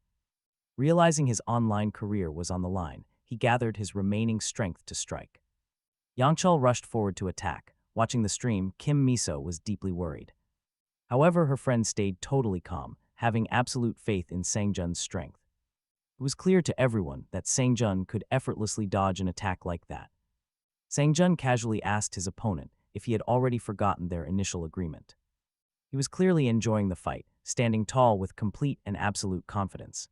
Realizing his online career was on the line, he gathered his remaining strength to strike. Yangchul rushed forward to attack. Watching the stream, Kim Miso was deeply worried. However, her friend stayed totally calm, having absolute faith in Sangjun's strength. It was clear to everyone that Sangjun could effortlessly dodge an attack like that. Sangjun casually asked his opponent if he had already forgotten their initial agreement. He was clearly enjoying the fight, standing tall with complete and absolute confidence.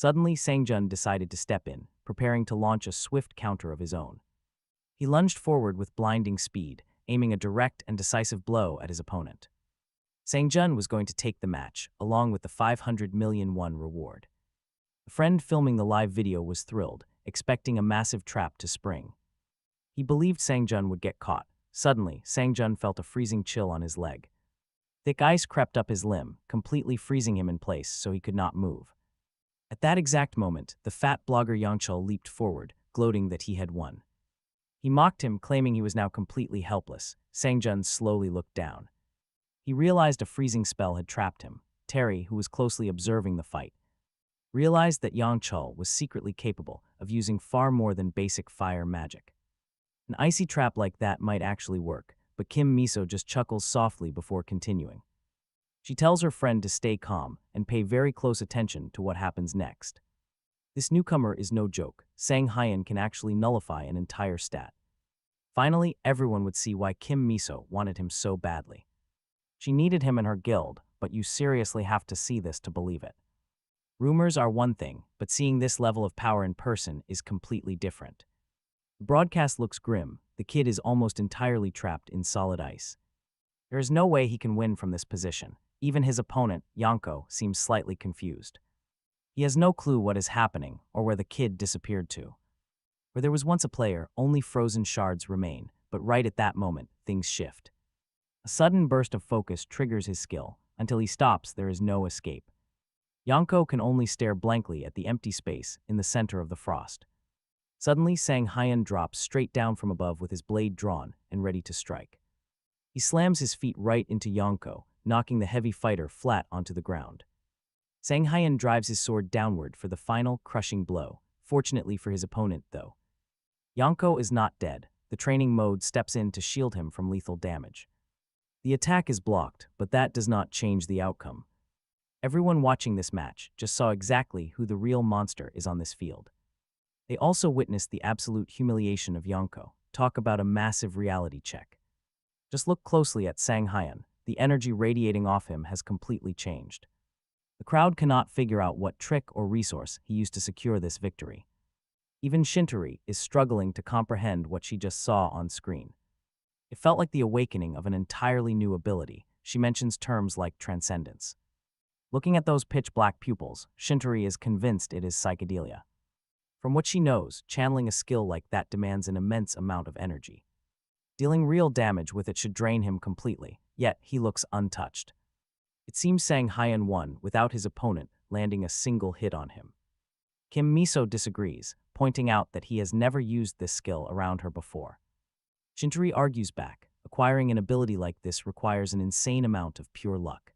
Suddenly, Sangjun decided to step in, preparing to launch a swift counter of his own. He lunged forward with blinding speed, aiming a direct and decisive blow at his opponent. Sangjun was going to take the match, along with the 500 million won reward. The friend filming the live video was thrilled, expecting a massive trap to spring. He believed Sangjun would get caught. Suddenly, Sangjun felt a freezing chill on his leg. Thick ice crept up his limb, completely freezing him in place so he could not move. At that exact moment, the fat blogger Yangchul leaped forward, gloating that he had won. He mocked him, claiming he was now completely helpless. Sangjun slowly looked down. He realized a freezing spell had trapped him. Terry, who was closely observing the fight, realized that Yangchul was secretly capable of using far more than basic fire magic. An icy trap like that might actually work, but Kim Miso just chuckles softly before continuing. She tells her friend to stay calm and pay very close attention to what happens next. This newcomer is no joke. Sang Hyan can actually nullify an entire stat. Finally, everyone would see why Kim Miso wanted him so badly. She needed him in her guild, but you seriously have to see this to believe it. Rumors are one thing, but seeing this level of power in person is completely different. The broadcast looks grim. The kid is almost entirely trapped in solid ice. There is no way he can win from this position. Even his opponent, Yanko, seems slightly confused. He has no clue what is happening or where the kid disappeared to. Where there was once a player, only frozen shards remain, but right at that moment, things shift. A sudden burst of focus triggers his skill. Until he stops, there is no escape. Yanko can only stare blankly at the empty space in the center of the frost. Suddenly, Sang Hyan drops straight down from above with his blade drawn and ready to strike. He slams his feet right into Yanko, knocking the heavy fighter flat onto the ground. Sang Hyan drives his sword downward for the final, crushing blow. Fortunately for his opponent, though, Yanko is not dead. The training mode steps in to shield him from lethal damage. The attack is blocked, but that does not change the outcome. Everyone watching this match just saw exactly who the real monster is on this field. They also witnessed the absolute humiliation of Yanko. Talk about a massive reality check. Just look closely at Sang Hyan. The energy radiating off him has completely changed. The crowd cannot figure out what trick or resource he used to secure this victory. Even Shintari is struggling to comprehend what she just saw on screen. It felt like the awakening of an entirely new ability. She mentions terms like transcendence. Looking at those pitch-black pupils, Shintari is convinced it is psychedelia. From what she knows, channeling a skill like that demands an immense amount of energy. Dealing real damage with it should drain him completely, yet he looks untouched. It seems Sang Hyan won without his opponent landing a single hit on him. Kim Miso disagrees, pointing out that he has never used this skill around her before. Shintari argues back. Acquiring an ability like this requires an insane amount of pure luck.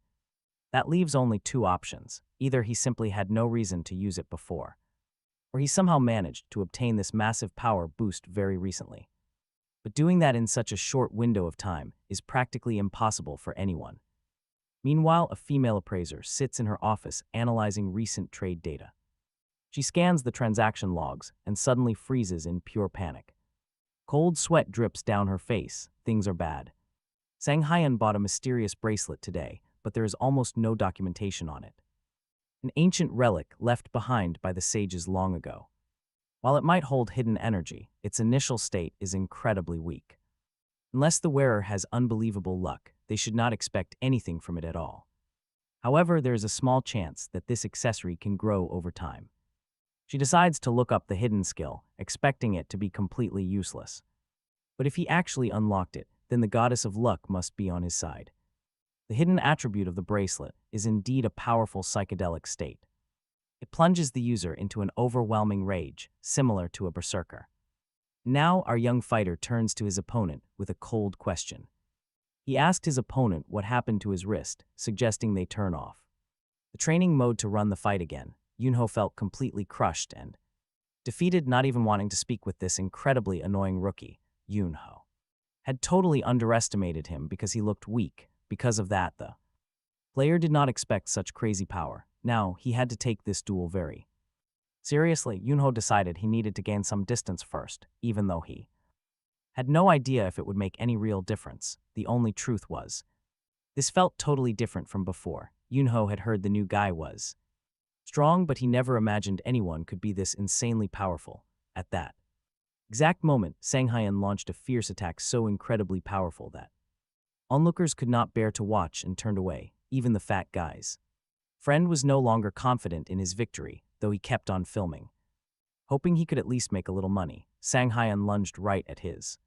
That leaves only two options. Either he simply had no reason to use it before, or he somehow managed to obtain this massive power boost very recently. But doing that in such a short window of time is practically impossible for anyone. Meanwhile, a female appraiser sits in her office analyzing recent trade data. She scans the transaction logs and suddenly freezes in pure panic. Cold sweat drips down her face. Things are bad. Sang Hyan bought a mysterious bracelet today, but there is almost no documentation on it. An ancient relic left behind by the sages long ago. While it might hold hidden energy, its initial state is incredibly weak. Unless the wearer has unbelievable luck, they should not expect anything from it at all. However, there is a small chance that this accessory can grow over time. She decides to look up the hidden skill, expecting it to be completely useless. But if he actually unlocked it, then the goddess of luck must be on his side. The hidden attribute of the bracelet is indeed a powerful psychedelic state. It plunges the user into an overwhelming rage, similar to a berserker. Now our young fighter turns to his opponent with a cold question. He asked his opponent what happened to his wrist, suggesting they turn off. The training mode to run the fight again, Yunho felt completely crushed and defeated, not even wanting to speak with this incredibly annoying rookie. Yunho had totally underestimated him because he looked weak. Because of that, the player did not expect such crazy power. Now, he had to take this duel very seriously. Yunho decided he needed to gain some distance first, even though he had no idea if it would make any real difference. The only truth was, this felt totally different from before. Yunho had heard the new guy was strong, but he never imagined anyone could be this insanely powerful. At that exact moment, Sanghyun launched a fierce attack so incredibly powerful that onlookers could not bear to watch and turned away, even the fat guys. Friend was no longer confident in his victory, though he kept on filming. Hoping he could at least make a little money, Sanghyun lunged right at his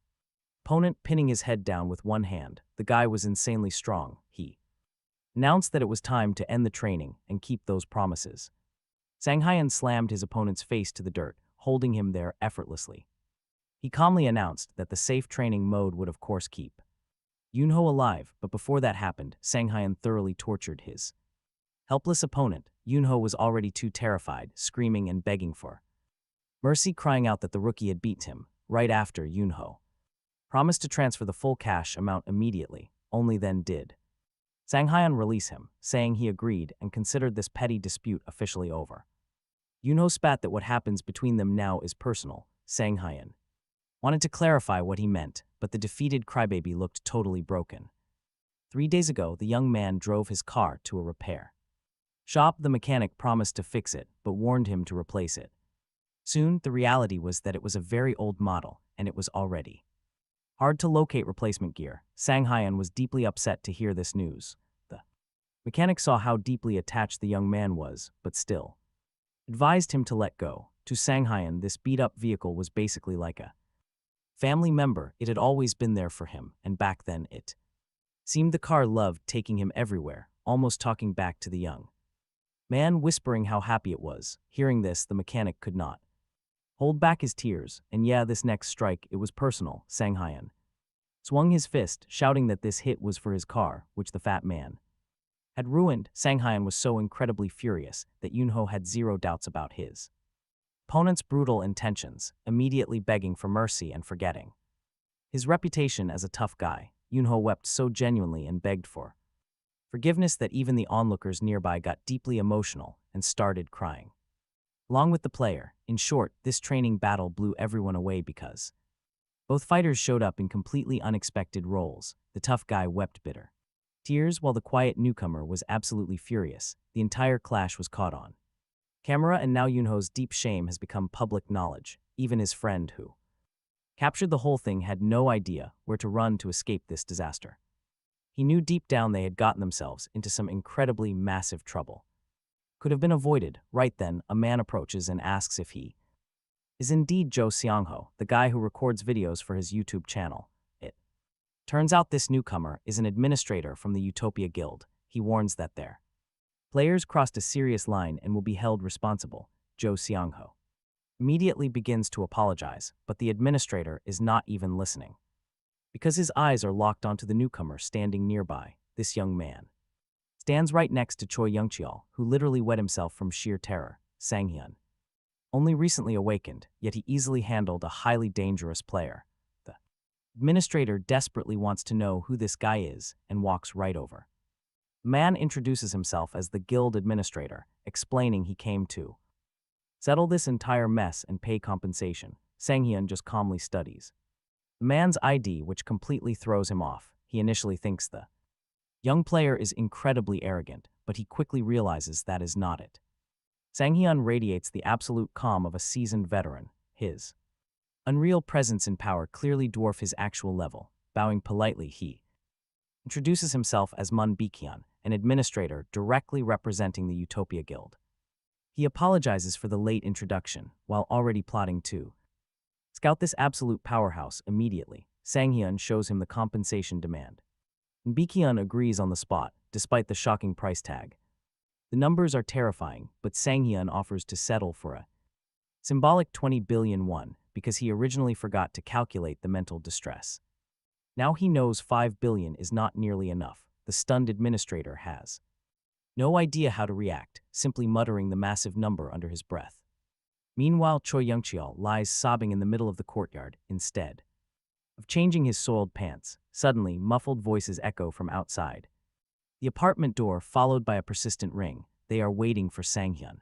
opponent, pinning his head down with one hand. The guy was insanely strong. He announced that it was time to end the training and keep those promises. Sanghyun slammed his opponent's face to the dirt, holding him there effortlessly. He calmly announced that the safe training mode would of course keep Yunho alive, but before that happened, Sanghyun thoroughly tortured his helpless opponent. Yunho was already too terrified, screaming and begging for mercy, crying out that the rookie had beat him. Right after, Yunho promised to transfer the full cash amount immediately, only then did Sanghyun release him, saying he agreed and considered this petty dispute officially over. Yunho spat that what happens between them now is personal. Sanghyun wanted to clarify what he meant, but the defeated crybaby looked totally broken. 3 days ago, the young man drove his car to a repair shop. The mechanic promised to fix it, but warned him to replace it. Soon, the reality was that it was a very old model, and it was already hard to locate replacement gear. Sanghyun was deeply upset to hear this news. The mechanic saw how deeply attached the young man was, but still advised him to let go. To Sanghyun, this beat-up vehicle was basically like a family member. It had always been there for him, and back then it seemed the car loved taking him everywhere, almost talking back to the young man, whispering how happy it was. Hearing this, the mechanic could not hold back his tears, and yeah, this next strike, it was personal. Sanghyun swung his fist, shouting that this hit was for his car, which the fat man had ruined. Sanghyun was so incredibly furious that Yunho had zero doubts about his opponent's brutal intentions, immediately begging for mercy and forgetting his reputation as a tough guy. Yunho wept so genuinely and begged for forgiveness that even the onlookers nearby got deeply emotional and started crying along with the player. In short, this training battle blew everyone away because both fighters showed up in completely unexpected roles. The tough guy wept bitter tears, while the quiet newcomer was absolutely furious. The entire clash was caught on camera, and now Yunho's deep shame has become public knowledge. Even his friend who captured the whole thing had no idea where to run to escape this disaster. He knew deep down they had gotten themselves into some incredibly massive trouble. Could have been avoided. Right then, a man approaches and asks if he is indeed Jo Seongho, the guy who records videos for his YouTube channel. It turns out this newcomer is an administrator from the Utopia Guild. He warns that their players crossed a serious line and will be held responsible. Jo Seongho immediately begins to apologize, but the administrator is not even listening, because his eyes are locked onto the newcomer standing nearby. This young man stands right next to Choi Youngcheol, who literally wet himself from sheer terror. Sanghyun only recently awakened, yet he easily handled a highly dangerous player. The administrator desperately wants to know who this guy is and walks right over. The man introduces himself as the guild administrator, explaining he came to settle this entire mess and pay compensation. Sanghyun just calmly studies the man's ID, which completely throws him off. He initially thinks the young player is incredibly arrogant, but he quickly realizes that is not it. Sanghyun radiates the absolute calm of a seasoned veteran. His unreal presence and power clearly dwarf his actual level. Bowing politely, he introduces himself as Mun Baekhyun an administrator directly representing the Utopia Guild. He apologizes for the late introduction, while already plotting to scout this absolute powerhouse immediately. Sang-hyun shows him the compensation demand. And Baekhyun agrees on the spot, despite the shocking price tag. The numbers are terrifying, but Sang-hyun offers to settle for a symbolic 20 billion won because he originally forgot to calculate the mental distress. Now he knows 5 billion is not nearly enough. The stunned administrator has no idea how to react, simply muttering the massive number under his breath. Meanwhile, Choi Young-cheol lies sobbing in the middle of the courtyard instead of changing his soiled pants. Suddenly, muffled voices echo from outside. The apartment door followed by a persistent ring. They are waiting for Sang-hyun.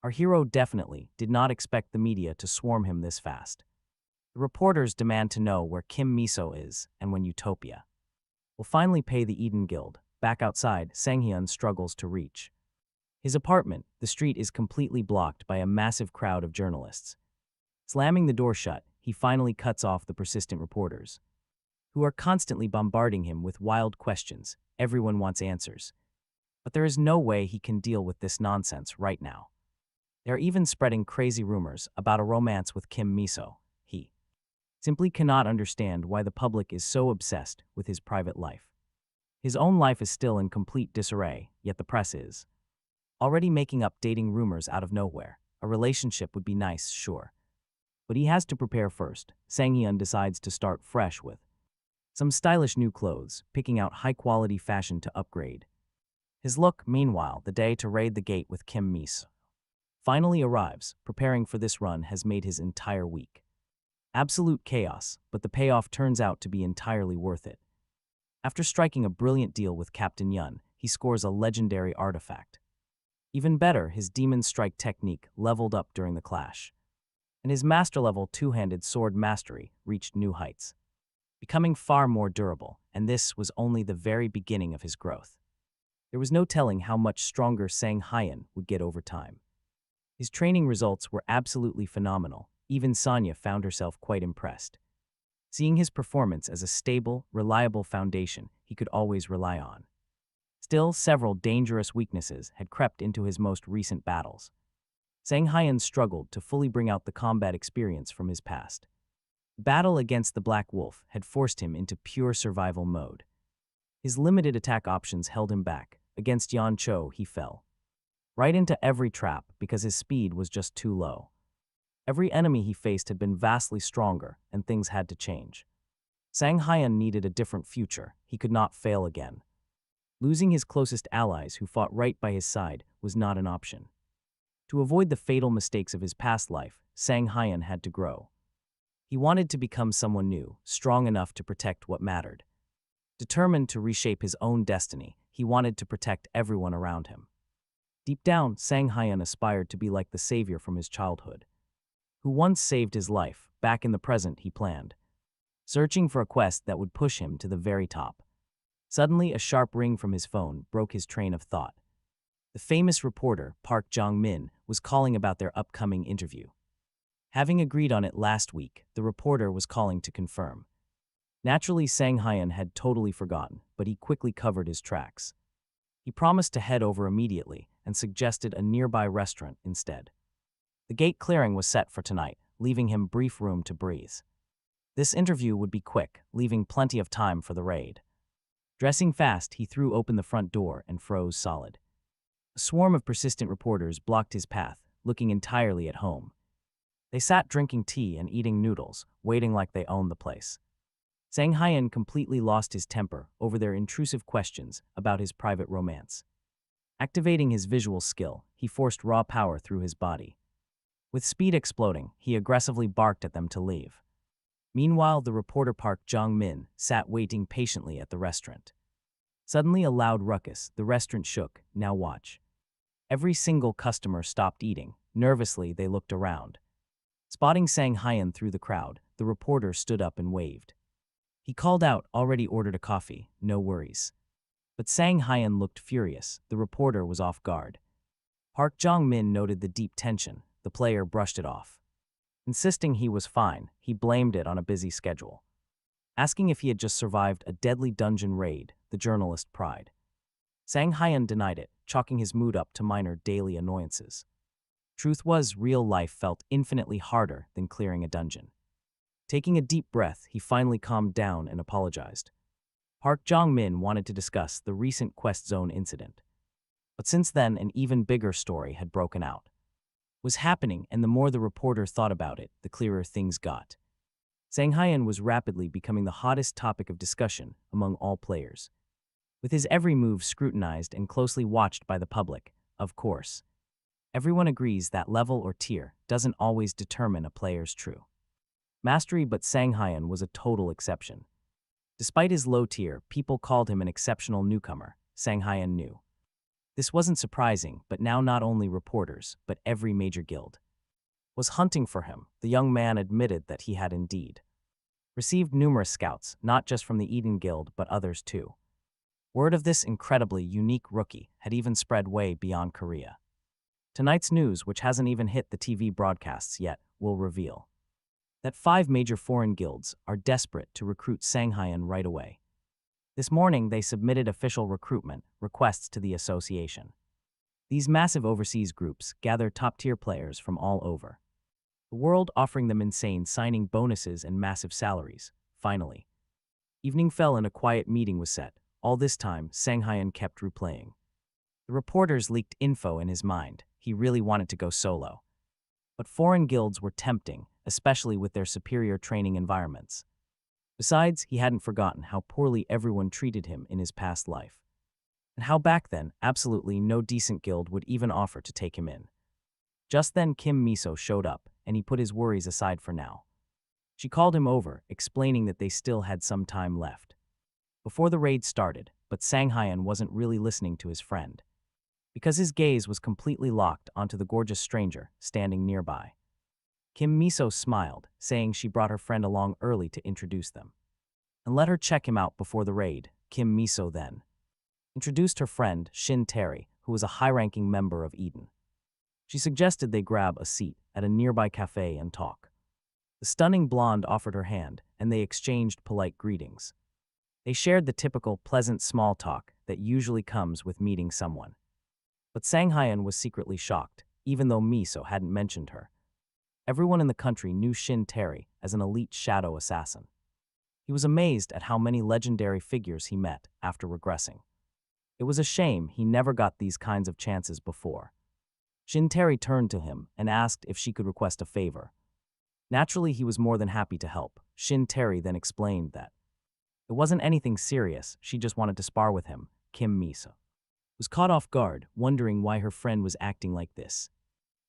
Our hero definitely did not expect the media to swarm him this fast. The reporters demand to know where Kim Miso is and when Utopia will finally pay the Eden Guild. Back outside, Sang-hyun struggles to reach his apartment. The street is completely blocked by a massive crowd of journalists. Slamming the door shut, he finally cuts off the persistent reporters, who are constantly bombarding him with wild questions. Everyone wants answers. But there is no way he can deal with this nonsense right now. They are even spreading crazy rumors about a romance with Kim Miso. He simply cannot understand why the public is so obsessed with his private life. His own life is still in complete disarray, yet the press is already making up dating rumors out of nowhere. A relationship would be nice, sure. But he has to prepare first. Sang-hyun decides to start fresh with some stylish new clothes, picking out high-quality fashion to upgrade his look. Meanwhile, the day to raid the gate with Kim Miso finally arrives. Preparing for this run has made his entire week absolute chaos, but the payoff turns out to be entirely worth it. After striking a brilliant deal with Captain Yun, he scores a legendary artifact. Even better, his demon strike technique leveled up during the clash, and his master-level two-handed sword mastery reached new heights, becoming far more durable, and this was only the very beginning of his growth. There was no telling how much stronger Sang-hyun would get over time. His training results were absolutely phenomenal. Even Sonya found herself quite impressed, seeing his performance as a stable, reliable foundation he could always rely on. Still, several dangerous weaknesses had crept into his most recent battles. Sang-hyun struggled to fully bring out the combat experience from his past. The battle against the Black Wolf had forced him into pure survival mode. His limited attack options held him back. Against Yan Cho, he fell right into every trap because his speed was just too low. Every enemy he faced had been vastly stronger, and things had to change. Sang-hyun needed a different future. He could not fail again. Losing his closest allies who fought right by his side was not an option. To avoid the fatal mistakes of his past life, Sang-hyun had to grow. He wanted to become someone new, strong enough to protect what mattered. Determined to reshape his own destiny, he wanted to protect everyone around him. Deep down, Sang-hyun aspired to be like the savior from his childhood, who once saved his life. Back in the present, he planned, searching for a quest that would push him to the very top. Suddenly, a sharp ring from his phone broke his train of thought. The famous reporter, Park Jong-min, was calling about their upcoming interview. Having agreed on it last week, the reporter was calling to confirm. Naturally, Sang-hyun had totally forgotten, but he quickly covered his tracks. He promised to head over immediately and suggested a nearby restaurant instead. The gate clearing was set for tonight, leaving him brief room to breathe. This interview would be quick, leaving plenty of time for the raid. Dressing fast, he threw open the front door and froze solid. A swarm of persistent reporters blocked his path, looking entirely at home. They sat drinking tea and eating noodles, waiting like they owned the place. Sang-hyun completely lost his temper over their intrusive questions about his private romance. Activating his visual skill, he forced raw power through his body. With speed exploding, he aggressively barked at them to leave. Meanwhile, the reporter Park Jong-min sat waiting patiently at the restaurant. Suddenly, a loud ruckus. The restaurant shook. Now watch. Every single customer stopped eating. Nervously, they looked around. Spotting Sang-hyun through the crowd, the reporter stood up and waved. He called out, "Already ordered a coffee, no worries." But Sang-hyun looked furious. The reporter was off guard. Park Jong-min noted the deep tension. The player brushed it off. Insisting he was fine, he blamed it on a busy schedule. Asking if he had just survived a deadly dungeon raid, the journalist pried. Sang Hyen denied it, chalking his mood up to minor daily annoyances. Truth was, real life felt infinitely harder than clearing a dungeon. Taking a deep breath, he finally calmed down and apologized. Park Jong-min wanted to discuss the recent Quest Zone incident. But since then, an even bigger story had broken out. It was happening, and the more the reporter thought about it, the clearer things got. Sang Hyen was rapidly becoming the hottest topic of discussion among all players. With his every move scrutinized and closely watched by the public, of course. Everyone agrees that level or tier doesn't always determine a player's true mastery, but Sang Hyen was a total exception. Despite his low tier, people called him an exceptional newcomer, Sang Hyen knew. This wasn't surprising, but now not only reporters, but every major guild was hunting for him. The young man admitted that he had indeed received numerous scouts, not just from the Eden Guild, but others too. Word of this incredibly unique rookie had even spread way beyond Korea. Tonight's news, which hasn't even hit the TV broadcasts yet, will reveal that 5 major foreign guilds are desperate to recruit Sang Hyen right away. This morning, they submitted official recruitment requests to the association. These massive overseas groups gather top-tier players from all over the world, offering them insane signing bonuses and massive salaries. Finally, evening fell and a quiet meeting was set. All this time, Sang Hyen kept replaying. The reporters leaked info in his mind. He really wanted to go solo. But foreign guilds were tempting, especially with their superior training environments. Besides, he hadn't forgotten how poorly everyone treated him in his past life. And how back then, absolutely no decent guild would even offer to take him in. Just then Kim Miso showed up, and he put his worries aside for now. She called him over, explaining that they still had some time left before the raid started, but Sang Hyen wasn't really listening to his friend, because his gaze was completely locked onto the gorgeous stranger standing nearby. Kim Miso smiled, saying she brought her friend along early to introduce them and let her check him out before the raid. Kim Miso then introduced her friend, Shin Terry, who was a high-ranking member of Eden. She suggested they grab a seat at a nearby cafe and talk. The stunning blonde offered her hand, and they exchanged polite greetings. They shared the typical pleasant small talk that usually comes with meeting someone. But Sang Hyen was secretly shocked, even though Miso hadn't mentioned her. Everyone in the country knew Shin Terry as an elite shadow assassin. He was amazed at how many legendary figures he met after regressing. It was a shame he never got these kinds of chances before. Shin Terry turned to him and asked if she could request a favor. Naturally, he was more than happy to help. Shin Terry then explained that it wasn't anything serious, she just wanted to spar with him. Kim Miso was caught off guard, wondering why her friend was acting like this.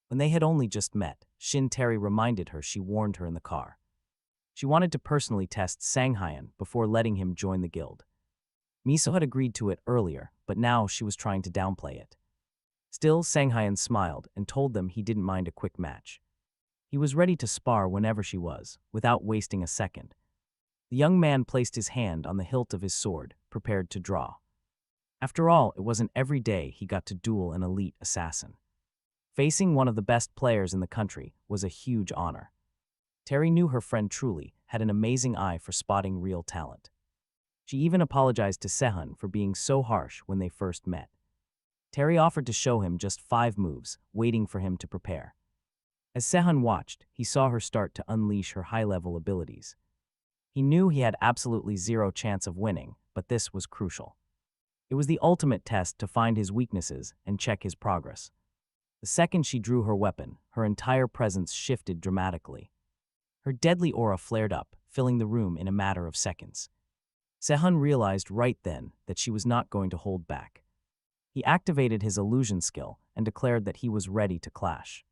When they had only just met, Shin Terry reminded her she warned her in the car. She wanted to personally test Sang Hyen before letting him join the guild. Miso had agreed to it earlier, but now she was trying to downplay it. Still, Sang Hyen smiled and told them he didn't mind a quick match. He was ready to spar whenever she was, without wasting a second. The young man placed his hand on the hilt of his sword, prepared to draw. After all, it wasn't every day he got to duel an elite assassin. Facing one of the best players in the country was a huge honor. Terry knew her friend truly had an amazing eye for spotting real talent. She even apologized to Sehun for being so harsh when they first met. Terry offered to show him just 5 moves, waiting for him to prepare. As Sehun watched, he saw her start to unleash her high-level abilities. He knew he had absolutely zero chance of winning, but this was crucial. It was the ultimate test to find his weaknesses and check his progress. The second she drew her weapon, her entire presence shifted dramatically. Her deadly aura flared up, filling the room in a matter of seconds. Sehun realized right then that she was not going to hold back. He activated his illusion skill and declared that he was ready to clash.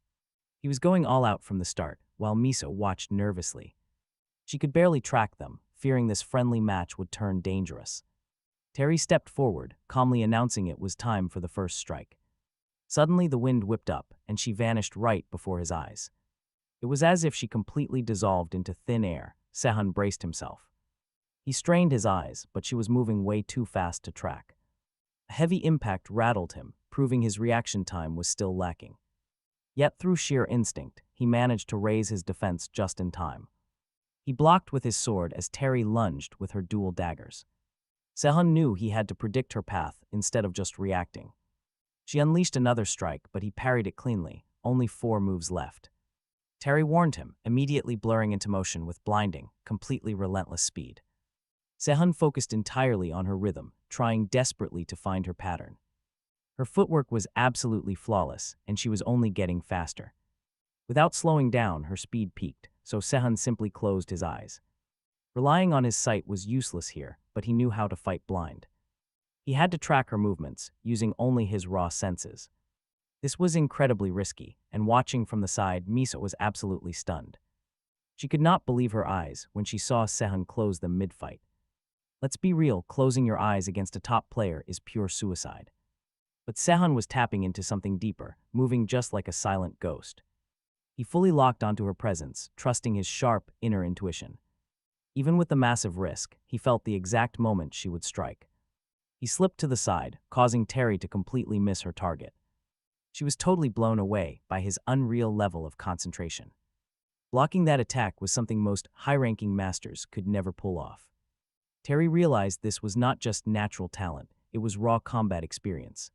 He was going all out from the start, while Miso watched nervously. She could barely track them, fearing this friendly match would turn dangerous. Terry stepped forward, calmly announcing it was time for the first strike. Suddenly the wind whipped up, and she vanished right before his eyes. It was as if she completely dissolved into thin air. Sehun braced himself. He strained his eyes, but she was moving way too fast to track. A heavy impact rattled him, proving his reaction time was still lacking. Yet through sheer instinct, he managed to raise his defense just in time. He blocked with his sword as Terry lunged with her dual daggers. Sehun knew he had to predict her path instead of just reacting. She unleashed another strike, but he parried it cleanly, only 4 moves left. Terry warned him, immediately blurring into motion with blinding, completely relentless speed. Sehun focused entirely on her rhythm, trying desperately to find her pattern. Her footwork was absolutely flawless, and she was only getting faster. Without slowing down, her speed peaked, so Sehun simply closed his eyes. Relying on his sight was useless here, but he knew how to fight blind. He had to track her movements, using only his raw senses. This was incredibly risky, and watching from the side, Miso was absolutely stunned. She could not believe her eyes when she saw Sehun close them mid-fight. Let's be real, closing your eyes against a top player is pure suicide. But Sehun was tapping into something deeper, moving just like a silent ghost. He fully locked onto her presence, trusting his sharp, inner intuition. Even with the massive risk, he felt the exact moment she would strike. He slipped to the side, causing Terry to completely miss her target. She was totally blown away by his unreal level of concentration. Blocking that attack was something most high-ranking masters could never pull off. Terry realized this was not just natural talent, it was raw combat experience.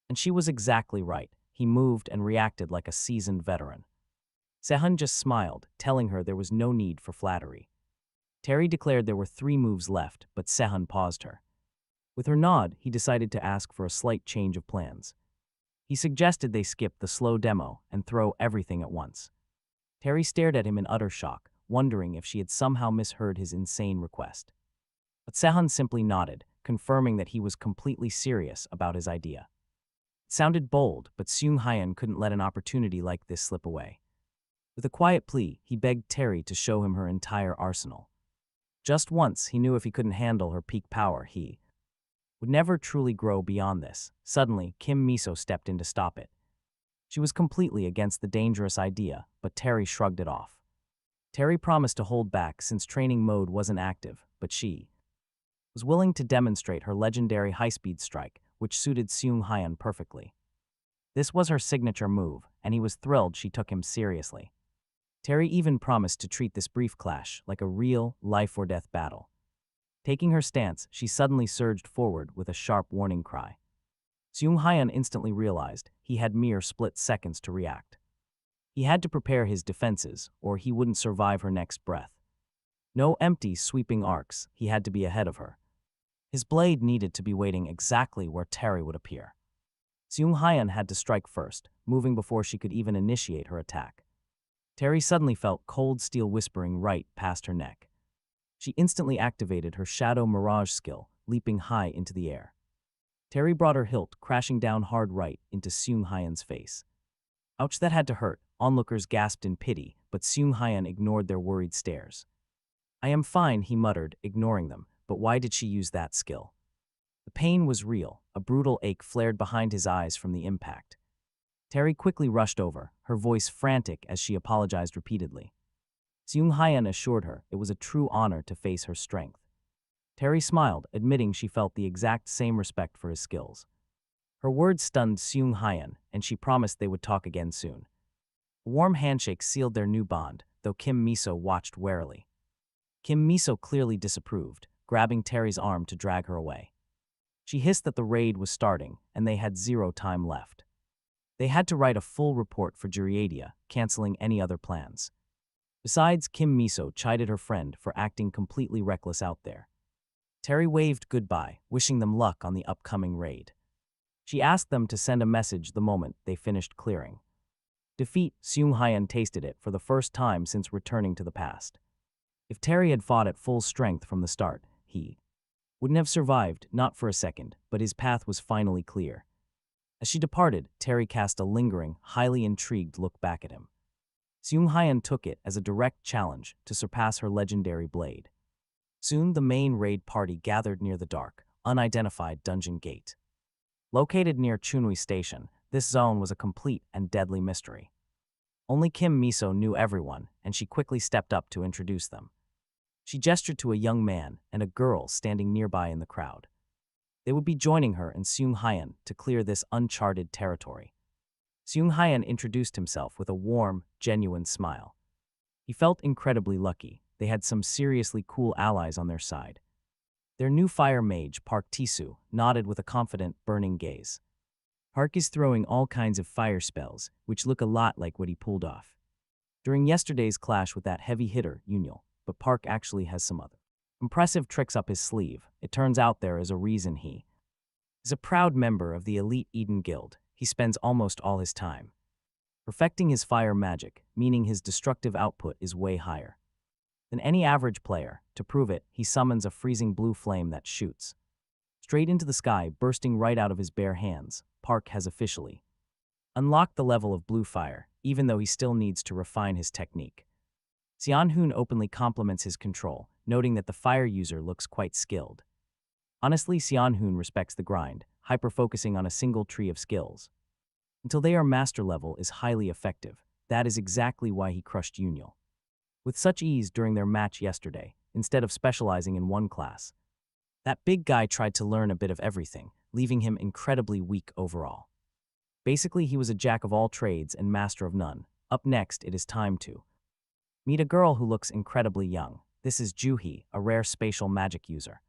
And she was exactly right. He moved and reacted like a seasoned veteran. Sehun just smiled, telling her there was no need for flattery. Terry declared there were 3 moves left, but Sehun paused her. With her nod, he decided to ask for a slight change of plans. He suggested they skip the slow demo and throw everything at once. Terry stared at him in utter shock, wondering if she had somehow misheard his insane request. But Sehun simply nodded, confirming that he was completely serious about his idea. It sounded bold, but Seung Hyan couldn't let an opportunity like this slip away. With a quiet plea, he begged Terry to show him her entire arsenal. Just once, he knew if he couldn't handle her peak power, he would never truly grow beyond this. Suddenly, Kim Miso stepped in to stop it. She was completely against the dangerous idea, but Terry shrugged it off. Terry promised to hold back since training mode wasn't active, but she was willing to demonstrate her legendary high-speed strike, which suited Seung Hyan perfectly. This was her signature move, and he was thrilled she took him seriously. Terry even promised to treat this brief clash like a real life-or-death battle. Taking her stance, she suddenly surged forward with a sharp warning cry. Seung Hyan instantly realized he had mere split seconds to react. He had to prepare his defenses, or he wouldn't survive her next breath. No empty, sweeping arcs, he had to be ahead of her. His blade needed to be waiting exactly where Terry would appear. Seung Hyan had to strike first, moving before she could even initiate her attack. Terry suddenly felt cold steel whispering right past her neck. She instantly activated her Shadow Mirage skill, leaping high into the air. Terry brought her hilt crashing down hard right into Seung Hyan's face. Ouch, that had to hurt. Onlookers gasped in pity, but Seung Hyan ignored their worried stares. I am fine, he muttered, ignoring them, but why did she use that skill? The pain was real. A brutal ache flared behind his eyes from the impact. Terry quickly rushed over, her voice frantic as she apologized repeatedly. Seung Hyan assured her it was a true honor to face her strength. Terry smiled, admitting she felt the exact same respect for his skills. Her words stunned Seung Hyan, and she promised they would talk again soon. A warm handshake sealed their new bond, though Kim Miso watched warily. Kim Miso clearly disapproved, grabbing Terry's arm to drag her away. She hissed that the raid was starting, and they had 0 time left. They had to write a full report for Juriadia, canceling any other plans. Besides, Kim Miso chided her friend for acting completely reckless out there. Terry waved goodbye, wishing them luck on the upcoming raid. She asked them to send a message the moment they finished clearing. Defeat, Seung Hyan tasted it for the first time since returning to the past. If Terry had fought at full strength from the start, he wouldn't have survived, not for a second, but his path was finally clear. As she departed, Terry cast a lingering, highly intrigued look back at him. Seung Hyan took it as a direct challenge to surpass her legendary blade. Soon the main raid party gathered near the dark, unidentified dungeon gate. Located near Chunui Station, this zone was a complete and deadly mystery. Only Kim Miso knew everyone, and she quickly stepped up to introduce them. She gestured to a young man and a girl standing nearby in the crowd. They would be joining her and Seung Hyan to clear this uncharted territory. Seung Hyan introduced himself with a warm, genuine smile. He felt incredibly lucky. They had some seriously cool allies on their side. Their new fire mage, Park Tisu, nodded with a confident, burning gaze. Park is throwing all kinds of fire spells, which look a lot like what he pulled off during yesterday's clash with that heavy hitter, Yunil, but Park actually has some other impressive tricks up his sleeve. It turns out there is a reason he is a proud member of the elite Eden Guild. He spends almost all his time perfecting his fire magic, meaning his destructive output is way higher than any average player. To prove it, he summons a freezing blue flame that shoots straight into the sky, bursting right out of his bare hands. Park has officially unlocked the level of blue fire, even though he still needs to refine his technique. Xianhun openly compliments his control, noting that the fire user looks quite skilled. Honestly, Xianhun respects the grind, hyper-focusing on a single tree of skills until they are master level is highly effective. That is exactly why he crushed Yunil with such ease during their match yesterday, instead of specializing in one class. That big guy tried to learn a bit of everything, leaving him incredibly weak overall. Basically, he was a jack of all trades and master of none. Up next, it is time to meet a girl who looks incredibly young. This is Juhi, a rare spatial magic user,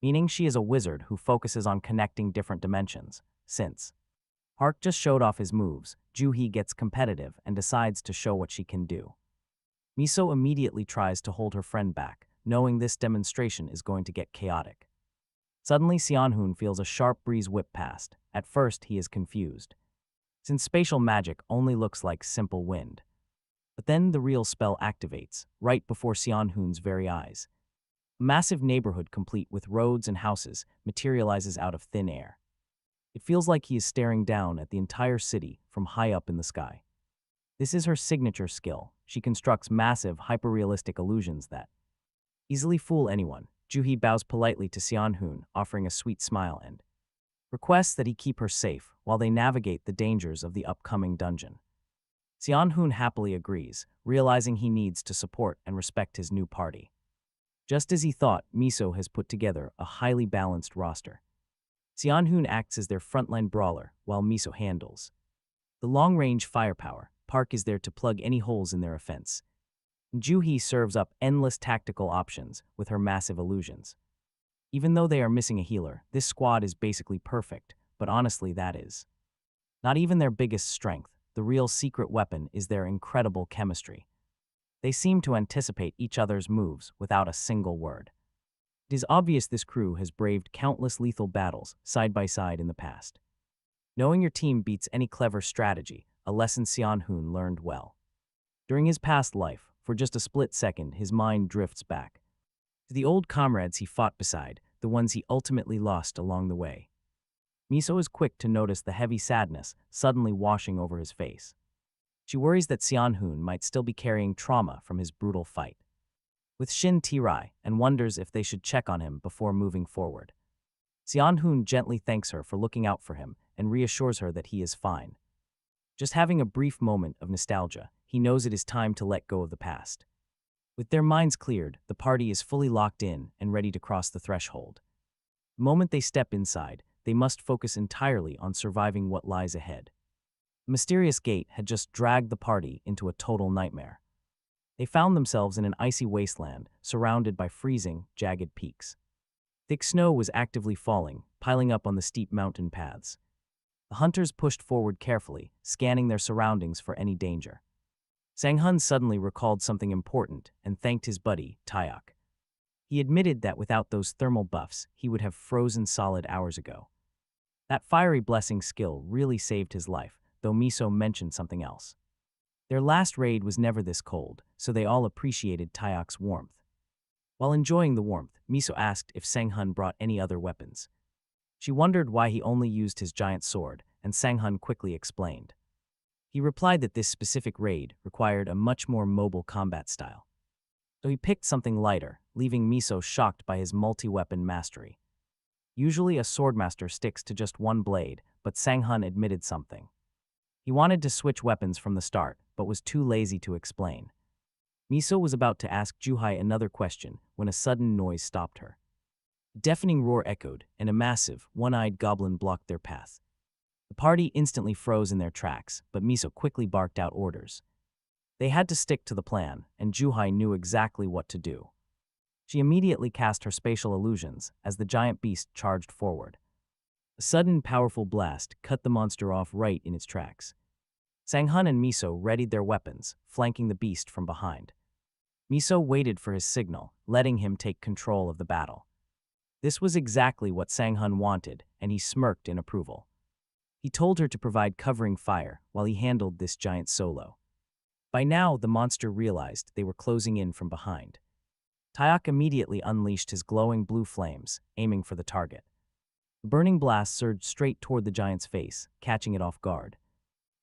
meaning she is a wizard who focuses on connecting different dimensions. Since Park just showed off his moves, Juhi gets competitive and decides to show what she can do. Miso immediately tries to hold her friend back, knowing this demonstration is going to get chaotic. Suddenly, Xianhun feels a sharp breeze whip past. At first, he is confused, since spatial magic only looks like simple wind. But then the real spell activates, right before Xianhun's very eyes. A massive neighborhood complete with roads and houses materializes out of thin air. It feels like he is staring down at the entire city from high up in the sky. This is her signature skill. She constructs massive, hyper-realistic illusions that easily fool anyone. Juhi bows politely to Xianhun, offering a sweet smile and requests that he keep her safe while they navigate the dangers of the upcoming dungeon. Xianhun happily agrees, realizing he needs to support and respect his new party. Just as he thought, Miso has put together a highly balanced roster. Xianhun acts as their frontline brawler, while Miso handles the long-range firepower. Park is there to plug any holes in their offense. Juhi serves up endless tactical options with her massive illusions. Even though they are missing a healer, this squad is basically perfect, but honestly that is not even their biggest strength. The real secret weapon is their incredible chemistry. They seem to anticipate each other's moves without a single word. It is obvious this crew has braved countless lethal battles side by side in the past. Knowing your team beats any clever strategy, a lesson Xianhun learned well. During his past life, for just a split second, his mind drifts back to the old comrades he fought beside, the ones he ultimately lost along the way. Miso is quick to notice the heavy sadness suddenly washing over his face. She worries that Xianhun might still be carrying trauma from his brutal fight with Shin Tirai and wonders if they should check on him before moving forward. Xianhun gently thanks her for looking out for him and reassures her that he is fine. Just having a brief moment of nostalgia, he knows it is time to let go of the past. With their minds cleared, the party is fully locked in and ready to cross the threshold. The moment they step inside, they must focus entirely on surviving what lies ahead. The mysterious gate had just dragged the party into a total nightmare. They found themselves in an icy wasteland, surrounded by freezing, jagged peaks. Thick snow was actively falling, piling up on the steep mountain paths. The hunters pushed forward carefully, scanning their surroundings for any danger. Sang-hun suddenly recalled something important and thanked his buddy, Taeyok. He admitted that without those thermal buffs, he would have frozen solid hours ago. That fiery blessing skill really saved his life, though Miso mentioned something else. Their last raid was never this cold, so they all appreciated Taeyok's warmth. While enjoying the warmth, Miso asked if Sang-hun brought any other weapons. She wondered why he only used his giant sword, and Sang-hun quickly explained. He replied that this specific raid required a much more mobile combat style. So he picked something lighter, leaving Miso shocked by his multi-weapon mastery. Usually a swordmaster sticks to just one blade, but Sang-hun admitted something. He wanted to switch weapons from the start, but was too lazy to explain. Miso was about to ask Juhai another question when a sudden noise stopped her. A deafening roar echoed, and a massive, one-eyed goblin blocked their path. The party instantly froze in their tracks, but Miso quickly barked out orders. They had to stick to the plan, and Juhai knew exactly what to do. She immediately cast her spatial illusions as the giant beast charged forward. A sudden, powerful blast cut the monster off right in its tracks. Sang-hun and Miso readied their weapons, flanking the beast from behind. Miso waited for his signal, letting him take control of the battle. This was exactly what Sang-hun wanted, and he smirked in approval. He told her to provide covering fire while he handled this giant solo. By now, the monster realized they were closing in from behind. Taeyok immediately unleashed his glowing blue flames, aiming for the target. The burning blast surged straight toward the giant's face, catching it off guard.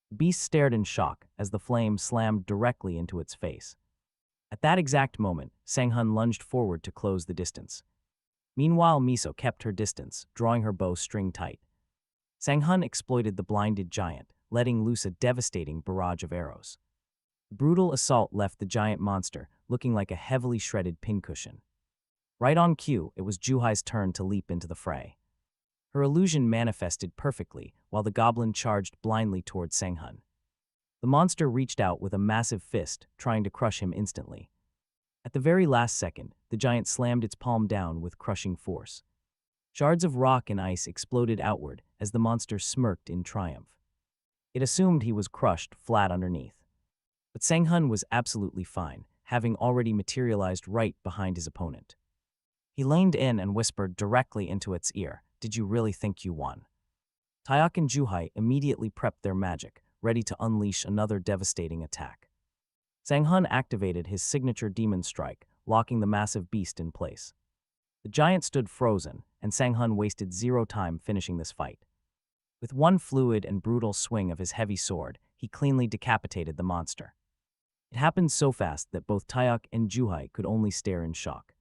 The beast stared in shock as the flame slammed directly into its face. At that exact moment, Sang-hun lunged forward to close the distance. Meanwhile, Miso kept her distance, drawing her bow string tight. Sang-hun exploited the blinded giant, letting loose a devastating barrage of arrows. The brutal assault left the giant monster looking like a heavily shredded pincushion. Right on cue, it was Juhai's turn to leap into the fray. Her illusion manifested perfectly while the goblin charged blindly toward Sang-hun. The monster reached out with a massive fist, trying to crush him instantly. At the very last second, the giant slammed its palm down with crushing force. Shards of rock and ice exploded outward as the monster smirked in triumph. It assumed he was crushed flat underneath. But Sang-hun was absolutely fine, having already materialized right behind his opponent. He leaned in and whispered directly into its ear, "Did you really think you won?" Taeyok and Juhai immediately prepped their magic, ready to unleash another devastating attack. Sang-hun activated his signature demon strike, locking the massive beast in place. The giant stood frozen, and Sang-hun wasted zero time finishing this fight. With one fluid and brutal swing of his heavy sword, he cleanly decapitated the monster. It happened so fast that both Taeyok and Juhai could only stare in shock.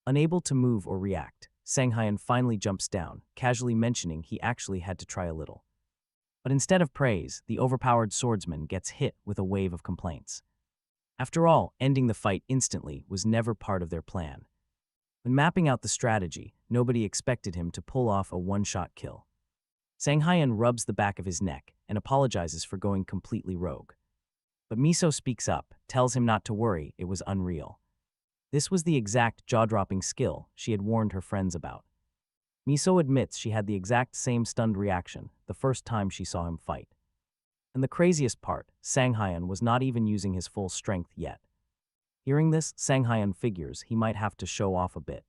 Unable to move or react, Sang-hun finally jumps down, casually mentioning he actually had to try a little. But instead of praise, the overpowered swordsman gets hit with a wave of complaints. After all, ending the fight instantly was never part of their plan. When mapping out the strategy, nobody expected him to pull off a one-shot kill. Sang-hun rubs the back of his neck and apologizes for going completely rogue. But Miso speaks up, tells him not to worry, it was unreal. This was the exact jaw-dropping skill she had warned her friends about. Miso admits she had the exact same stunned reaction the first time she saw him fight. And the craziest part, Sang-hun was not even using his full strength yet. Hearing this, Sang-hun figures he might have to show off a bit.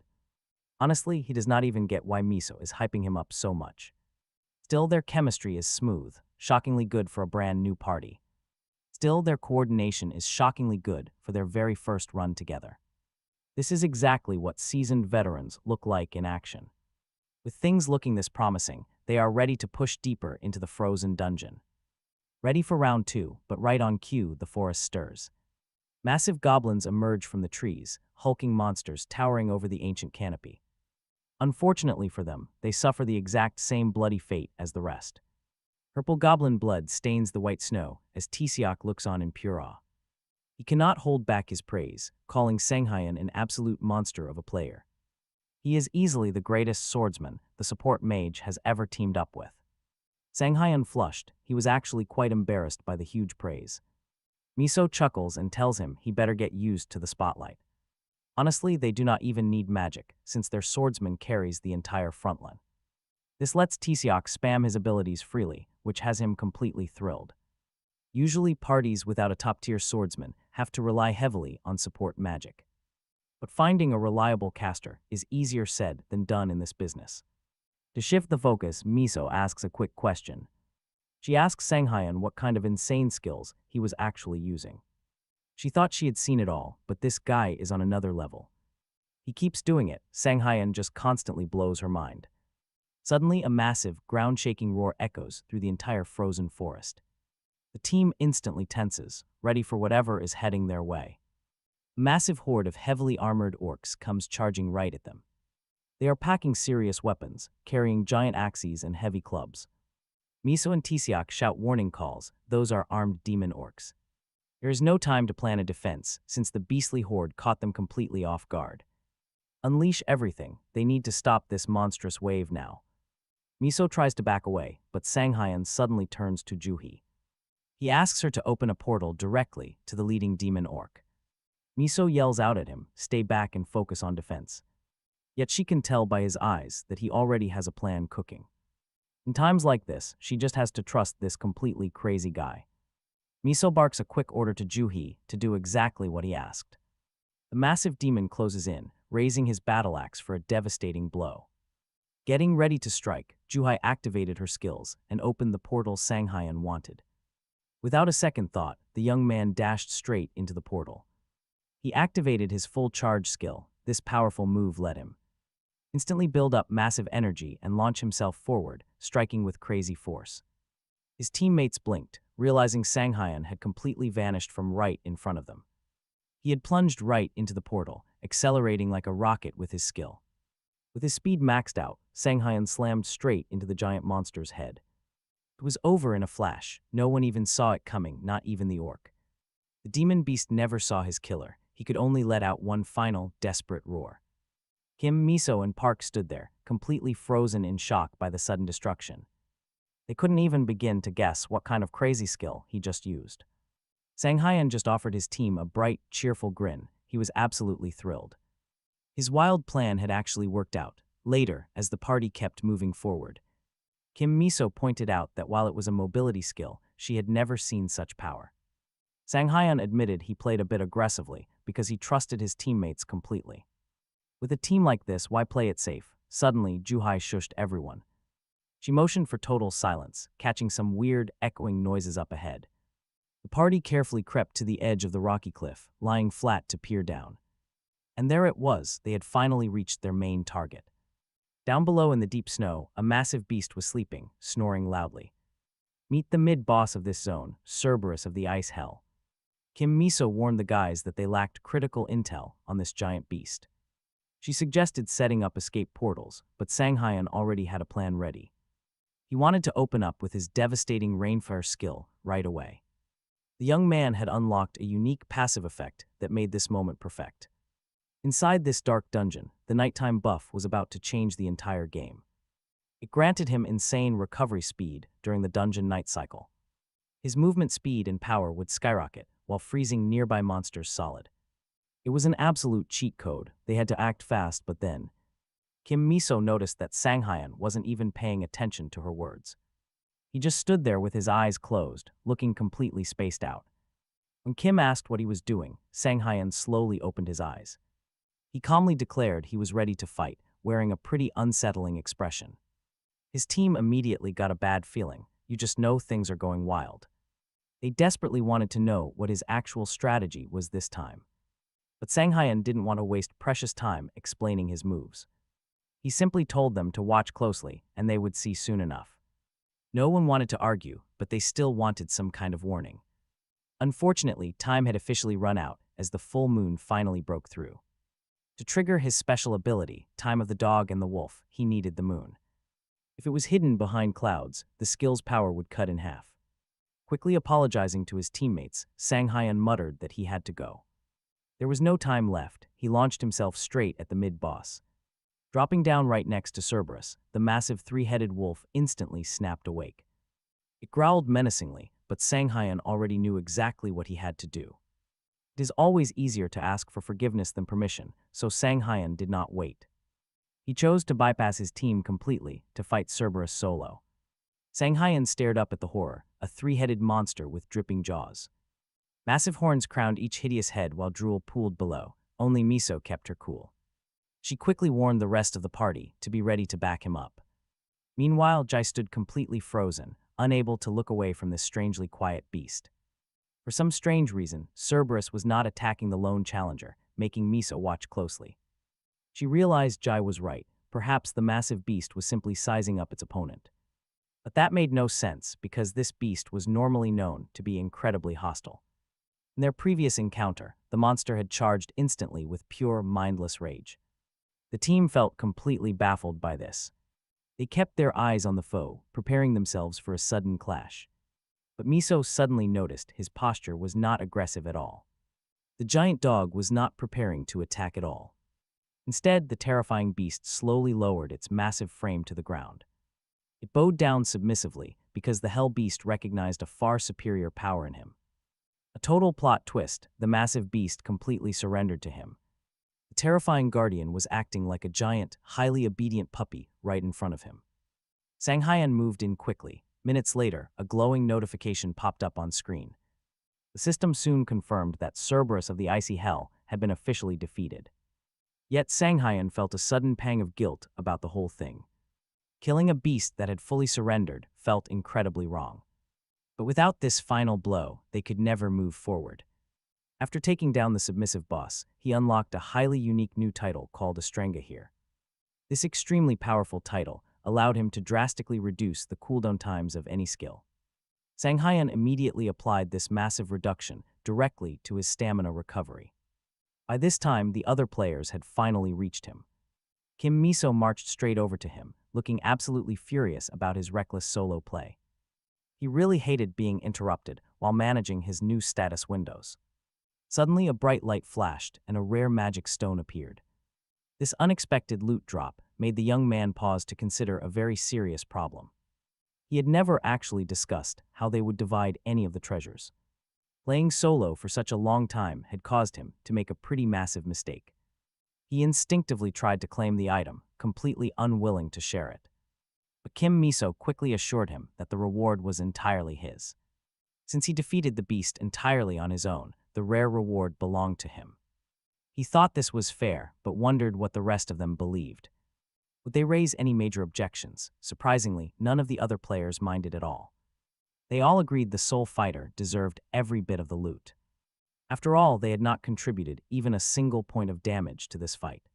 Honestly, he does not even get why Miso is hyping him up so much. Still, their chemistry is smooth, shockingly good for a brand new party. Still, their coordination is shockingly good for their very first run together. This is exactly what seasoned veterans look like in action. With things looking this promising, they are ready to push deeper into the frozen dungeon. Ready for round 2, but right on cue, the forest stirs. Massive goblins emerge from the trees, hulking monsters towering over the ancient canopy. Unfortunately for them, they suffer the exact same bloody fate as the rest. Purple goblin blood stains the white snow as Taeyok looks on in pure awe. He cannot hold back his praise, calling Sang-hun an absolute monster of a player. He is easily the greatest swordsman the support mage has ever teamed up with. Sang-hun flushed. He was actually quite embarrassed by the huge praise. Miso chuckles and tells him he better get used to the spotlight. Honestly, they do not even need magic, since their swordsman carries the entire frontline. This lets Taeyok spam his abilities freely, which has him completely thrilled. Usually, parties without a top-tier swordsman have to rely heavily on support magic. But finding a reliable caster is easier said than done in this business. To shift the focus, Miso asks a quick question. She asks Sang-hun what kind of insane skills he was actually using. She thought she had seen it all, but this guy is on another level. He keeps doing it. Sang-hun just constantly blows her mind. Suddenly, a massive, ground-shaking roar echoes through the entire frozen forest. The team instantly tenses, ready for whatever is heading their way. A massive horde of heavily armored orcs comes charging right at them. They are packing serious weapons, carrying giant axes and heavy clubs. Miso and Taeyok shout warning calls. Those are armed demon orcs. There is no time to plan a defense, since the beastly horde caught them completely off guard. Unleash everything. They need to stop this monstrous wave now. Miso tries to back away, but Sang-hun suddenly turns to Juhai. He asks her to open a portal directly to the leading demon orc. Miso yells out at him, "Stay back and focus on defense." Yet she can tell by his eyes that he already has a plan cooking. In times like this, she just has to trust this completely crazy guy. Miso barks a quick order to Juhi to do exactly what he asked. The massive demon closes in, raising his battle axe for a devastating blow. Getting ready to strike, Juhai activated her skills and opened the portal Sanghyan wanted. Without a second thought, the young man dashed straight into the portal. He activated his full charge skill. This powerful move let him instantly build up massive energy and launch himself forward, striking with crazy force. His teammates blinked, realizing Sanghyan had completely vanished from right in front of them. He had plunged right into the portal, accelerating like a rocket with his skill. With his speed maxed out, Sanghyan slammed straight into the giant monster's head. It was over in a flash. No one even saw it coming, not even the orc. The demon beast never saw his killer. He could only let out one final, desperate roar. Kim, Miso, and Park stood there, completely frozen in shock by the sudden destruction. They couldn't even begin to guess what kind of crazy skill he just used. Sanghyan just offered his team a bright, cheerful grin. He was absolutely thrilled. His wild plan had actually worked out. Later, as the party kept moving forward, Kim Miso pointed out that while it was a mobility skill, she had never seen such power. Sanghyan admitted he played a bit aggressively because he trusted his teammates completely. With a team like this, why play it safe? Suddenly, Juhai shushed everyone. She motioned for total silence, catching some weird, echoing noises up ahead. The party carefully crept to the edge of the rocky cliff, lying flat to peer down. And there it was, they had finally reached their main target. Down below in the deep snow, a massive beast was sleeping, snoring loudly. Meet the mid-boss of this zone, Cerberus of the Ice Hell. Kim Miso warned the guys that they lacked critical intel on this giant beast. She suggested setting up escape portals, but Sanghyan already had a plan ready. He wanted to open up with his devastating rainfire skill right away. The young man had unlocked a unique passive effect that made this moment perfect. Inside this dark dungeon, the nighttime buff was about to change the entire game. It granted him insane recovery speed during the dungeon night cycle. His movement speed and power would skyrocket while freezing nearby monsters solid. It was an absolute cheat code. They had to act fast, but then Kim Miso noticed that Sanghyan wasn't even paying attention to her words. He just stood there with his eyes closed, looking completely spaced out. When Kim asked what he was doing, Sanghyan slowly opened his eyes. He calmly declared he was ready to fight, wearing a pretty unsettling expression. His team immediately got a bad feeling. You just know things are going wild. They desperately wanted to know what his actual strategy was this time. But Sanghyan didn't want to waste precious time explaining his moves. He simply told them to watch closely, and they would see soon enough. No one wanted to argue, but they still wanted some kind of warning. Unfortunately, time had officially run out as the full moon finally broke through. To trigger his special ability, Time of the Dog and the Wolf, he needed the moon. If it was hidden behind clouds, the skill's power would cut in half. Quickly apologizing to his teammates, Sanghyan muttered that he had to go. There was no time left. He launched himself straight at the mid-boss. Dropping down right next to Cerberus, the massive three-headed wolf instantly snapped awake. It growled menacingly, but Sanghyan already knew exactly what he had to do. It is always easier to ask for forgiveness than permission, so Sanghyan did not wait. He chose to bypass his team completely to fight Cerberus solo. Sanghyan stared up at the horror, a three-headed monster with dripping jaws. Massive horns crowned each hideous head while drool pooled below. Only Miso kept her cool. She quickly warned the rest of the party to be ready to back him up. Meanwhile, Jai stood completely frozen, unable to look away from this strangely quiet beast. For some strange reason, Cerberus was not attacking the lone challenger, making Miso watch closely. She realized Jai was right. Perhaps the massive beast was simply sizing up its opponent. But that made no sense because this beast was normally known to be incredibly hostile. In their previous encounter, the monster had charged instantly with pure, mindless rage. The team felt completely baffled by this. They kept their eyes on the foe, preparing themselves for a sudden clash. But Miso suddenly noticed his posture was not aggressive at all. The giant dog was not preparing to attack at all. Instead, the terrifying beast slowly lowered its massive frame to the ground. It bowed down submissively because the hell beast recognized a far superior power in him. A total plot twist, the massive beast completely surrendered to him. The terrifying guardian was acting like a giant, highly obedient puppy right in front of him. Sanghayan moved in quickly. Minutes later, a glowing notification popped up on screen. The system soon confirmed that Cerberus of the Icy Hell had been officially defeated. Yet Sanghayan felt a sudden pang of guilt about the whole thing. Killing a beast that had fully surrendered felt incredibly wrong. But without this final blow, they could never move forward. After taking down the submissive boss, he unlocked a highly unique new title called Astrenga here. This extremely powerful title allowed him to drastically reduce the cooldown times of any skill. Sanghayan immediately applied this massive reduction directly to his stamina recovery. By this time, the other players had finally reached him. Kim Miso marched straight over to him, looking absolutely furious about his reckless solo play. He really hated being interrupted while managing his new status windows. Suddenly, a bright light flashed and a rare magic stone appeared. This unexpected loot drop made the young man pause to consider a very serious problem. He had never actually discussed how they would divide any of the treasures. Playing solo for such a long time had caused him to make a pretty massive mistake. He instinctively tried to claim the item, completely unwilling to share it. But Kim Miso quickly assured him that the reward was entirely his. Since he defeated the beast entirely on his own, the rare reward belonged to him. He thought this was fair, but wondered what the rest of them believed. Would they raise any major objections? Surprisingly, none of the other players minded at all. They all agreed the soul fighter deserved every bit of the loot. After all, they had not contributed even a single point of damage to this fight.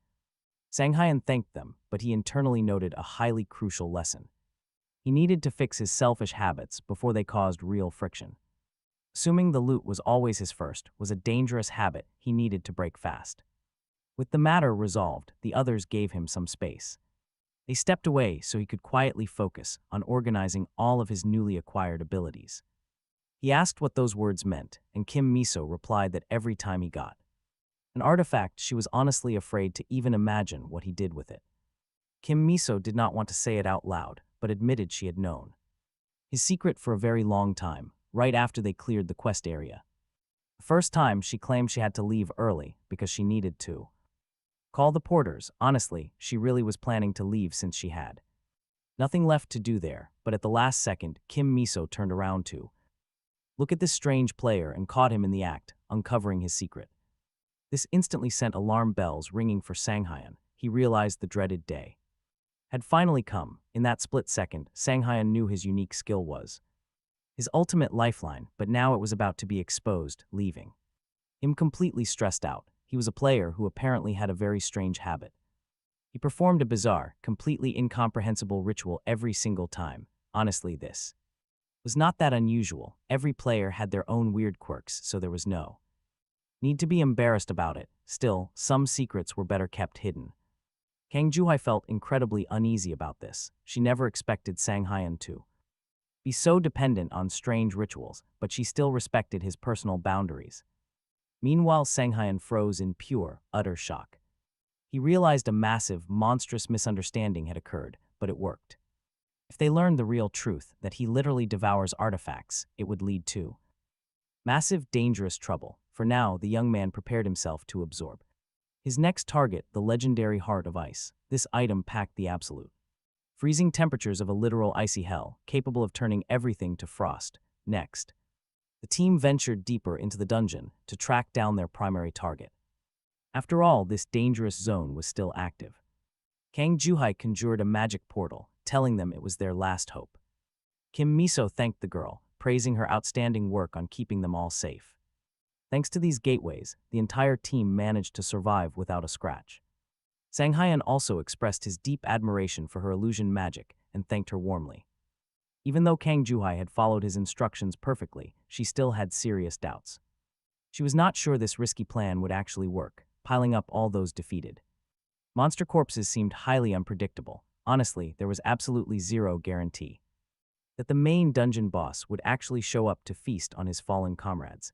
Sanghayan thanked them, but he internally noted a highly crucial lesson. He needed to fix his selfish habits before they caused real friction. Assuming the loot was always his first was a dangerous habit he needed to break fast. With the matter resolved, the others gave him some space. They stepped away so he could quietly focus on organizing all of his newly acquired abilities. He asked what those words meant, and Kim Miso replied that every time he got an artifact, she was honestly afraid to even imagine what he did with it. Kim Miso did not want to say it out loud, but admitted she had known his secret for a very long time, right after they cleared the quest area. The first time, she claimed she had to leave early because she needed to call the porters. Honestly, she really was planning to leave since she had nothing left to do there, but at the last second, Kim Miso turned around to look at this strange player and caught him in the act, uncovering his secret. This instantly sent alarm bells ringing for Sanghayan. He realized the dreaded day had finally come. In that split second, Sanghayan knew his unique skill was his ultimate lifeline, but now it was about to be exposed, leaving him completely stressed out. He was a player who apparently had a very strange habit. He performed a bizarre, completely incomprehensible ritual every single time. Honestly, this was not that unusual. Every player had their own weird quirks, so there was no need to be embarrassed about it. Still, some secrets were better kept hidden. Kang Juhai felt incredibly uneasy about this. She never expected Sanghayan to be so dependent on strange rituals, but she still respected his personal boundaries. Meanwhile, Sanghayan froze in pure, utter shock. He realized a massive, monstrous misunderstanding had occurred, but it worked. If they learned the real truth, that he literally devours artifacts, it would lead to massive, dangerous trouble. For now, the young man prepared himself to absorb his next target, the legendary Heart of Ice. This item packed the absolute freezing temperatures of a literal icy hell, capable of turning everything to frost. Next, the team ventured deeper into the dungeon to track down their primary target. After all, this dangerous zone was still active. Kang Juhai conjured a magic portal, telling them it was their last hope. Kim Miso thanked the girl, praising her outstanding work on keeping them all safe. Thanks to these gateways, the entire team managed to survive without a scratch. Sanghayan also expressed his deep admiration for her illusion magic and thanked her warmly. Even though Kang Juhai had followed his instructions perfectly, she still had serious doubts. She was not sure this risky plan would actually work, piling up all those defeated monster corpses seemed highly unpredictable. Honestly, there was absolutely zero guarantee that the main dungeon boss would actually show up to feast on his fallen comrades.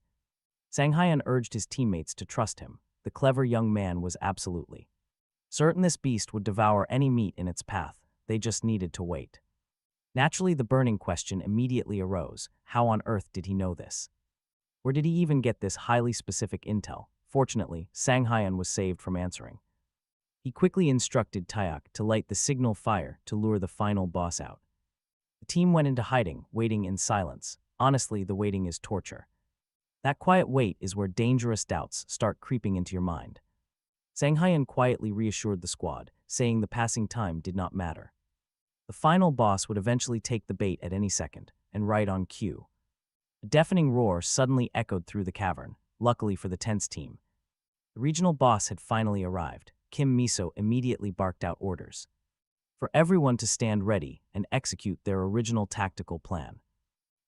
Sanghayan urged his teammates to trust him. The clever young man was absolutely certain this beast would devour any meat in its path. They just needed to wait. Naturally, the burning question immediately arose: how on earth did he know this? Where did he even get this highly specific intel? Fortunately, Sang Hyun was saved from answering. He quickly instructed Taeyok to light the signal fire to lure the final boss out. The team went into hiding, waiting in silence. Honestly, the waiting is torture. That quiet wait is where dangerous doubts start creeping into your mind. Sang Hyun quietly reassured the squad, saying the passing time did not matter. The final boss would eventually take the bait at any second, and right on cue. A deafening roar suddenly echoed through the cavern, luckily for the tense team. The regional boss had finally arrived. Kim Miso immediately barked out orders for everyone to stand ready and execute their original tactical plan.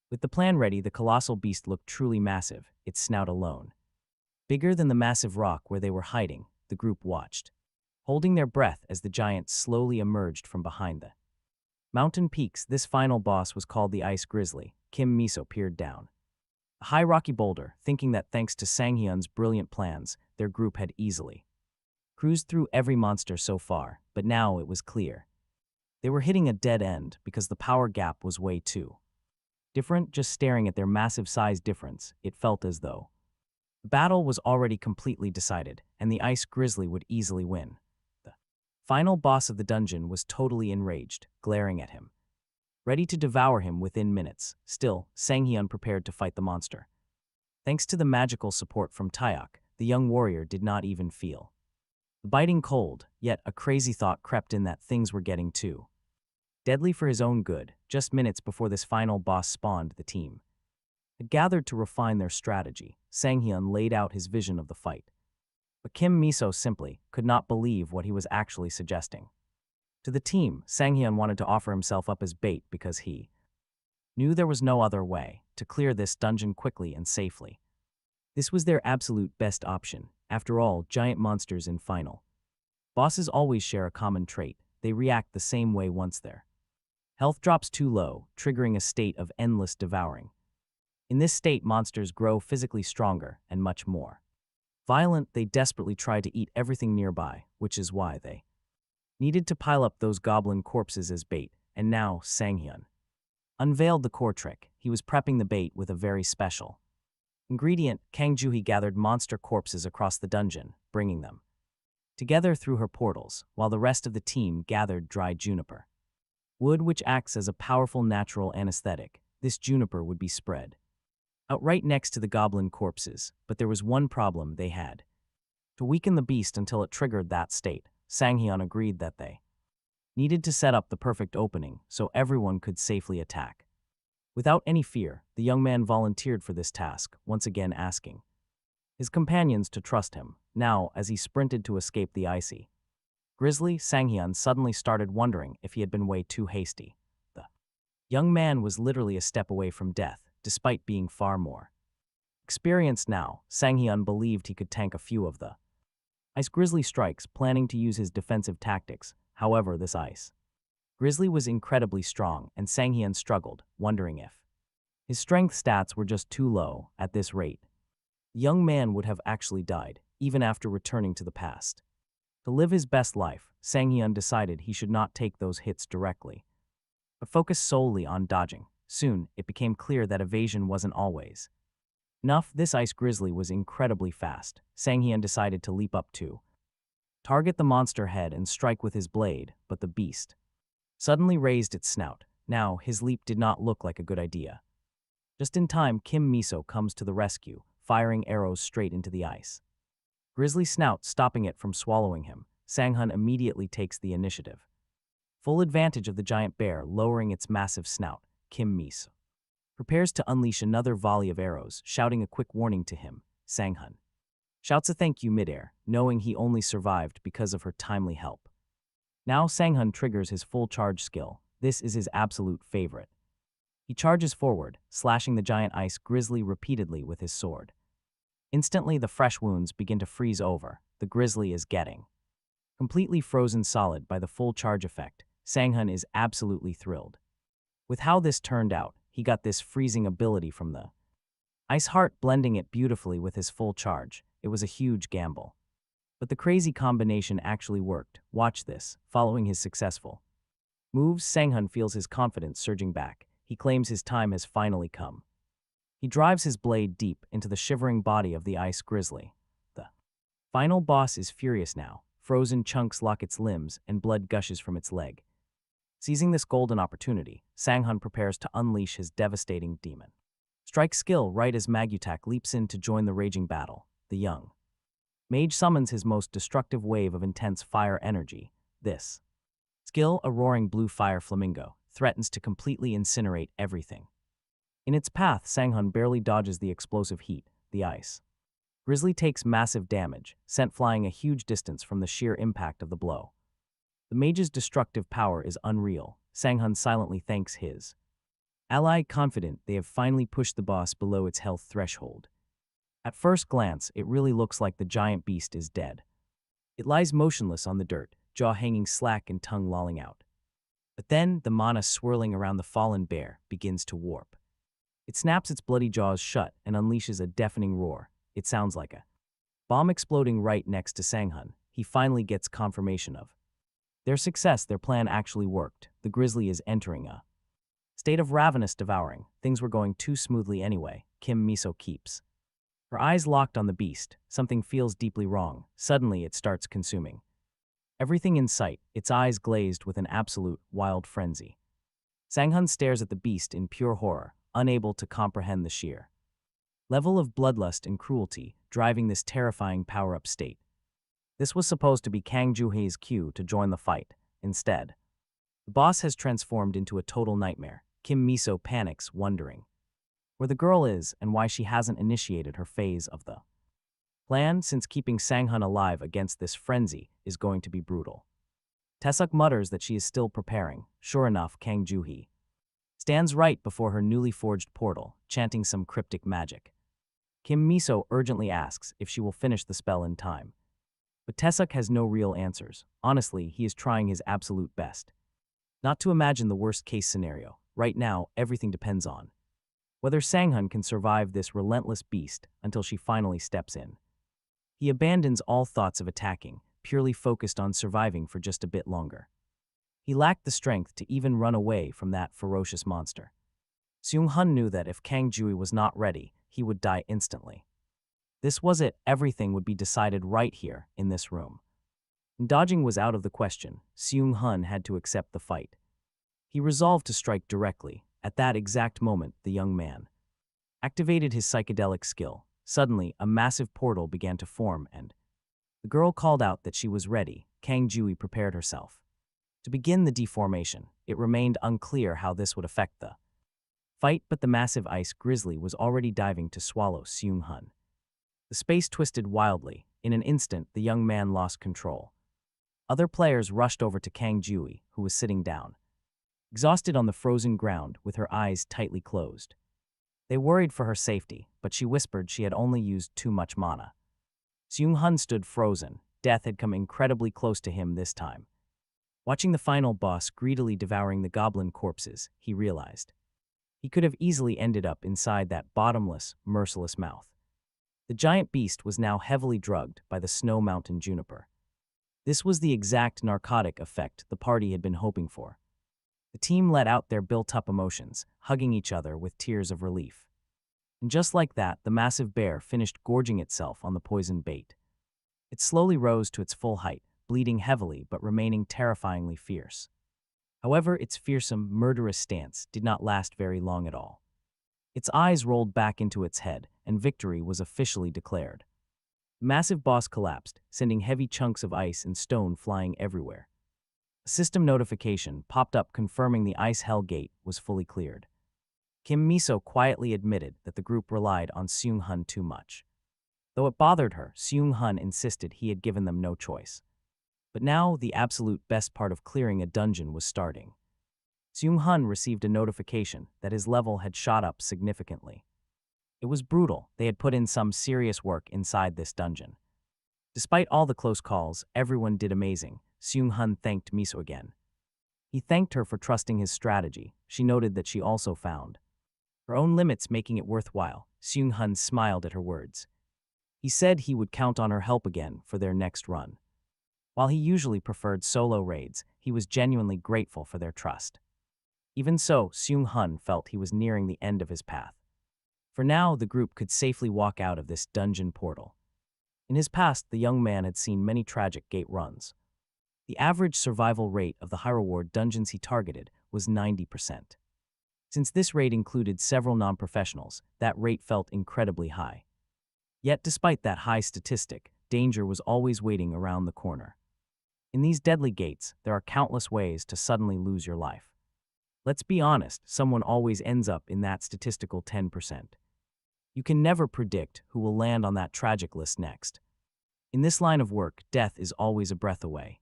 With the plan ready, the colossal beast looked truly massive, its snout alone. Bigger than the massive rock where they were hiding, the group watched, holding their breath as the giant slowly emerged from behind the mountain peaks. This final boss was called the Ice Grizzly. Kim Miso peered down a high rocky boulder, thinking that thanks to Sanghyun's brilliant plans, their group had easily cruised through every monster so far, but now it was clear. They were hitting a dead end because the power gap was way too different. Just staring at their massive size difference, it felt as though the battle was already completely decided, and the Ice Grizzly would easily win. The final boss of the dungeon was totally enraged, glaring at him, ready to devour him within minutes. Still, Sanghyun prepared to fight the monster. Thanks to the magical support from Taeyok, the young warrior did not even feel the biting cold, yet a crazy thought crept in that things were getting too deadly for his own good. Just minutes before this final boss spawned, the team had gathered to refine their strategy. Sanghyun laid out his vision of the fight, but Kim Miso simply could not believe what he was actually suggesting. To the team, Sanghyun wanted to offer himself up as bait because he knew there was no other way to clear this dungeon quickly and safely. This was their absolute best option. After all, giant monsters in final bosses always share a common trait. They react the same way once their health drops too low, triggering a state of endless devouring. In this state, monsters grow physically stronger and much more violent. They desperately try to eat everything nearby, which is why they needed to pile up those goblin corpses as bait. And now Sanghyun unveiled the core trick. He was prepping the bait with a very special ingredient. Kang Juhee gathered monster corpses across the dungeon, bringing them together through her portals, while the rest of the team gathered dried juniper wood, which acts as a powerful natural anesthetic. This juniper would be spread out right next to the goblin corpses, but there was one problem. They had to weaken the beast until it triggered that state. Sanghyun agreed that they needed to set up the perfect opening so everyone could safely attack. Without any fear, the young man volunteered for this task, once again asking his companions to trust him. Now, as he sprinted to escape the icy grizzly, Sanghyun suddenly started wondering if he had been way too hasty. The young man was literally a step away from death, despite being far more experienced now. Sanghyun believed he could tank a few of the Ice Grizzly strikes, planning to use his defensive tactics. However, this Ice Grizzly was incredibly strong, and Sanghyun struggled, wondering if his strength stats were just too low. At this rate, the young man would have actually died, even after returning to the past. To live his best life, Sanghyun decided he should not take those hits directly, but focus solely on dodging. Soon, it became clear that evasion wasn't always enough. This Ice Grizzly was incredibly fast. Sanghyun decided to leap up to target the monster head and strike with his blade, but the beast suddenly raised its snout. Now, his leap did not look like a good idea. Just in time, Kim Miso comes to the rescue, firing arrows straight into the Ice Grizzly snout, stopping it from swallowing him. Sanghyun immediately takes the initiative. Full advantage of the giant bear lowering its massive snout, Kim Miso prepares to unleash another volley of arrows, shouting a quick warning to him. Sanghyun shouts a thank you midair, knowing he only survived because of her timely help. Now Sanghyun triggers his full charge skill. This is his absolute favorite. He charges forward, slashing the giant Ice Grizzly repeatedly with his sword. Instantly, the fresh wounds begin to freeze over. The grizzly is getting completely frozen solid by the full charge effect. Sanghyun is absolutely thrilled with how this turned out. He got this freezing ability from the Ice Heart, blending it beautifully with his full charge. It was a huge gamble, but the crazy combination actually worked. Watch this. Following his successful moves, Sanghyun feels his confidence surging back. He claims his time has finally come. He drives his blade deep into the shivering body of the ice grizzly. The final boss is furious now. Frozen chunks lock its limbs and blood gushes from its leg. Seizing this golden opportunity, Sang-hun prepares to unleash his devastating demon. Strike skill right as Magutak leaps in to join the raging battle. The young mage summons his most destructive wave of intense fire energy. This skill, a roaring blue fire flamingo, threatens to completely incinerate everything. In its path, Sang-hun barely dodges the explosive heat, the ice. Grizzly takes massive damage, sent flying a huge distance from the sheer impact of the blow. The mage's destructive power is unreal. Sang-hun silently thanks his ally, confident they have finally pushed the boss below its health threshold. At first glance, it really looks like the giant beast is dead. It lies motionless on the dirt, jaw hanging slack and tongue lolling out. But then, the mana swirling around the fallen bear begins to warp. It snaps its bloody jaws shut and unleashes a deafening roar. It sounds like a bomb exploding right next to Sang-hun. He finally gets confirmation of their success. Their plan actually worked. The grizzly is entering a state of ravenous devouring. Things were going too smoothly anyway. Kim Miso keeps her eyes locked on the beast. Something feels deeply wrong. Suddenly, it starts consuming everything in sight, its eyes glazed with an absolute wild frenzy. Sang-hun stares at the beast in pure horror, unable to comprehend the sheer level of bloodlust and cruelty driving this terrifying power-up state. This was supposed to be Kang Joo-hae's cue to join the fight. Instead, the boss has transformed into a total nightmare. Kim Miso panics, wondering where the girl is and why she hasn't initiated her phase of the plan, since keeping Sang-hun alive against this frenzy is going to be brutal. Taesuk mutters that she is still preparing. Sure enough, Kang Joo-hae stands right before her newly forged portal, chanting some cryptic magic. Kim Miso urgently asks if she will finish the spell in time. But Taesuk has no real answers. Honestly, he is trying his absolute best not to imagine the worst-case scenario. Right now, everything depends on whether Sang-hun can survive this relentless beast until she finally steps in. He abandons all thoughts of attacking, purely focused on surviving for just a bit longer. He lacked the strength to even run away from that ferocious monster. Seung-hun knew that if Kang Joo-hae was not ready, he would die instantly. This was it. Everything would be decided right here, in this room. Dodging was out of the question. Seung-hun had to accept the fight. He resolved to strike directly. At that exact moment, the young man activated his psychedelic skill. Suddenly, a massive portal began to form and the girl called out that she was ready. Kang Joo-hae prepared herself to begin the deformation. It remained unclear how this would affect the fight, but the massive ice grizzly was already diving to swallow Seung-hun. The space twisted wildly. In an instant, the young man lost control. Other players rushed over to Kang Joo-hae, who was sitting down, exhausted on the frozen ground with her eyes tightly closed. They worried for her safety, but she whispered she had only used too much mana. Seung-hun stood frozen. Death had come incredibly close to him this time. Watching the final boss greedily devouring the goblin corpses, he realized he could have easily ended up inside that bottomless, merciless mouth. The giant beast was now heavily drugged by the Snow Mountain juniper. This was the exact narcotic effect the party had been hoping for. The team let out their built-up emotions, hugging each other with tears of relief. And just like that, the massive bear finished gorging itself on the poisoned bait. It slowly rose to its full height, bleeding heavily but remaining terrifyingly fierce. However, its fearsome, murderous stance did not last very long at all. Its eyes rolled back into its head, and victory was officially declared. The massive boss collapsed, sending heavy chunks of ice and stone flying everywhere. A system notification popped up confirming the Ice Hell Gate was fully cleared. Kim Miso quietly admitted that the group relied on Seung-hun too much. Though it bothered her, Seung-hun insisted he had given them no choice. But now, the absolute best part of clearing a dungeon was starting. Seung-hun received a notification that his level had shot up significantly. It was brutal. They had put in some serious work inside this dungeon. Despite all the close calls, everyone did amazing. Seung-hun thanked Miso again. He thanked her for trusting his strategy. She noted that she also found her own limits, making it worthwhile. Seung-hun smiled at her words. He said he would count on her help again for their next run. While he usually preferred solo raids, he was genuinely grateful for their trust. Even so, Seung-hun felt he was nearing the end of his path. For now, the group could safely walk out of this dungeon portal. In his past, the young man had seen many tragic gate runs. The average survival rate of the high-reward dungeons he targeted was 90%. Since this raid included several non-professionals, that rate felt incredibly high. Yet despite that high statistic, danger was always waiting around the corner. In these deadly gates, there are countless ways to suddenly lose your life. Let's be honest, someone always ends up in that statistical 10%. You can never predict who will land on that tragic list next. In this line of work, death is always a breath away.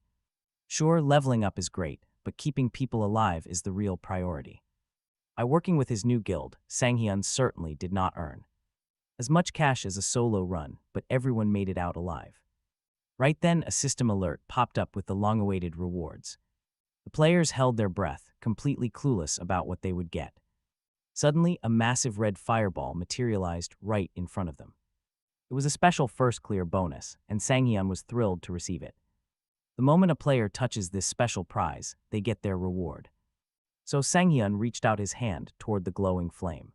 Sure, leveling up is great, but keeping people alive is the real priority. By working with his new guild, Sanghyun certainly did not earn as much cash as a solo run, but everyone made it out alive. Right then, a system alert popped up with the long-awaited rewards. The players held their breath, completely clueless about what they would get. Suddenly, a massive red fireball materialized right in front of them. It was a special first clear bonus, and Sanghyun was thrilled to receive it. The moment a player touches this special prize, they get their reward. So Sanghyun reached out his hand toward the glowing flame.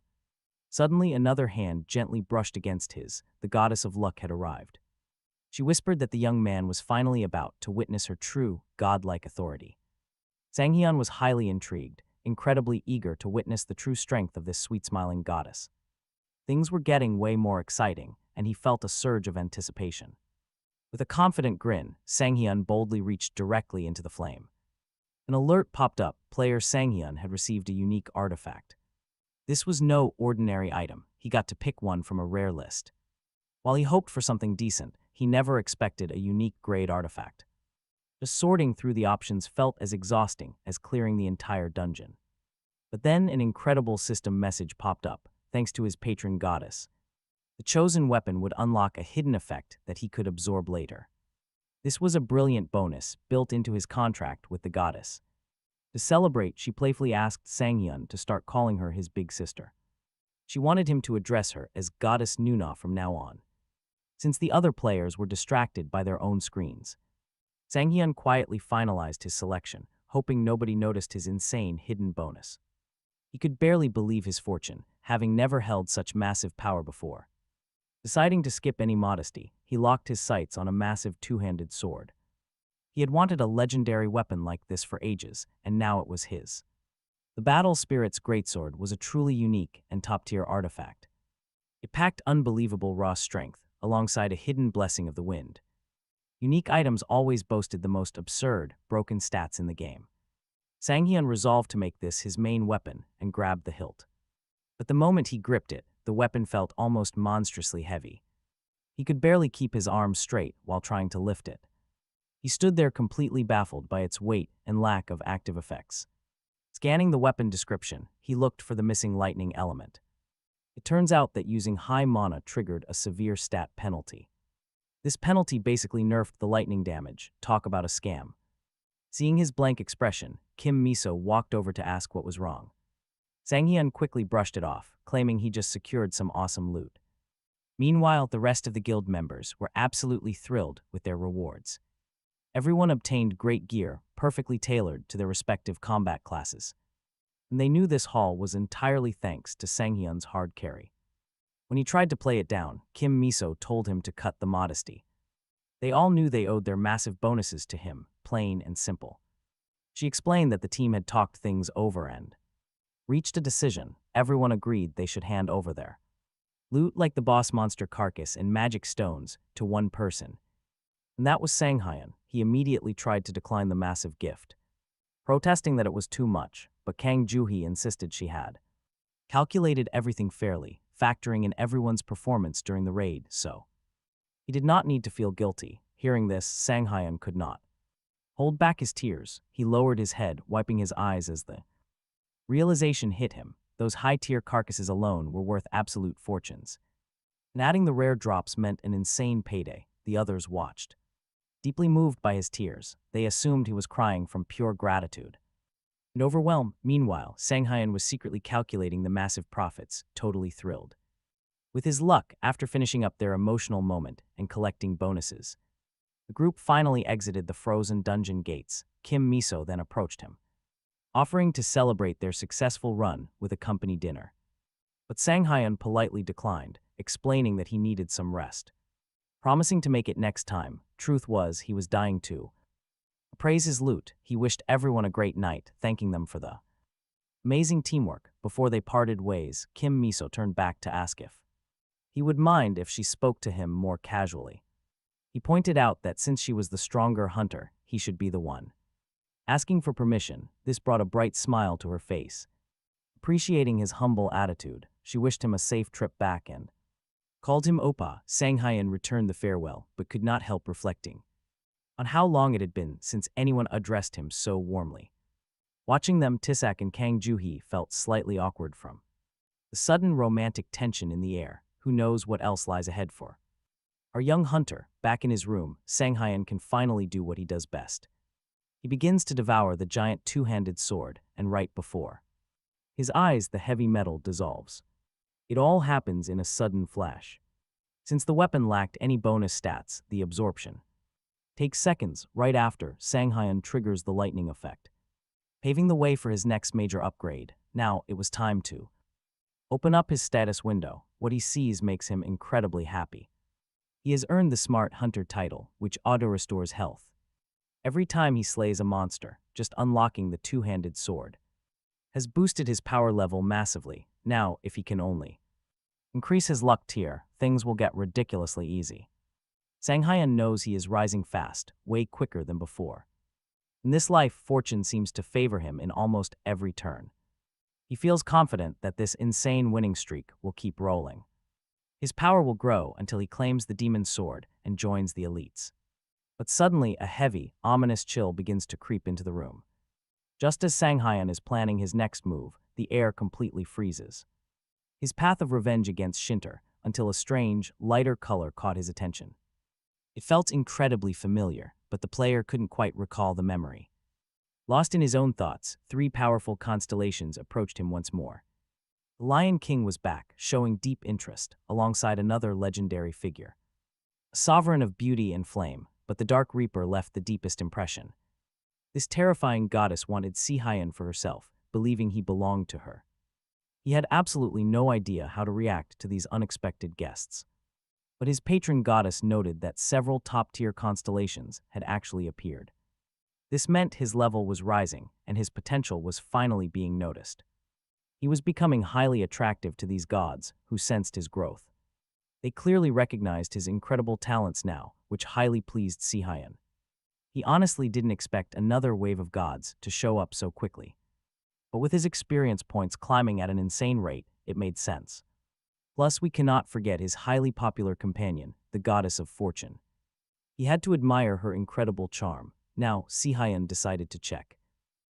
Suddenly, another hand gently brushed against his. The goddess of luck had arrived. She whispered that the young man was finally about to witness her true, godlike authority. Sanghyun was highly intrigued, incredibly eager to witness the true strength of this sweet-smiling goddess. Things were getting way more exciting, and he felt a surge of anticipation. With a confident grin, Sanghyun boldly reached directly into the flame. An alert popped up. Player Sanghyun had received a unique artifact. This was no ordinary item. He got to pick one from a rare list. While he hoped for something decent, he never expected a unique grade artifact. Just sorting through the options felt as exhausting as clearing the entire dungeon. But then an incredible system message popped up, thanks to his patron goddess. The chosen weapon would unlock a hidden effect that he could absorb later. This was a brilliant bonus built into his contract with the goddess. To celebrate, she playfully asked Sanghyun to start calling her his big sister. She wanted him to address her as Goddess Nuna from now on. Since the other players were distracted by their own screens, Sanghyun quietly finalized his selection, hoping nobody noticed his insane hidden bonus. He could barely believe his fortune, having never held such massive power before. Deciding to skip any modesty, he locked his sights on a massive two-handed sword. He had wanted a legendary weapon like this for ages, and now it was his. The Battle Spirit's greatsword was a truly unique and top-tier artifact. It packed unbelievable raw strength, alongside a hidden blessing of the wind. Unique items always boasted the most absurd, broken stats in the game. Sanghyun resolved to make this his main weapon and grabbed the hilt. But the moment he gripped it, the weapon felt almost monstrously heavy. He could barely keep his arms straight while trying to lift it. He stood there completely baffled by its weight and lack of active effects. Scanning the weapon description, he looked for the missing lightning element. It turns out that using high mana triggered a severe stat penalty. This penalty basically nerfed the lightning damage. Talk about a scam. Seeing his blank expression, Kim Miso walked over to ask what was wrong. Sanghyun quickly brushed it off, claiming he just secured some awesome loot. Meanwhile, the rest of the guild members were absolutely thrilled with their rewards. Everyone obtained great gear, perfectly tailored to their respective combat classes. And they knew this haul was entirely thanks to Sanghyun's hard carry. When he tried to play it down, Kim Miso told him to cut the modesty. They all knew they owed their massive bonuses to him, plain and simple. She explained that the team had talked things over and reached a decision. Everyone agreed they should hand over their loot like the boss monster carcass and magic stones to one person. And that was Sanghyun. He immediately tried to decline the massive gift, protesting that it was too much, but Kang Juhee insisted she had calculated everything fairly, factoring in everyone's performance during the raid, so he did not need to feel guilty. Hearing this, Sanghyun could not hold back his tears. He lowered his head, wiping his eyes as the realization hit him. Those high-tier carcasses alone were worth absolute fortunes. And adding the rare drops meant an insane payday. The others watched. Deeply moved by his tears, they assumed he was crying from pure gratitude. And overwhelmed, meanwhile, Sanghyun was secretly calculating the massive profits, totally thrilled. With his luck, after finishing up their emotional moment and collecting bonuses, the group finally exited the frozen dungeon gates. Kim Miso then approached him, offering to celebrate their successful run with a company dinner. But Sanghyun politely declined, explaining that he needed some rest. Promising to make it next time, truth was he was dying too. To praise his lute, he wished everyone a great night, thanking them for the amazing teamwork. Before they parted ways, Kim Miso turned back to ask if he would mind if she spoke to him more casually. He pointed out that since she was the stronger hunter, he should be the one. Asking for permission, this brought a bright smile to her face. Appreciating his humble attitude, she wished him a safe trip back and called him Oppa. Sanghyun returned the farewell, but could not help reflecting on how long it had been since anyone addressed him so warmly. Watching them, Tisak and Kang Joo-hee felt slightly awkward from the sudden romantic tension in the air. Who knows what else lies ahead for our young hunter? Back in his room, Sanghyun can finally do what he does best. He begins to devour the giant two-handed sword, and right before his eyes, the heavy metal dissolves. It all happens in a sudden flash. Since the weapon lacked any bonus stats, the absorption takes seconds. Right after, Sanghyun triggers the lightning effect, paving the way for his next major upgrade. Now, it was time to open up his status window. What he sees makes him incredibly happy. He has earned the Smart Hunter title, which auto-restores health every time he slays a monster. Just unlocking the two-handed sword has boosted his power level massively. Now, if he can only increase his luck tier, things will get ridiculously easy. Sanghyun knows he is rising fast, way quicker than before. In this life, fortune seems to favor him in almost every turn. He feels confident that this insane winning streak will keep rolling. His power will grow until he claims the demon's sword and joins the elites. But suddenly, a heavy, ominous chill begins to creep into the room. Just as Sanghyun is planning his next move, the air completely freezes. His path of revenge against Shinter, until a strange, lighter color caught his attention. It felt incredibly familiar, but the player couldn't quite recall the memory. Lost in his own thoughts, three powerful constellations approached him once more. The Lion King was back, showing deep interest, alongside another legendary figure. A sovereign of beauty and flame, but the Dark Reaper left the deepest impression. This terrifying goddess wanted Sanghyun for herself, believing he belonged to her. He had absolutely no idea how to react to these unexpected guests. But his patron goddess noted that several top-tier constellations had actually appeared. This meant his level was rising, and his potential was finally being noticed. He was becoming highly attractive to these gods, who sensed his growth. They clearly recognized his incredible talents now, which highly pleased Sanghyun. He honestly didn't expect another wave of gods to show up so quickly. But with his experience points climbing at an insane rate, it made sense. Plus, we cannot forget his highly popular companion, the goddess of fortune. He had to admire her incredible charm. Now, Sanghyun decided to check